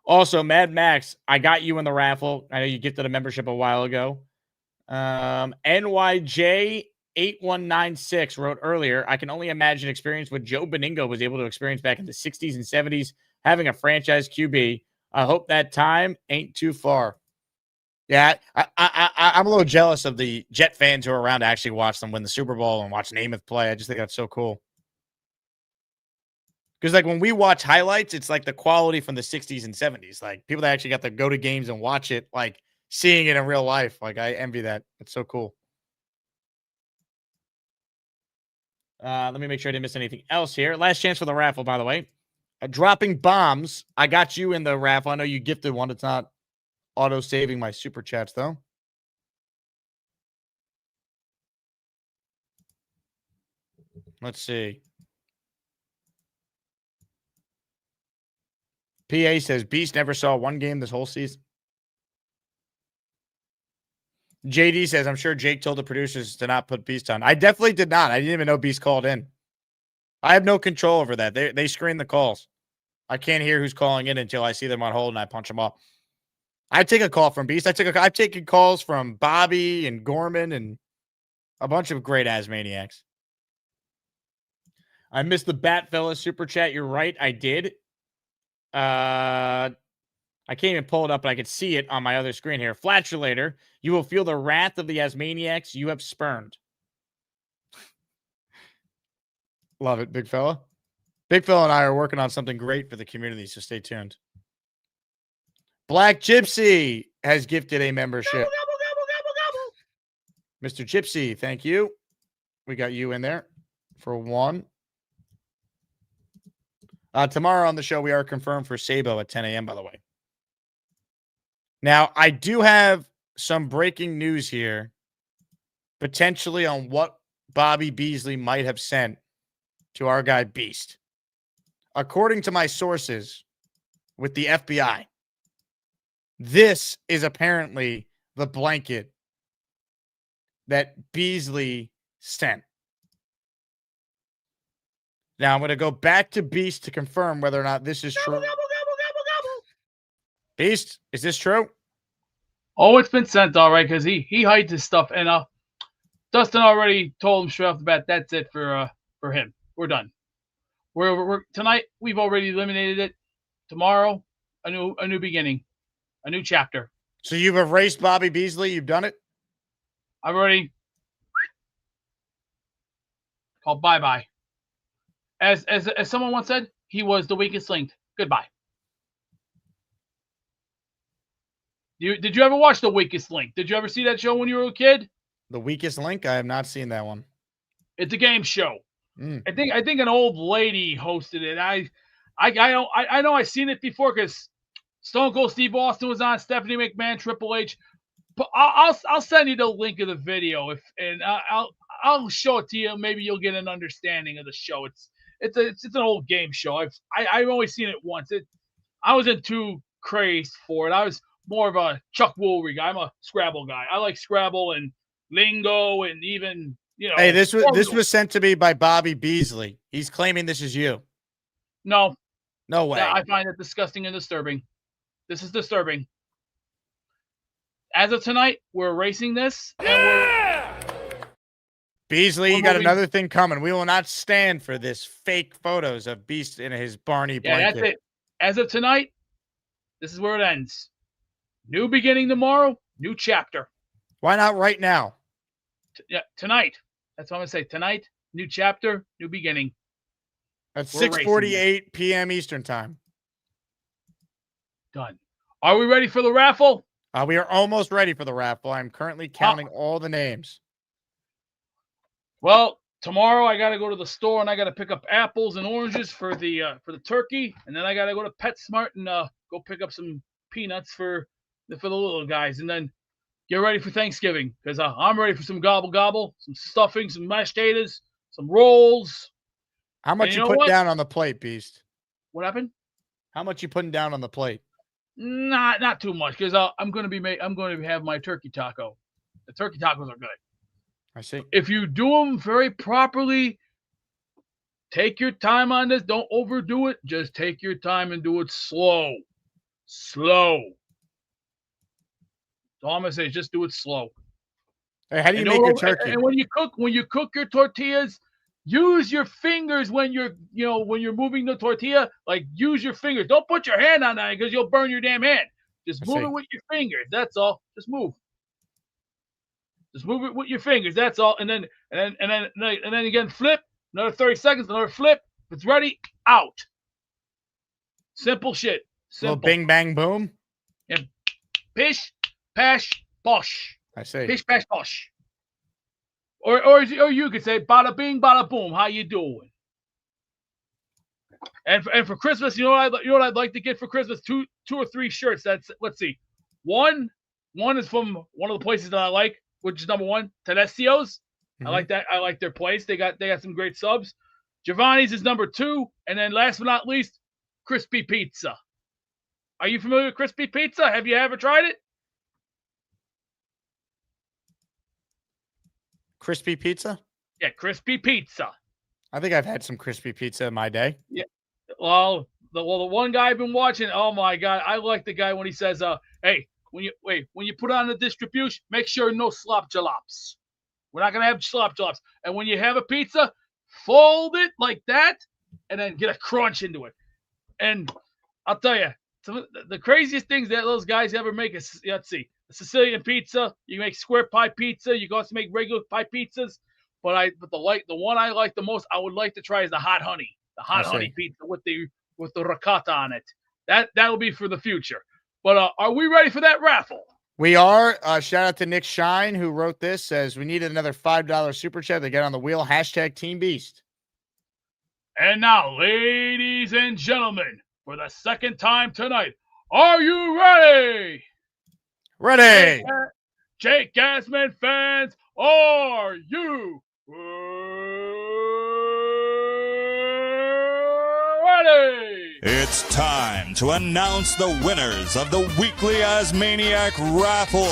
Also, Mad Max, I got you in the raffle. I know you gifted a membership a while ago. NYJ8196 wrote earlier, I can only imagine experience what Joe Benigno was able to experience back in the 60s and 70s, having a franchise QB. I hope that time ain't too far. Yeah, I'm a little jealous of the Jet fans who are around to actually watch them win the Super Bowl and watch Namath play. I just think that's so cool. Because, like, when we watch highlights, it's like the quality from the 60s and 70s. Like, people that actually got to go to games and watch it, like, seeing it in real life. Like, I envy that. It's so cool. Let me make sure I didn't miss anything else here. Last chance for the raffle, by the way. Dropping bombs. I got you in the raffle. I know you gifted one. It's not auto-saving my super chats, though. Let's see. PA says, Beast never saw one game this whole season. JD says, I'm sure Jake told the producers to not put Beast on. I definitely did not. I didn't even know Beast called in. I have no control over that. They screen the calls. I can't hear who's calling in until I see them on hold and I punch them off. I take a call from Beast. I've taken calls from Bobby and Gorman and a bunch of great Asmaniacs. I missed the Bat Fella super chat. You're right. I did. I can't even pull it up, but I could see it on my other screen here. Flatulator, you will feel the wrath of the Asmaniacs you have spurned. Love it, big fella. Big fella and I are working on something great for the community, so stay tuned. Black Gypsy has gifted a membership. Mr. Gypsy, thank you. We got you in there for one. Tomorrow on the show, we are confirmed for Sabo at 10 a.m., by the way. Now, I do have some breaking news here, potentially on what Bobby Beasley might have sent to our guy Beast. According to my sources with the FBI, this is apparently the blanket that Beasley sent. Now I'm going to go back to Beast to confirm whether or not this is true. Beast, is this true? Oh, it's been sent all right because he hides his stuff, and Dustin already told him straight off the bat. That's it for him. We're done. We're tonight. We've already eliminated it. Tomorrow, a new beginning, a new chapter. So you've erased Bobby Beasley. You've done it. I've already called bye. As someone once said, he was the weakest link. Goodbye. Did you ever watch The Weakest Link? Did you ever see that show when you were a kid? The Weakest Link? I have not seen that one. It's a game show. I think an old lady hosted it. I know I've seen it before because Stone Cold Steve Austin was on, Stephanie McMahon, Triple H. But I'll send you the link of the video I'll show it to you. Maybe you'll get an understanding of the show. It's an old game show. I've only seen it once. I wasn't too crazed for it. I was more of a Chuck Woolery guy. I'm a Scrabble guy. I like Scrabble and lingo and even, Hey, this was sent to me by Bobby Beasley. He's claiming this is you. No way. I find it disgusting and disturbing. This is disturbing. As of tonight, we're erasing this. Beasley, you got another thing coming. We will not stand for this fake photos of Beast in his Barney blanket. That's it. As of tonight, this is where it ends. New beginning tomorrow, new chapter. Why not right now? Tonight. That's what I'm going to say. Tonight, new chapter, new beginning. At 6:48 p.m. Eastern time. Done. Are we ready for the raffle? We are almost ready for the raffle. I'm currently counting all the names. Well, tomorrow I got to go to the store and I got to pick up apples and oranges for the turkey, and then I got to go to PetSmart and go pick up some peanuts for the little guys, and then get ready for Thanksgiving because I'm ready for some gobble, some stuffing, some mashed potatoes, some rolls. How much you putting down on the plate, Beast? What happened? How much you putting down on the plate? Not too much because I'm going to have my turkey taco. The turkey tacos are good. I see. If you do them very properly, take your time on this. Don't overdo it. Just take your time and do it slow. Slow. All I'm gonna say is just do it slow. Hey, how do you make your turkey? And when you cook your tortillas, use your fingers when you're moving the tortilla. Like use your fingers. Don't put your hand on that because you'll burn your damn hand. Just move it with your fingers. That's all. Just move. Just move it with your fingers. That's all. And then again, flip. Another 30 seconds. Another flip. If it's ready, out. Simple shit. Simple. Little bing bang boom. Yeah. Pish, pash, posh. I see. Pish, pash, posh. Or you could say bada bing, bada boom. How you doing? And for Christmas, you know what I'd like to get for Christmas? Two or three shirts. Let's see. One is from one of the places that I like, which is number one, Tedescio's. I like that. I like their place. They got some great subs. Giovanni's is number 2, and then last but not least, Crispy Pizza. Are you familiar with Crispy Pizza? Have you ever tried it? Crispy Pizza? Yeah, Crispy Pizza. I think I've had some Crispy Pizza in my day. Yeah. Well, the one guy I've been watching, oh my God, I like the guy when he says, hey, when you put on the distribution, make sure no slop jalops. We're not gonna have slop jalops. And when you have a pizza, fold it like that, and then get a crunch into it. And I'll tell you, some of the craziest things that those guys ever make is, let's see, a Sicilian pizza. You make square pie pizza. You can also make regular pie pizzas. But the one I like the most, I would like to try is the hot honey. The hot honey pizza with the ricotta on it. That'll be for the future. But are we ready for that raffle? We are. Shout out to Nick Shine, who wrote this, says we needed another $5 super chat to get on the wheel. # Team Beast. And now, ladies and gentlemen, for the second time tonight, are you ready? Ready. Jake Asman fans, are you ready? It's time to announce the winners of the weekly Asmaniac raffle.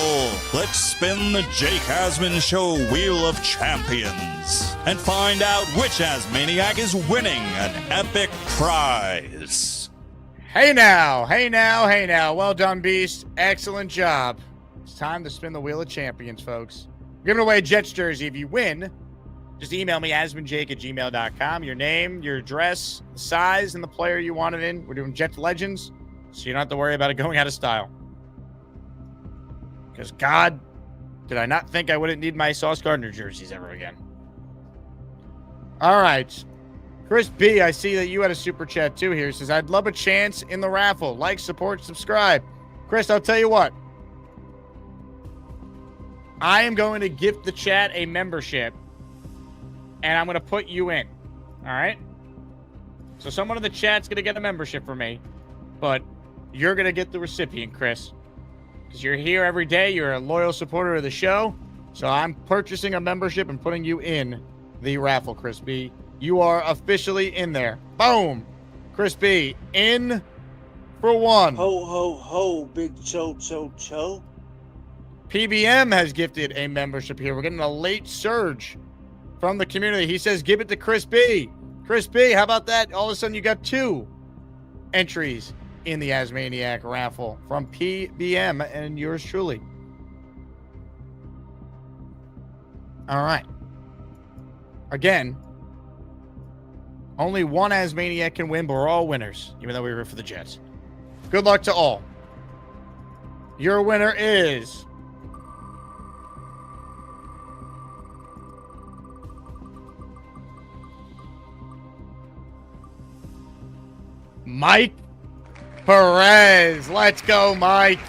Let's spin the Jake Asman Show Wheel of Champions and find out which Asmaniac is winning an epic prize. Hey now, hey now, hey now. Well done, Beast. Excellent job. It's time to spin the Wheel of Champions, folks. We're giving away a Jets jersey. If you win, just email me, asmanjake@gmail.com. Your name, your address, the size, and the player you want it in. We're doing Jets Legends, so you don't have to worry about it going out of style. Because, God, did I not think I wouldn't need my Sauce Gardner jerseys ever again. All right. Chris B., I see that you had a super chat, too, here. He says, I'd love a chance in the raffle. Like, support, subscribe. Chris, I'll tell you what. I am going to gift the chat a membership. And I'm going to put you in. All right? So someone in the chat's going to get a membership from me. But you're going to get the recipient, Chris. Because you're here every day. You're a loyal supporter of the show. So I'm purchasing a membership and putting you in the raffle, Chris B. You are officially in there. Boom. Chris B. In for one. Ho, ho, ho, Big Cho. PBM has gifted a membership here. We're getting a late surge from the community. He says, give it to Chris B. Chris B, how about that? All of a sudden, you got 2 entries in the Asmaniac raffle from PBM and yours truly. All right. Again, only one Asmaniac can win, but we're all winners, even though we were for the Jets. Good luck to all. Your winner is Mike Perez. Let's go, Mike.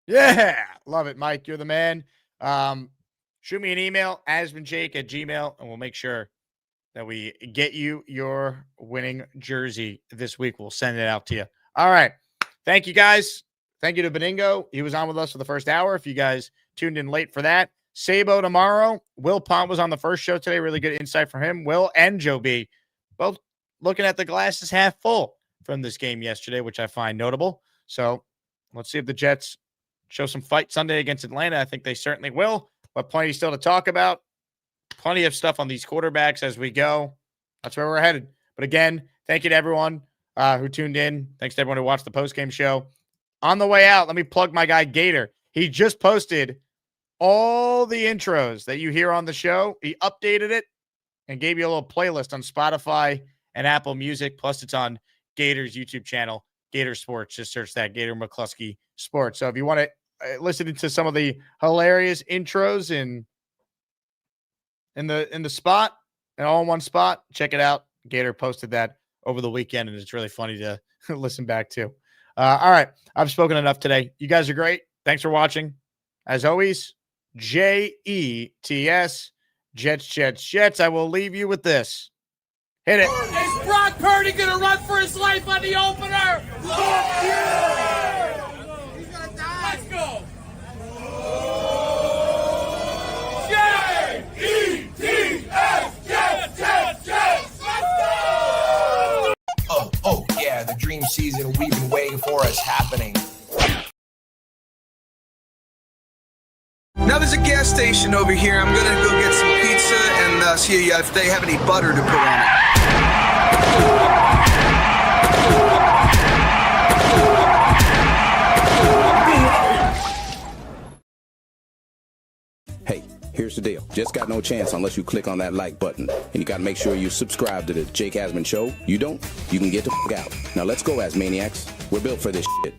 Yeah, love it, Mike. You're the man. Shoot me an email, asmanjake@gmail, and we'll make sure that we get you your winning jersey this week. We'll send it out to you. All right. Thank you, guys. Thank you to Benigno. He was on with us for the first hour. If you guys tuned in late for that. Sabo tomorrow. Will Pond was on the first show today. Really good insight from him. Will and Joe B. Both looking at the glasses half full from this game yesterday, which I find notable. So let's see if the Jets show some fight Sunday against Atlanta. I think they certainly will. But plenty still to talk about. Plenty of stuff on these quarterbacks as we go. That's where we're headed. But again, thank you to everyone who tuned in. Thanks to everyone who watched the postgame show. On the way out, let me plug my guy Gator. He just posted all the intros that you hear on the show. He updated it and gave you a little playlist on Spotify and Apple Music. Plus, it's on Gator's YouTube channel, Gator Sports. Just search that, Gator McCluskey Sports. So if you want to listen to some of the hilarious intros in the spot and all in one spot, check it out. Gator posted that over the weekend, and it's really funny to listen back to. All right. I've spoken enough today. You guys are great. Thanks for watching. As always, JETS, Jets. I will leave you with this. Hit it. Is Brock Purdy gonna run for his life on the opener? Yeah! He's gonna die. Let's go. Jets, Jets. Oh yeah, the dream season we've been waiting for is happening. Now there's a gas station over here. I'm gonna go get some pizza and see if they have any butter to put on it. Hey, here's the deal. Just got no chance unless you click on that like button. And you gotta make sure you subscribe to the Jake Asman Show. You don't, you can get the f*** out. Now let's go, Asmaniacs. We're built for this shit.